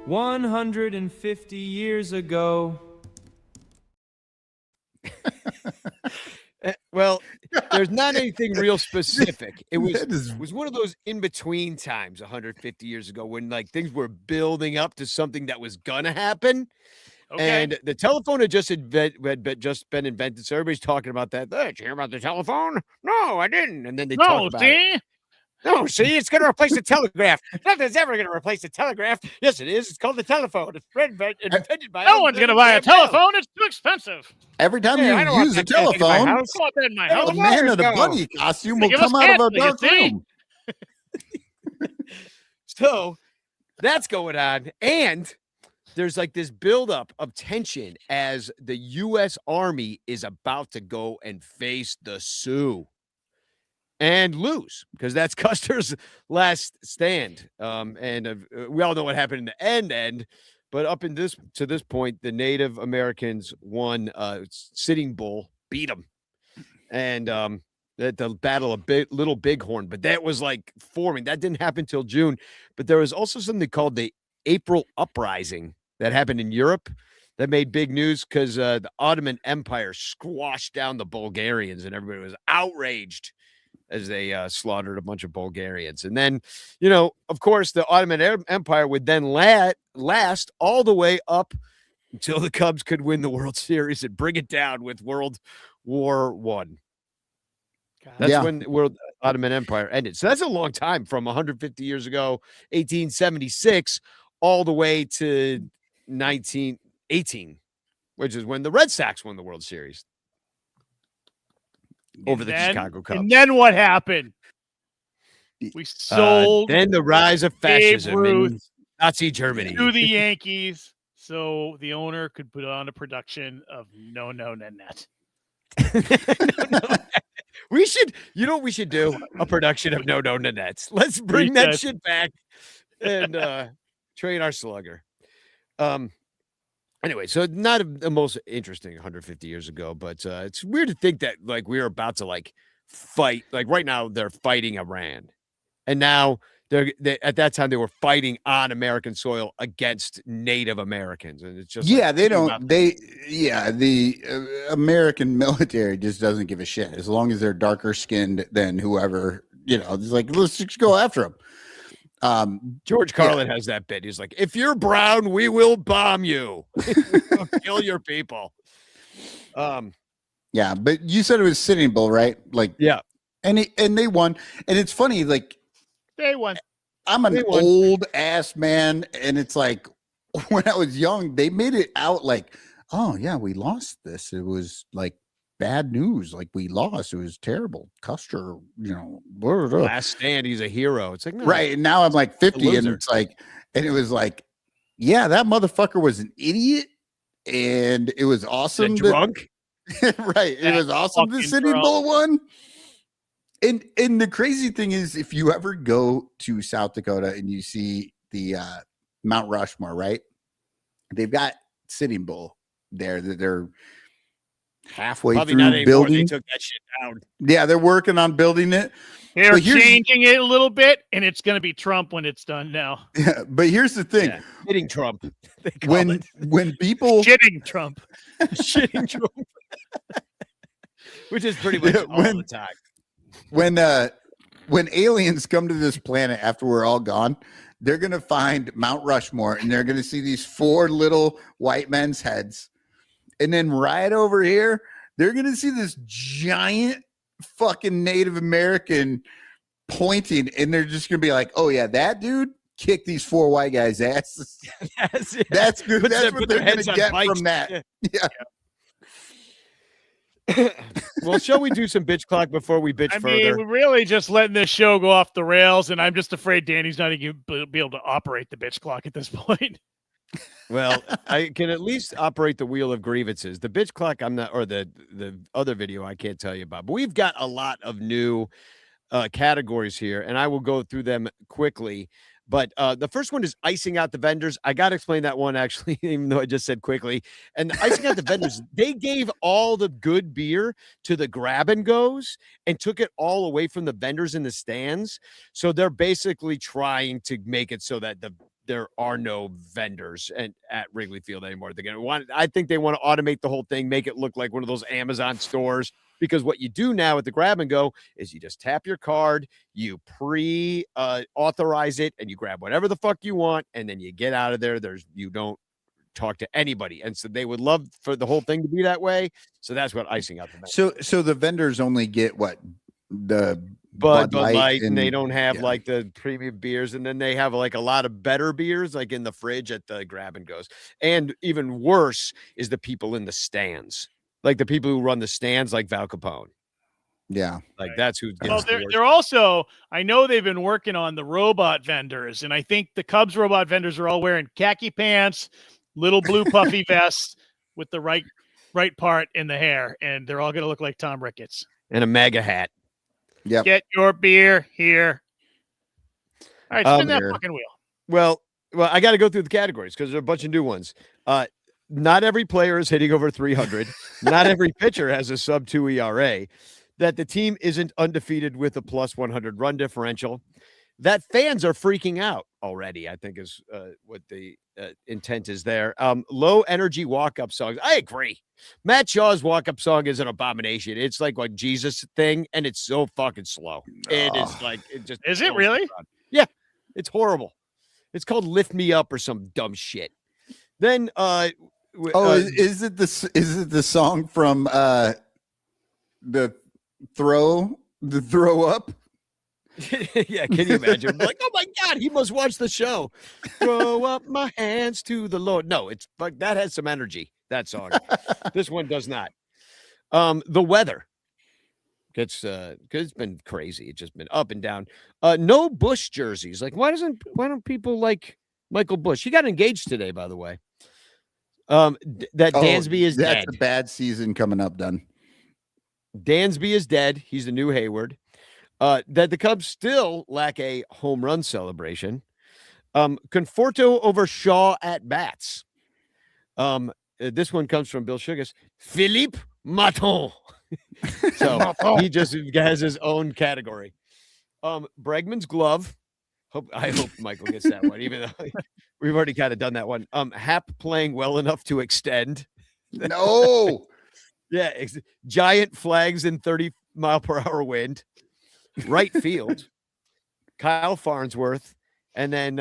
150 years ago. Well, there's not anything real specific. It was one of those in-between times 150 years ago when like things were building up to something that was gonna happen. Okay. And the telephone had just been invented. So everybody's talking about that. Hey, did you hear about the telephone? No, I didn't. And then they talk about it. No, see, it's going to replace the telegraph. Nothing's ever going to replace the telegraph. Yes, it is. It's called the telephone. It's invented by. No one's going to buy a telephone. It's too expensive. Every time you use a telephone, a a man in a bunny costume will come out of a dark room. So that's going on. And there's like this buildup of tension as the U.S. Army is about to go and face the Sioux. And lose, because that's Custer's last stand. And we all know what happened in the end. But up in this point, the Native Americans won Sitting Bull, beat them, and at the Battle of Little Bighorn. But that was like forming. That didn't happen till June. But there was also something called the April Uprising that happened in Europe that made big news because the Ottoman Empire squashed down the Bulgarians, and everybody was outraged as they slaughtered a bunch of Bulgarians. And then, of course, the Ottoman Empire would then last all the way up until the Cubs could win the World Series and bring it down with World War I. That's when the World Ottoman Empire ended. So that's a long time, from 150 years ago, 1876, all the way to 1918, which is when the Red Sox won the World Series. Over the Chicago Cubs. And then what happened? We sold. Then the rise of fascism Ruth in Nazi Germany to the Yankees, so the owner could put on a production of No Net. We should, what we should do? A production of No Nets. Let's bring that shit back and train our slugger. Anyway, so not the most interesting 150 years ago, but it's weird to think that like we're about to like fight. Like right now, they're fighting Iran, and now they at that time they were fighting on American soil against Native Americans, and it's just the American military just doesn't give a shit as long as they're darker skinned than whoever. It's like let's just go after them. George Carlin has that bit. He's like, if you're brown, we will bomb you. We'll kill your people. Yeah, but you said it was Sitting Bull, right? Like, yeah. And they won. And it's funny, like they won. I'm an old ass man, and it's like when I was young, they made it out like, oh yeah, we lost this. It was like bad news. Like we lost. It was terrible. Custer, last stand. He's a hero. It's like, no, right. And now I'm like 50 and it's like, and it was like, yeah, that motherfucker was an idiot. And it was awesome. Drunk. Right. It was awesome. The Sitting Bull won. And the crazy thing is, if you ever go to South Dakota and you see the Mount Rushmore, right? They've got Sitting Bull there that they're halfway Probably not through anymore. They building. took that shit down. Yeah, they're working on building it. They're But here's- changing it a little bit, and it's going to be Trump when it's done now. Yeah, but here's the thing: Yeah. Hitting Trump. They call when it. when people Shitting Trump. Shitting Trump. Which is pretty much Yeah, all the time. when aliens come to this planet after we're all gone, they're gonna find Mount Rushmore and they're gonna see these 4 little white men's heads, and then right over here they're gonna see this giant fucking Native American pointing, and they're just gonna be like, "Oh yeah, that dude kicked these 4 white guys' asses." That's good. Put That's their- what put they're their gonna heads on get bikes. from that. Yeah. Well, shall we do some bitch clock before we bitch I further? mean, we're really just letting this show go off the rails, and I'm just afraid Danny's not even going to be able to operate the bitch clock at this point. Well, I can at least operate the wheel of grievances. The bitch clock, I'm not, or the other video I can't tell you about. But we've got a lot of new categories here, and I will go through them quickly. But the first one is icing out the vendors. I got to explain that one, actually, even though I just said quickly. And icing out the vendors, they gave all the good beer to the grab and goes and took it all away from the vendors in the stands. So they're basically trying to make it so that there are no vendors at Wrigley Field anymore. I think they want to automate the whole thing, make it look like one of those Amazon stores. Because what you do now at the grab and go is you just tap your card, you authorize it, and you grab whatever the fuck you want, and then you get out of there. You don't talk to anybody, and so they would love for the whole thing to be that way. So that's what icing out the vendors. So the vendors only get what, the Bud Light, and they don't have yeah. like the premium beers, and then they have like a lot of better beers like in the fridge at the grab and goes. And even worse is the people in the stands. Like the people who run the stands, like Val Capone. Yeah. Like that's who gets Well, the worst. they're also, I know they've been working on the robot vendors, and I think the Cubs robot vendors are all wearing khaki pants, little blue puffy vests with the right part in the hair, and they're all going to look like Tom Ricketts. And a MAGA hat. Yep. Get your beer here. All right, spin that Here. fucking wheel. Well, I got to go through the categories because there are a bunch of new ones. Not every player is hitting over 300. Not every pitcher has a sub 2 ERA. That the team isn't undefeated with a plus 100 run differential. That fans are freaking out already, I think is what the intent is there. Low energy walk-up songs. I agree. Matt Shaw's walk-up song is an abomination. It's like a Jesus thing, and it's so fucking slow. It is like, it just Is it really? Yeah, it's horrible. It's called Lift Me Up or some dumb shit. Then is it the song from the throw up? Yeah, can you imagine? Like, oh my God, he must watch the show. Throw up my hands to the Lord. No, it's but that has some energy, that song. This one does not. The weather gets cause it's been crazy. It's just been up and down. No Bush jerseys. Like, why don't people like Michael Bush? He got engaged today, by the way. Dansby is dead. That's a bad season coming up, done. Dansby is dead. He's the new Hayward. That the Cubs still lack a home run celebration. Conforto over Shaw at bats. This one comes from Bill Sugas. Philippe Maton. So he just has his own category. Bregman's glove. I hope Michael gets that one, even though we've already kind of done that one. Hap playing well enough to extend. No. Yeah, giant flags in 30-mile-per-hour wind. Right field. Kyle Farnsworth, and then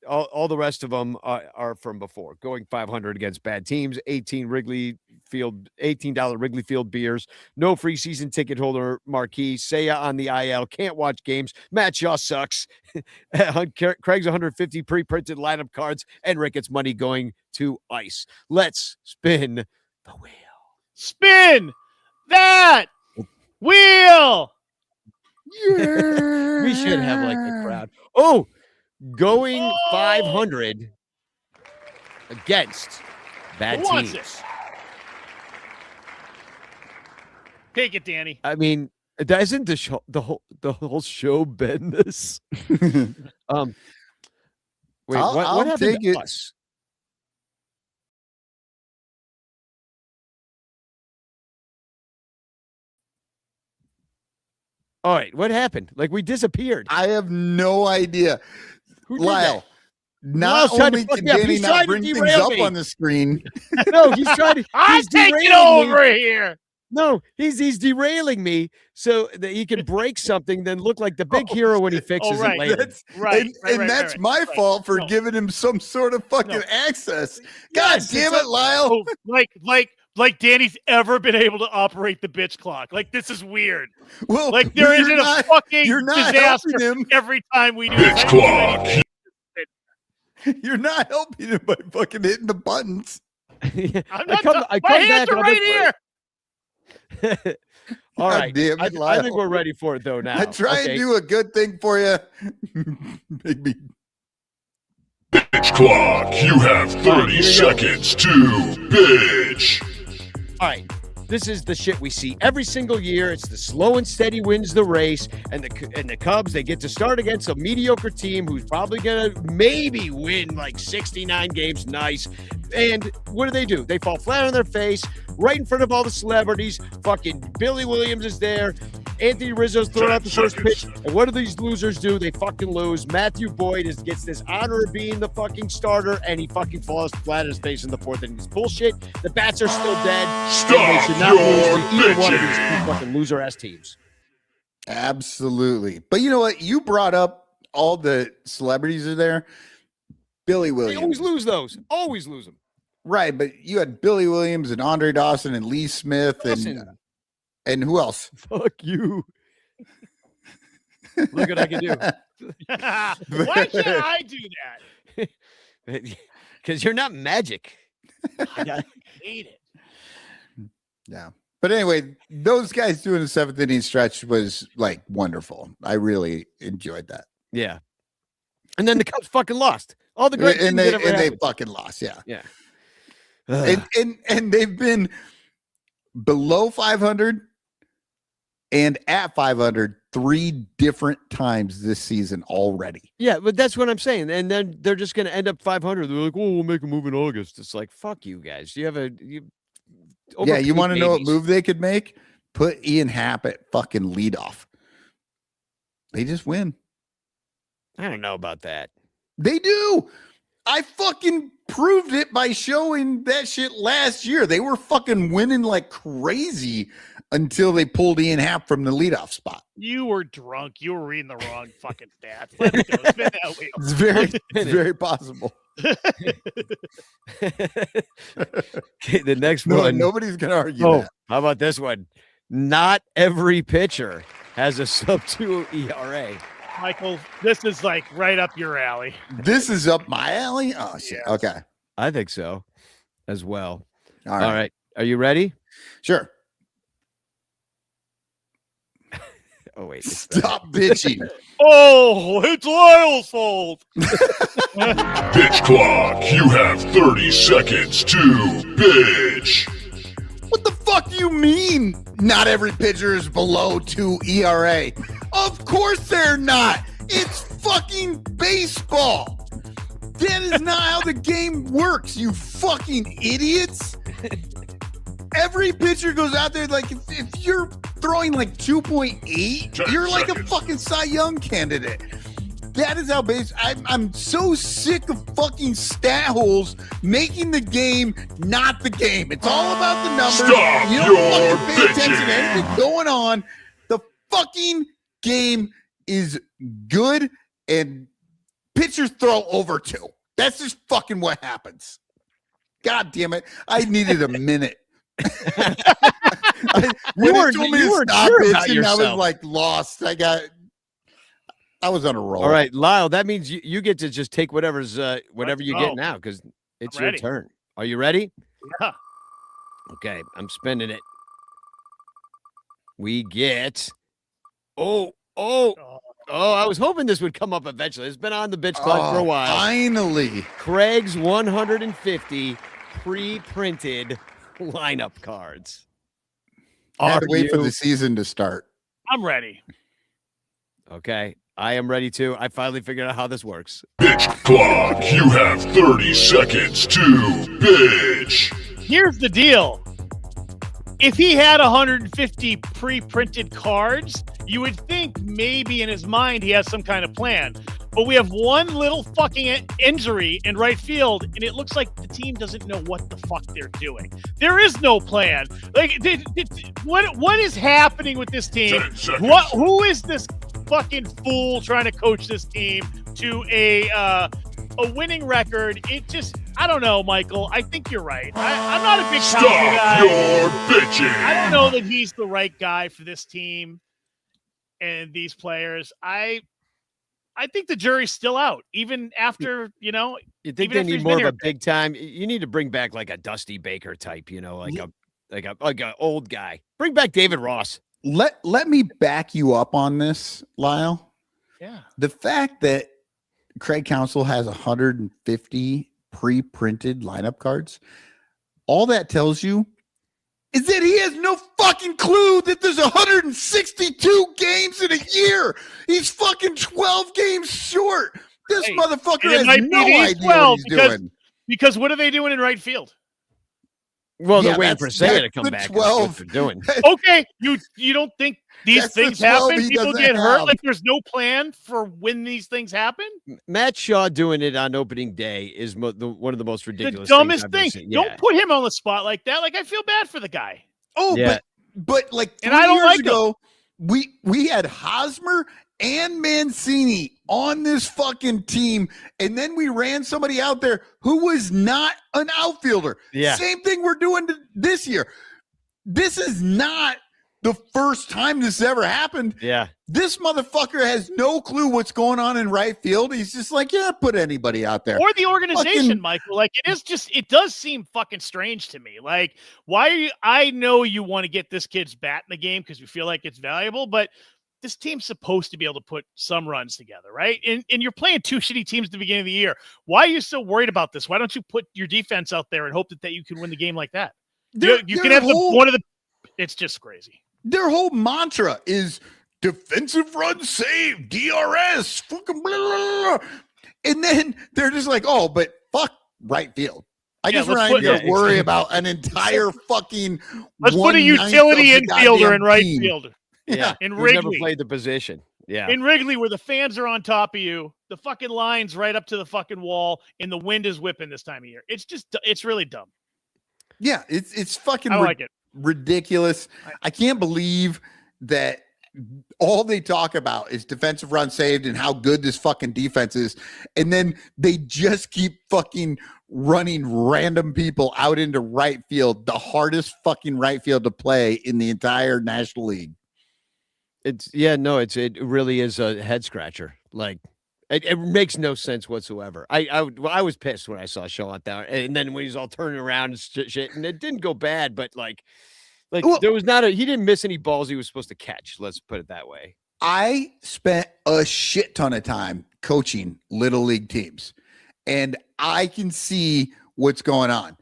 all the rest of them are from before. Going 500 against bad teams. $18 Wrigley Field beers. No free season ticket holder marquee. Seiya on the IL. Can't watch games. Matt Shaw sucks. Craig's 150 pre-printed lineup cards, and Ricketts money going to ice. Let's spin the wheel. Spin that wheel. Yeah. We should have like a crowd. Oh, going 500 against bad Who wants teams. it? Take it, Danny. I mean, isn't the whole show been this? Wait, I'll what happened take to it. us? All right, what happened? Like we disappeared. I have no idea. Who did Lyle, Lyle's not trying to only fuck can me up, Danny he's not trying to bring things derail up me. on the screen, No, he's trying to. I'm He's taking derailing me. over here. No, he's derailing me so that he can break something, then look like the big hero when he fixes right. it later. that's Right, and that's my fault for No. giving him some sort of fucking No. access. God Yes, damn it's it, Lyle. Oh, like Danny's ever been able to operate the bitch clock. Like this is weird. Well, Like there you're isn't a not- fucking you're not disaster helping him. every time we do Bitch clock. You're not helping him by fucking hitting the buttons. I'm not I my come hands back are and I'm right in- here. All God right, damn it, I Lyle. think we're ready for it though. Now I try Okay. and do a good thing for you. Make me. Bitch clock. You have 30 seconds to bitch. All right. This is the shit we see every single year. It's the slow and steady wins the race, and the Cubs, they get to start against a mediocre team who's probably gonna maybe win like 69 games. Nice. And what do? They fall flat on their face right in front of all the celebrities. Fucking Billy Williams is there. Anthony Rizzo's throwing out the first pitch. And what do these losers do? They fucking lose. Matthew Boyd gets this honor of being the fucking starter, and he fucking falls flat on his face in the fourth inning. It's bullshit. The bats are still dead. and they should not lose to either one of these two fucking loser-ass teams. Absolutely. But you know what? You brought up all the celebrities are there. Billy They Williams. always lose those. Always lose them. Right, but you had Billy Williams and Andre Dawson and Lee Smith and who else? Fuck you. Look what I can do. Why can't I do that? Because you're not magic. I hate it. Yeah. But anyway, those guys doing the seventh inning stretch was like wonderful. I really enjoyed that. Yeah. And then the Cubs fucking lost. All the great And things they that ever happened. fucking lost. Yeah. Yeah. And they've been below 500 and at 500 3 different times this season already. Yeah, but that's what I'm saying. And then they're just going to end up 500. They're like, "Oh, we'll make a move in August." It's like, fuck you guys. You have you Want to know what babies. move they could make? Put Ian Happ at fucking leadoff. They just win. I don't know about that. They do. I fucking proved it by showing that shit last year. They were fucking winning like crazy until they pulled Ian Happ from the leadoff spot. You were drunk. You were reading the wrong fucking stats. Let it go. Spin that wheel. It's very possible. Okay, the next No, one. nobody's gonna argue Oh, that. how about this one? Not every pitcher has a sub-2 ERA. Michael, this is like right up your alley. This is up my alley. Oh shit. Okay. I think so as well. All All right. Are you ready? Sure. Oh, wait. Stop bitching. Oh, it's Lyle's fault. Bitch clock. You have 30 seconds to bitch. What the fuck do you mean? Not every pitcher is below 2 ERA. Of course they're not. It's fucking baseball. That is not how the game works, you fucking idiots. Every pitcher goes out there like if you're throwing like 2.8, 10 you're like a seconds. fucking Cy Young candidate. That is how I'm so sick of fucking stat holes making the game not the game. It's all about the numbers. Stop You don't your fucking pay attention to bitching. anything going on. The fucking game is good and pitchers throw over 2. That's just fucking what happens. God damn it. I needed a minute. When weren't- they told me you to weren't stop sure about bitching, I was yourself. like lost. I was on a roll. All right, Lyle, that means you get to just take whatever you go. get now because it's I'm your ready. turn. Are you ready? Yeah. Okay, I'm spending it. We get. Oh, I was hoping this would come up eventually. It's been on the bitch clock for a while. Finally. Craig's 150 pre-printed lineup cards. I had to Are wait for you- the season to start. I'm ready. Okay, I am ready too. I finally figured out how this works. Bitch clock. You have 30 seconds to bitch. Here's the deal. If he had 150 pre-printed cards, You would think maybe in his mind he has some kind of plan. But we have one little fucking injury in right field, and it looks like the team doesn't know what the fuck they're doing. There is no plan. Like, what is happening with this team? 10 seconds. Who is this fucking fool trying to coach this team to a winning record? It just, I don't know, Michael. I think you're right. I'm not a big Townsend Stop guy. your bitching. I don't know that he's the right guy for this team and these players. I think the jury's still out, even after, You think even they after need he's more been of a here. big time? You need to bring back like a Dusty Baker type, like a old guy. Bring back David Ross. Let me back you up on this, Lyle. Yeah. The fact that Craig Counsell has 150 pre-printed lineup cards, all that tells you is that he has no fucking clue that there's 162 games in a year. He's fucking 12 games short. This Hey, motherfucker and it has might be no these idea what he's doing. Because what are they doing in right field? Well, Yeah, they're waiting for that's Seiya to the come back. 12. That's what they're doing. Okay, you don't think these That's the things 12 happen? he People doesn't get hurt? have. Like there's no plan for when these things happen? Matt Shaw doing it on opening day is one of the most The ridiculous dumbest things I've ever thing. seen. Yeah. Don't put him on the spot like that. Like I feel bad for the guy. Oh, Yeah. but like 3 And I don't years like him. ago, we had Hosmer and Mancini on this fucking team, and then we ran somebody out there who was not an outfielder. Yeah. Same thing we're doing this year. This is not the first time this ever happened. Yeah. This motherfucker has no clue what's going on in right field. He's just like, yeah, put anybody out there. Or the organization, Fucking- Michael. Like it does seem fucking strange to me. Like, why are you? I know you want to get this kid's bat in the game because you feel like it's valuable, but this team's supposed to be able to put some runs together, right? And you're playing 2 shitty teams at the beginning of the year. Why are you so worried about this? Why don't you put your defense out there and hope that you can win the game like that? You can have one of the. It's just crazy. Their whole mantra is defensive run save, DRS, fucking blah, blah, blah. And then they're just like, oh, but fuck right field. I guess we're not even going to worry about an entire fucking. Let's put a 1/9 utility of the infielder goddamn in right team. field. Yeah. In Who's never Wrigley. played the position. Yeah. In Wrigley, where the fans are on top of you, the fucking line's right up to the fucking wall, and the wind is whipping this time of year. It's really dumb. Yeah, it's fucking I don't like it. ridiculous. I can't believe that all they talk about is defensive run saved and how good this fucking defense is. And then they just keep fucking running random people out into right field, the hardest fucking right field to play in the entire National League. It really is a head scratcher. Like it makes no sense whatsoever. I was pissed when I saw Shaw out there, and then when he's all turning around and shit, and it didn't go bad, but like Well- there was he didn't miss any balls he was supposed to catch. Let's put it that way. I spent a shit ton of time coaching little league teams, and I can see what's going on.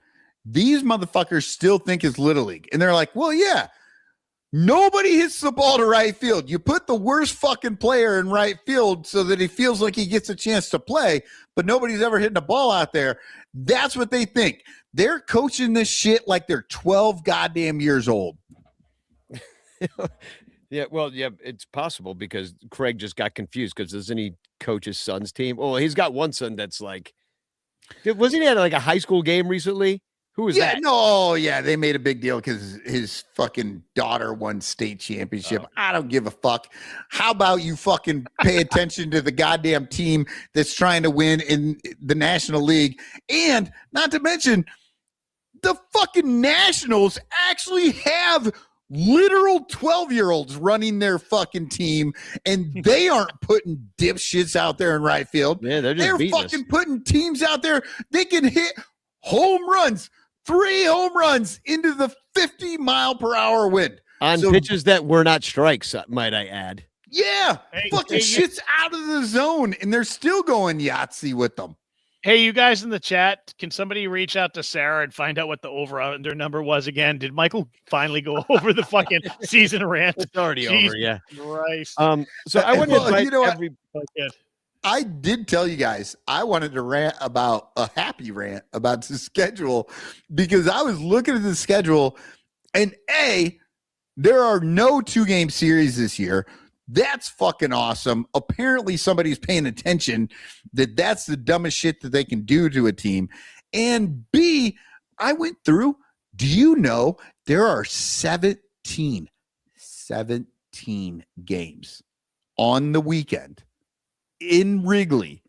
These motherfuckers still think it's little league, and they're like, well, yeah, nobody hits the ball to right field. You put the worst fucking player in right field so that he feels like he gets a chance to play, but nobody's ever hitting a ball out there. That's what they think. They're coaching this shit like they're 12 goddamn years old. Yeah, well, yeah, it's possible because Craig just got confused because doesn't he coach his son's team? Well, he's got one son that's like, wasn't he at like a high school game recently? Who was that? No, yeah, they made a big deal because his fucking daughter won state championship. Oh. I don't give a fuck. How about you fucking pay attention to the goddamn team that's trying to win in the National League? And not to mention, the fucking Nationals actually have literal 12-year-olds running their fucking team, and they aren't putting dipshits out there in right field. Yeah, they're just They're beating us. fucking putting teams out there. They can hit home runs, 3 home runs into the 50-mile-per-hour wind. On So- pitches that were not strikes, might I add. Yeah, Hey, fucking hey, shit's out of the zone, and they're still going Yahtzee with them. Hey, you guys in the chat, can somebody reach out to Sarah and find out what the over-under number was again? Did Michael finally go over the fucking season rant? It's already Jesus over, yeah. Christ. So I want to Well, invite you know what? every. Okay. I did tell you guys I wanted to rant about a happy rant about the schedule because I was looking at the schedule, and there are no 2-game series this year. That's fucking awesome. Apparently somebody's paying attention that that's the dumbest shit that they can do to a team. And B, I went through, do you know there are 17 games on the weekend in Wrigley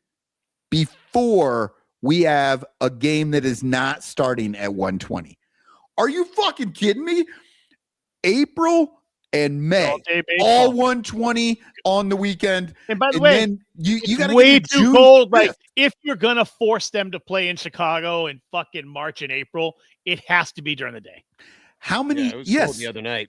before we have a game that is not starting at 1:20. Are you fucking kidding me? April and May, all 1:20 on the weekend. And by the way, you got way too cold. Like, if you're gonna force them to play in Chicago in fucking March and April, it has to be during the day. How many? Yeah, it was cold the other night.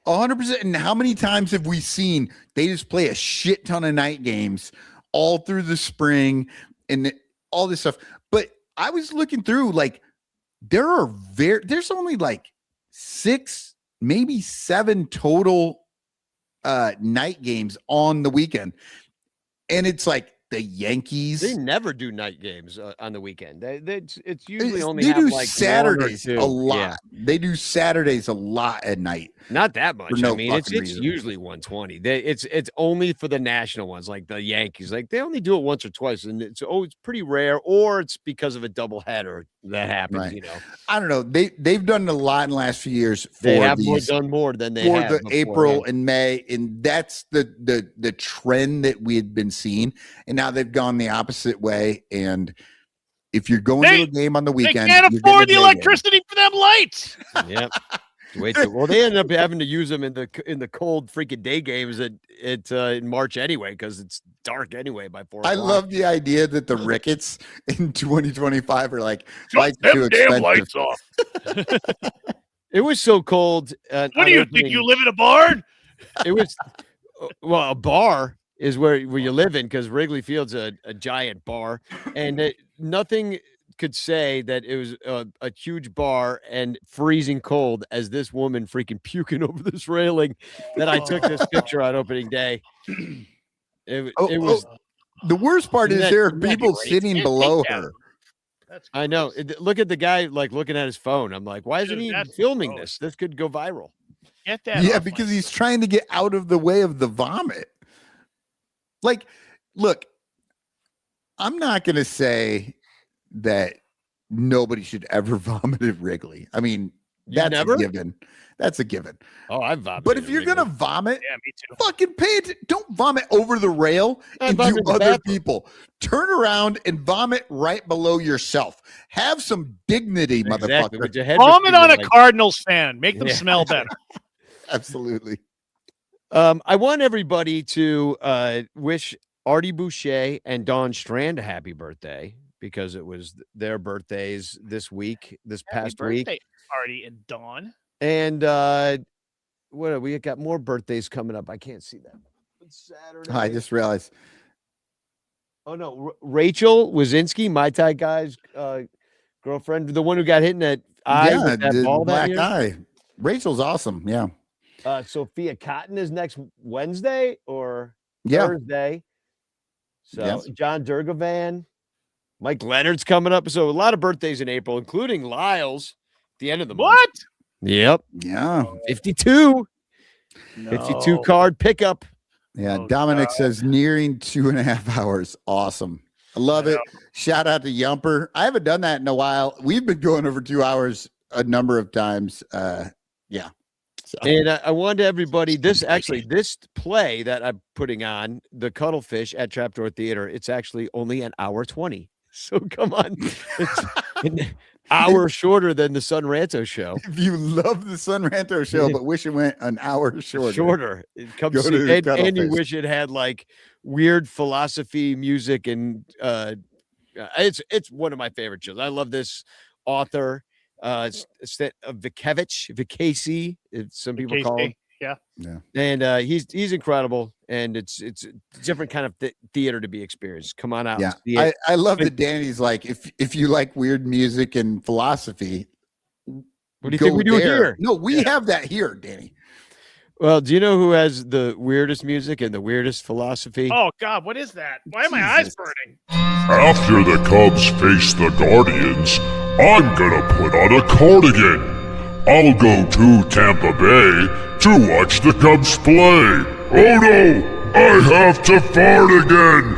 100%. And how many times have we seen they just play a shit ton of night games all through the spring and all this stuff? But I was looking through, like, there's only like 6, maybe 7 total night games on the weekend. And it's like the Yankees. They never do night games on the weekend. It's usually only they have do like Saturdays a 1 or 2. lot. Yeah. They do Saturdays a lot at night. Not that much. no I mean, it's fucking reason. usually 1:20. It's only for the national ones, like the Yankees. Like they only do it once or twice, and it's pretty rare, or it's because of a double header that happens. Right. You know, I don't know. They've done a lot in the last few years. they for have these, done more than they for have the April beforehand. and May, and that's the trend that we had been seeing. And now they've gone the opposite way. And if you're going to a game on the They weekend, can't you're afford the getting a day game. electricity for them lights. Yep. Well, they ended up having to use them in the cold freaking day games in March anyway, because it's dark anyway by 4 I o'clock. love the idea that the Ricketts in 2025 are like, Shut lights them too damn expensive. lights off. It was so cold. What do you think? You live in a barn? It was well, a bar is where you live in, because Wrigley Field's a giant bar, and nothing could say that it was a huge bar and freezing cold as this woman freaking puking over this railing that I took this picture on opening day. It was. The worst part is there are Isn't that people great? sitting Can't below take that. her. That's I know. Look at the guy like looking at his phone. I'm like, why isn't Dude, he that's filming gross. this? This could go viral. Get that. Yeah, off because my- he's trying to get out of the way of the vomit. Like, look, I'm not going to say that nobody should ever vomit at Wrigley. I mean, You that's never? a given. That's a given. Oh, I've vomited. But if at you're Wrigley. going to vomit, Yeah, me too. fucking pay it. Don't vomit over the rail I into vomit in the other bathroom. people. Turn around and vomit right below yourself. Have some dignity, Exactly, motherfucker. with your head Vomit on a between your legs. Cardinals fan. Make them Yeah. smell better. Absolutely. I want everybody to wish Artie Boucher and Dawn Strand a happy birthday, because it was their birthdays this past week. Birthday party and Dawn. And what we got more birthdays coming up. I can't see that. It's Saturday. I just realized. Oh no, Rachel Wazinski, my Thai guy's girlfriend, the one who got hit in that eye with that the ball that black year. eye. Rachel's awesome. Yeah. Sophia Cotton is next Wednesday or Yeah. Thursday. So Yes. John Durgovan, Mike Leonard's coming up. So a lot of birthdays in April, including Lyle's at the end of the month. What? Yep. Yeah. 52. 52 No. card pickup. Yeah. Oh, Dominic God. says nearing 2.5 hours. Awesome. I love it. Shout out to Yumper. I haven't done that in a while. We've been going over 2 hours a number of times. Yeah. So, And I wanted everybody, this play that I'm putting on, the Cuttlefish at Trapdoor Theater, it's actually only an hour 20. So come on. It's an hour shorter than the Sun Ranto show. if you love the Sun Ranto show, but wish it went an hour shorter. It comes Go to and you Cuttlefish. wish it had like weird philosophy music, and it's one of my favorite shows. I love this author, Vikasey, some people call him. Yeah. And he's incredible, and it's a different kind of theater to be experienced. Come on out. Yeah. And see it. I love that Danny's like, if you like weird music and philosophy, What do you go think we do there. here? No, we have that here, Danny. Well, do you know who has the weirdest music and the weirdest philosophy? Oh God, what is that? Why are my eyes Jesus. burning? After the Cubs face the Guardians, I'm gonna put on a cardigan. I'll go to Tampa Bay to watch the Cubs play. Oh no! I have to fart again!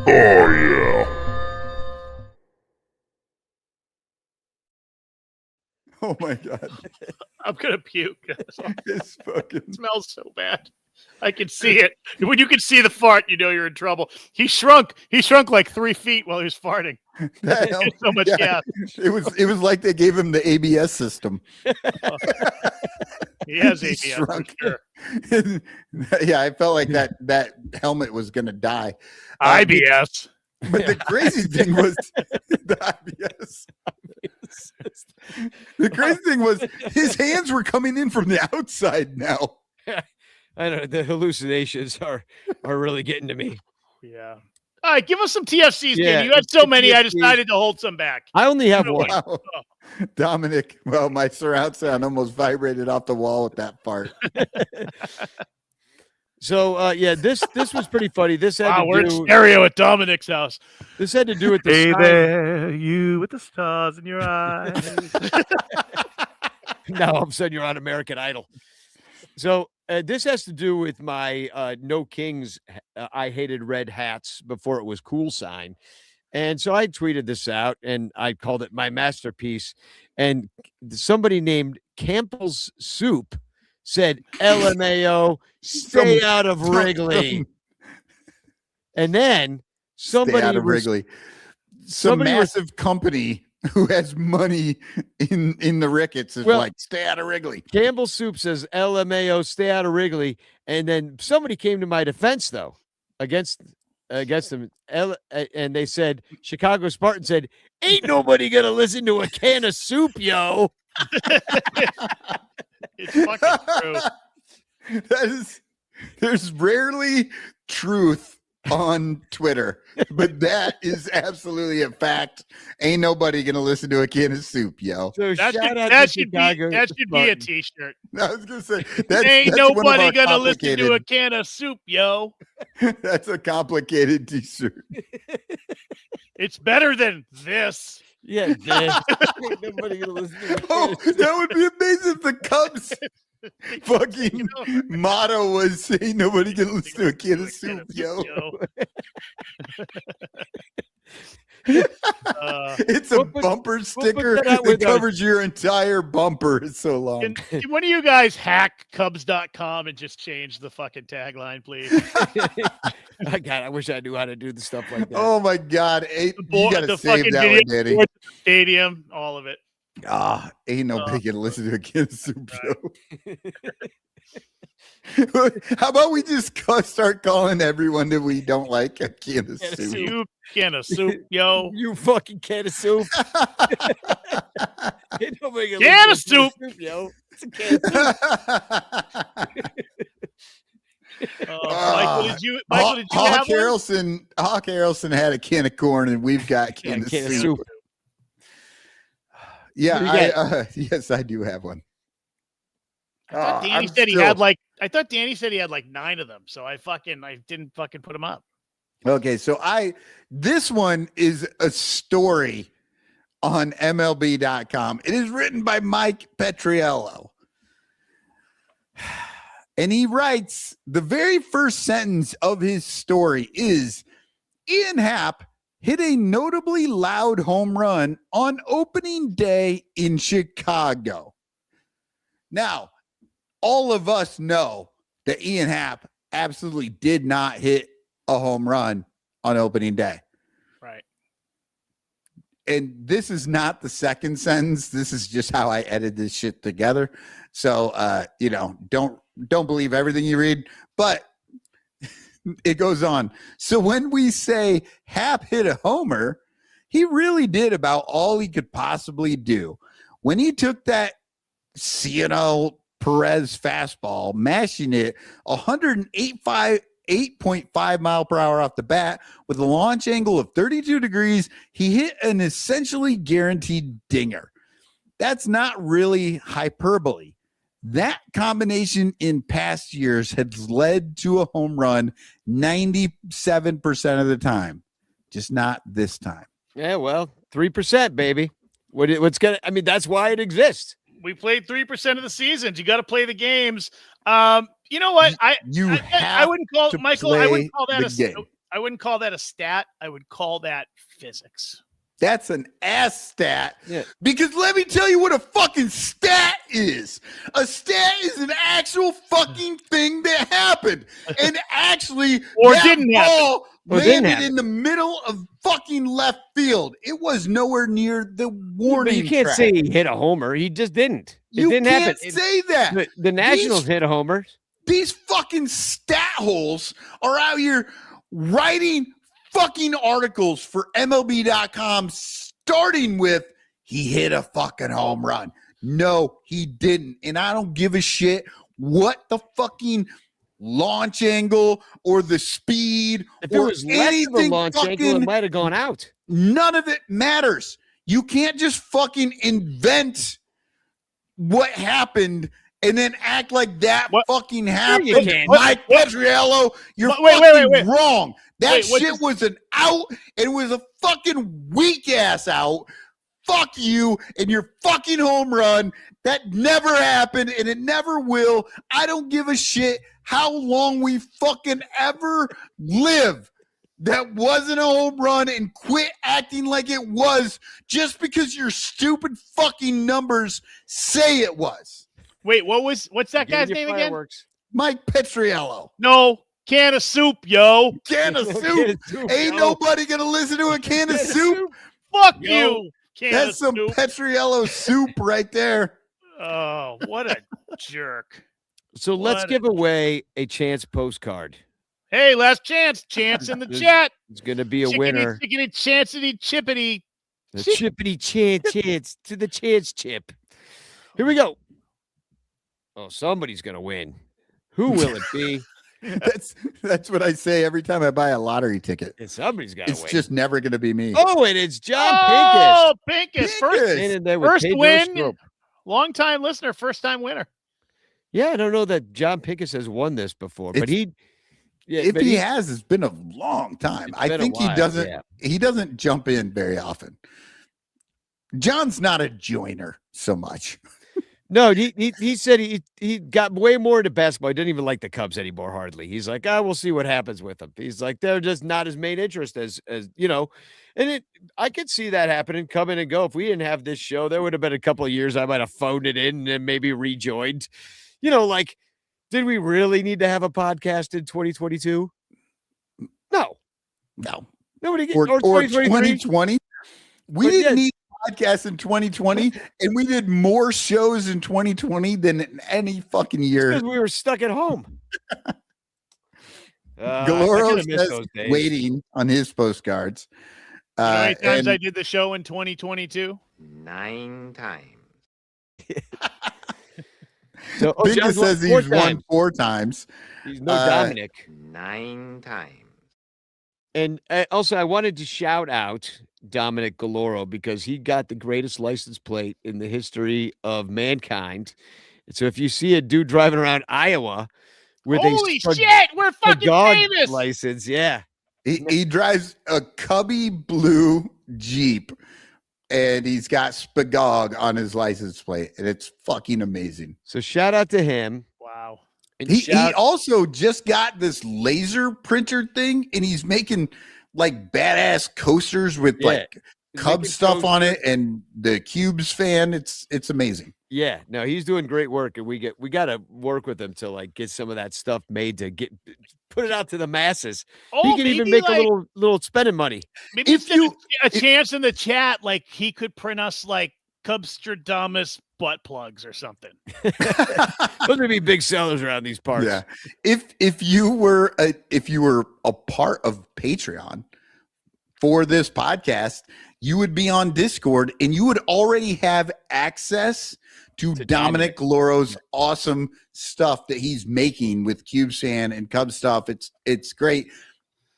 Oh yeah. Oh my God. I'm gonna puke. It's fucking. It smells so bad. I can see it. When you can see the fart, you know you're in trouble. He shrunk. He shrunk like 3 feet while he was farting. That, So much gas. It was like they gave him the ABS system. He has He ABS. shrunk. For sure. Yeah, I felt like that helmet was gonna die. IBS. But the crazy thing was the IBS. The crazy thing was his hands were coming in from the outside now. I don't know. The hallucinations are really getting to me. Yeah. All right, give us some TFCs, Yeah, Danny. You had so the many, I TFCs. decided to hold some back. I only have You know one. Wow. Dominic, well, my surround sound almost vibrated off the wall with that fart. So yeah, this was pretty funny. This had Wow, we're to in do. stereo at Dominic's house. This had to do with the Hey sign. there, you with the stars in your eyes. Now all of a sudden you're on American Idol. So this has to do with my No Kings I hated red hats before it was cool sign. And so I tweeted this out and I called it my masterpiece. And somebody named Campbell's Soup said, LMAO, stay out of Wrigley. And then Stay out of was- Wrigley. Some somebody was- massive company who has money in the Ricketts is Well- like, stay out of Wrigley. Campbell Soup says LMAO, stay out of Wrigley. And then somebody came to my defense though against them. And they said Chicago Spartan said, ain't nobody gonna listen to a can of soup, yo. It's fucking true. There's rarely truth on Twitter, but that is absolutely a fact. Ain't nobody gonna listen to a can of soup, yo. So That shout should, out that to should be Chicago that should be a Spartan. t-shirt. I was gonna say that's, Ain't that's one of nobody our gonna listen to a complicated- can of soup, yo. That's a complicated t-shirt. It's better than this. Yeah, this. Ain't nobody gonna listen to a can Oh, of soup. that would be amazing if the Cubs fucking You know? motto was ain't nobody gonna listen to a can of soup, yo. It's a We'll put- bumper put sticker that out that with, covers your entire bumper. It's so long. Can one of you guys hack Cubs.com and just change the fucking tagline, please? God, I wish I knew how to do the stuff like that. Oh my God. You gotta the save fucking that video one, Danny. for the stadium, all of it. Ain't nobody gonna listen to a can of soup show. How about we just start calling everyone that we don't like a can of Can of soup? You can of soup, yo. You fucking can of soup. Ain't nobody gonna Can listen of to a yo. It's a can of soup. Michael, did you have Hawk one? Harrelson had a can of corn, and we've got a can, Yeah, of, can of soup. soup. Yeah, yes, I do have one. I thought Danny I'm said he still- had like 9 of them, so I didn't fucking put them up. Okay, so this one is a story on MLB.com. It is written by Mike Petriello. And he writes, the very first sentence of his story is Ian Happ hit a notably loud home run on opening day in Chicago. Now, all of us know that Ian Happ absolutely did not hit a home run on opening day. Right. And this is not the second sentence. This is just how I edited this shit together. So, don't believe everything you read, but it goes on. So when we say Happ hit a homer, he really did about all he could possibly do. When he took that Ciano Perez fastball, mashing it 8.5 mile per hour off the bat with a launch angle of 32 degrees, he hit an essentially guaranteed dinger. That's not really hyperbole. That combination in past years has led to a home run 97% of the time, just not this time. Yeah, well, 3%, baby. What's gonna? I mean, that's why it exists. We played 3% of the seasons. You got to play the games. You know what? I wouldn't call Michael. I wouldn't call that I wouldn't call that a stat. I would call that physics. That's an ass stat. Yeah. Because let me tell you what a fucking stat is. A stat is an actual fucking thing that happened. And actually, Or that didn't happen. ball Or didn't landed happen. in the middle of fucking left field. It was nowhere near the warning But you can't track. say he hit a homer. He just didn't. It You didn't can't happen. say that. The Nationals hit a homer. These fucking stat holes are out here writing fucking articles for MLB.com, starting with he hit a fucking home run. No, he didn't. And I don't give a shit what the fucking launch angle or the speed If it or was less of a anything launch angle, it fucking, might have gone out. none of it matters. You can't just fucking invent what happened and then act like that fucking happened. you can't. Mike Petriello, you're Wait. wrong. That Wait, what shit does- was an out. It was a fucking weak ass out. Fuck you and your fucking home run. That never happened and it never will. I don't give a shit how long we fucking ever live. That wasn't a home run, and quit acting like it was just because your stupid fucking numbers say it was. Wait, what's that guy's Giving you name again? fireworks. Mike Petriello. No, can of soup, yo. Can of Can soup. of soup, Ain't yo. nobody gonna listen to a can of soup. Fuck Yo. you. Can That's of some soup. Petriello soup right there. Oh, what a jerk. So let's What give away a chance postcard. Hey, last chance. Chance in the There's- chat. It's going to be a winner. Chickeny, chancity, chippity. The chippity chance to the chance chip. Here we go. Oh, somebody's going to win. Who will it be? That's what I say every time I buy a lottery ticket. And somebody's got to It's win. just never gonna be me. Oh, and it's John Oh, Pincus. First, Pincus. Pincus. In there with first Pedro win. Strop. Long-time listener, first-time winner. Yeah, I don't know that John Pincus has won this before, but It's- If but he has, it's been a long time. It's I been a think he while, doesn't. yeah. He doesn't jump in very often. John's not a joiner so much. No, he said he got way more into basketball. He didn't even like the Cubs anymore, hardly. He's like, we'll see what happens with them. He's like, they're just not his main interest as you know. And I could see that happening, come in and go. If we didn't have this show, there would have been a couple of years I might have phoned it in and then maybe rejoined. You know, like, did we really need to have a podcast in 2022? No. Nobody Or 2023. 2020. We But didn't yeah. need podcasts in 2020, and we did more shows in 2020 than in any fucking year. Because we were stuck at home. I Galoro kinda miss says those days. waiting on his postcards. You know how many times and I did the show in 2022? 9 times. So, Binga John's won says 4 he's won times. 4 times. He's no Dominic. 9 times. And also, I wanted to shout out Dominic Galoro because he got the greatest license plate in the history of mankind. And so if you see a dude driving around Iowa with Holy a shit, we're fucking dog famous. license, yeah. He drives a cubby blue Jeep, and he's got Spagog on his license plate, and it's fucking amazing. So shout out to him. Wow. And He also just got this laser printer thing, and he's making like badass coasters with Yeah. like He's Cub making stuff on coasters. it, and the Cubes fan. It's amazing. Yeah, no, he's doing great work, and we got to work with him to like get some of that stuff made to put it out to the masses. Oh, He can even maybe, make like, a little spending money. Maybe if if you you- a chance in the chat, like he could print us like Cubstradamus butt plugs or something. Those would be big sellers around these parts. Yeah. If you were a part of Patreon for this podcast, you would be on Discord and you would already have access to Dominic Galoro's awesome stuff that he's making with CubeSand and Cub stuff. It's great.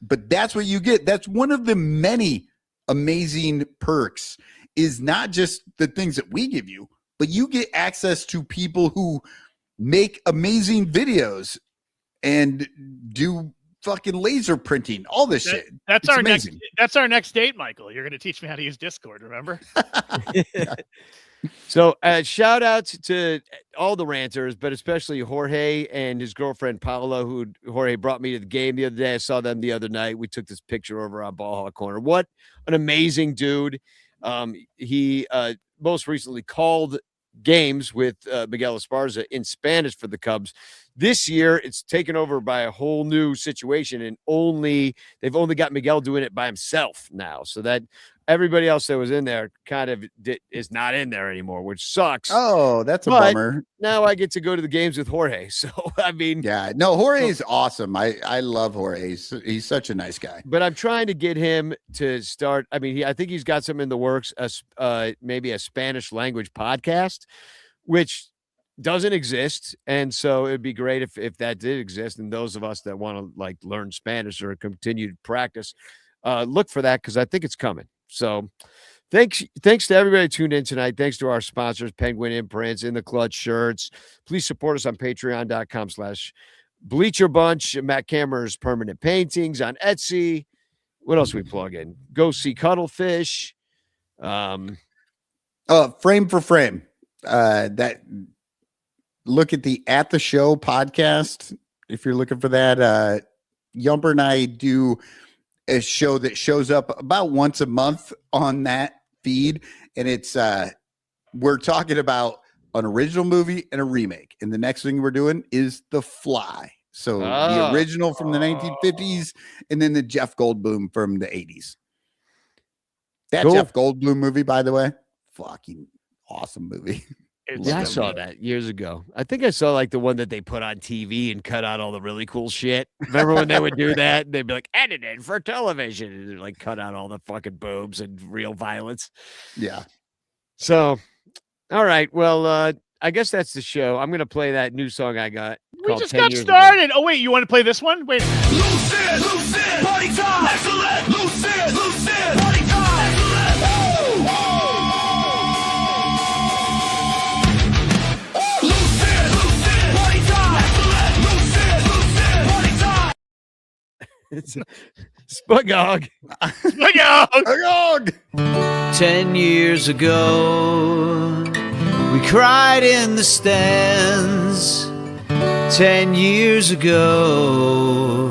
But that's what you get. That's one of the many amazing perks, is not just the things that we give you, but you get access to people who make amazing videos and do fucking laser printing, all this shit. That's It's our amazing. That's our next date, Michael. You're going to teach me how to use Discord. Remember? So shout outs to all the ranters, but especially Jorge and his girlfriend Paula, who Jorge brought me to the game the other day. I saw them the other night. We took this picture over on Ball Hawk Corner. What an amazing dude. He most recently called games with Miguel Esparza in Spanish for the Cubs. This year, it's taken over by a whole new situation, and they've only got Miguel doing it by himself now. So that everybody else that was in there kind of is not in there anymore, which sucks. Oh, that's a But bummer. now I get to go to the games with Jorge. So, I mean, Yeah, no, Jorge is awesome. I love Jorge. He's such a nice guy. but I'm trying to get him to start. I mean, I think he's got some in the works, maybe a Spanish language podcast, which doesn't exist. And so it'd be great if that did exist. And those of us that want to like learn Spanish or continue to practice, look for that, because I think it's coming. So thanks to everybody who tuned in tonight. Thanks to our sponsors, Penguin Imprints, In the Clutch shirts. Please support us on patreon.com/Bleacher Bunch, Matt Cameron's Permanent Paintings on Etsy. What else we plug in? Go see Cuttlefish. Frame for frame. That look at the show podcast. If you're looking for that, Yumper and I do a show that shows up about once a month on that feed. And it's, we're talking about an original movie and a remake. And the next thing we're doing is The Fly. So the original from the 1950s and then the Jeff Goldblum from the 80s. That Cool. Jeff Goldblum movie, by the way, fucking awesome movie. Yeah, I saw that years ago. I think I saw like the one that they put on TV and cut out all the really cool shit. Remember when they would do that? They'd be like, edited for television. And they'd like cut out all the fucking boobs and real violence. Yeah. So, all right. Well, I guess that's the show. I'm going to play that new song I got. We called just 10 got Years started. Oh, wait, you want to play this one? Wait. Loose in, party time. Excellent. Loose in, party time. Excellent. Woo! Loose in, party time. Excellent. Loose in, party time. It's Spugog. Look out! 10 years ago, we cried in the stands. 10 years ago,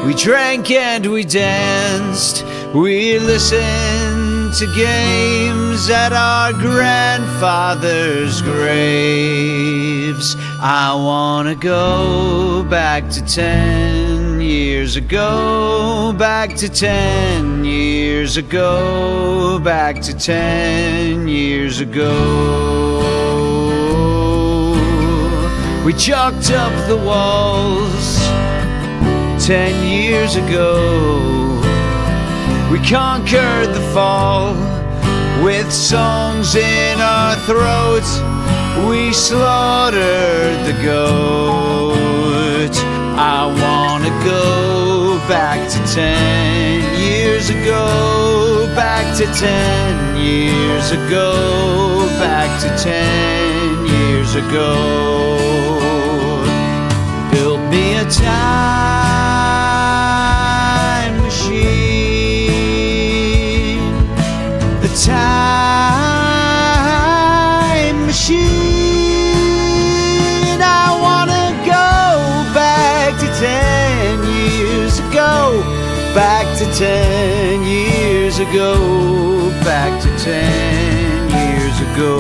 we drank and we danced. We listened to games at our grandfathers' graves. I wanna go back to 10 years ago, back to 10 years ago, back to 10 years ago. We chalked up the walls 10 years ago. We conquered the fall with songs in our throats. We slaughtered the goat. I wanna go back to 10 years ago, back to 10 years ago, back to 10 years ago. Build me a time machine, a time machine. I wanna go back to 10 years ago, back to 10 years ago, back to 10 years ago.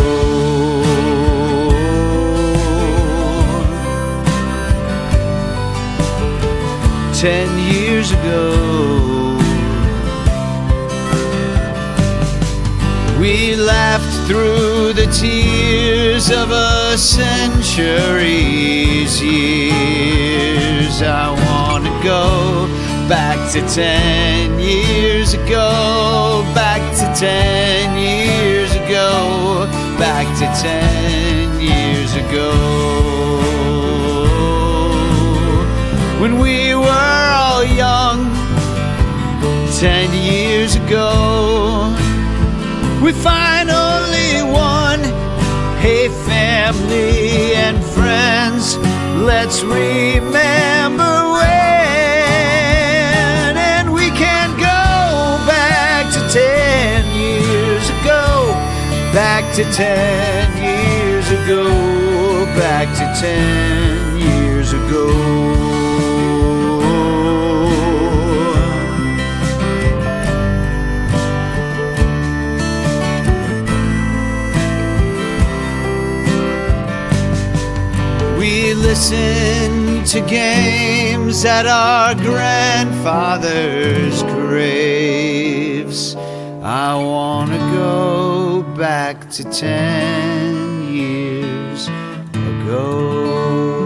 10 years ago, we laughed through the tears of a century's years. I want to go back to 10 years ago, back to 10 years ago, back to 10 years ago. When we were all young, 10 years ago, we finally won. Hey, family and friends, let's remember when to 10 years ago, back to 10 years ago. We listen to games at our grandfathers' graves. I wanna go back to 10 years ago.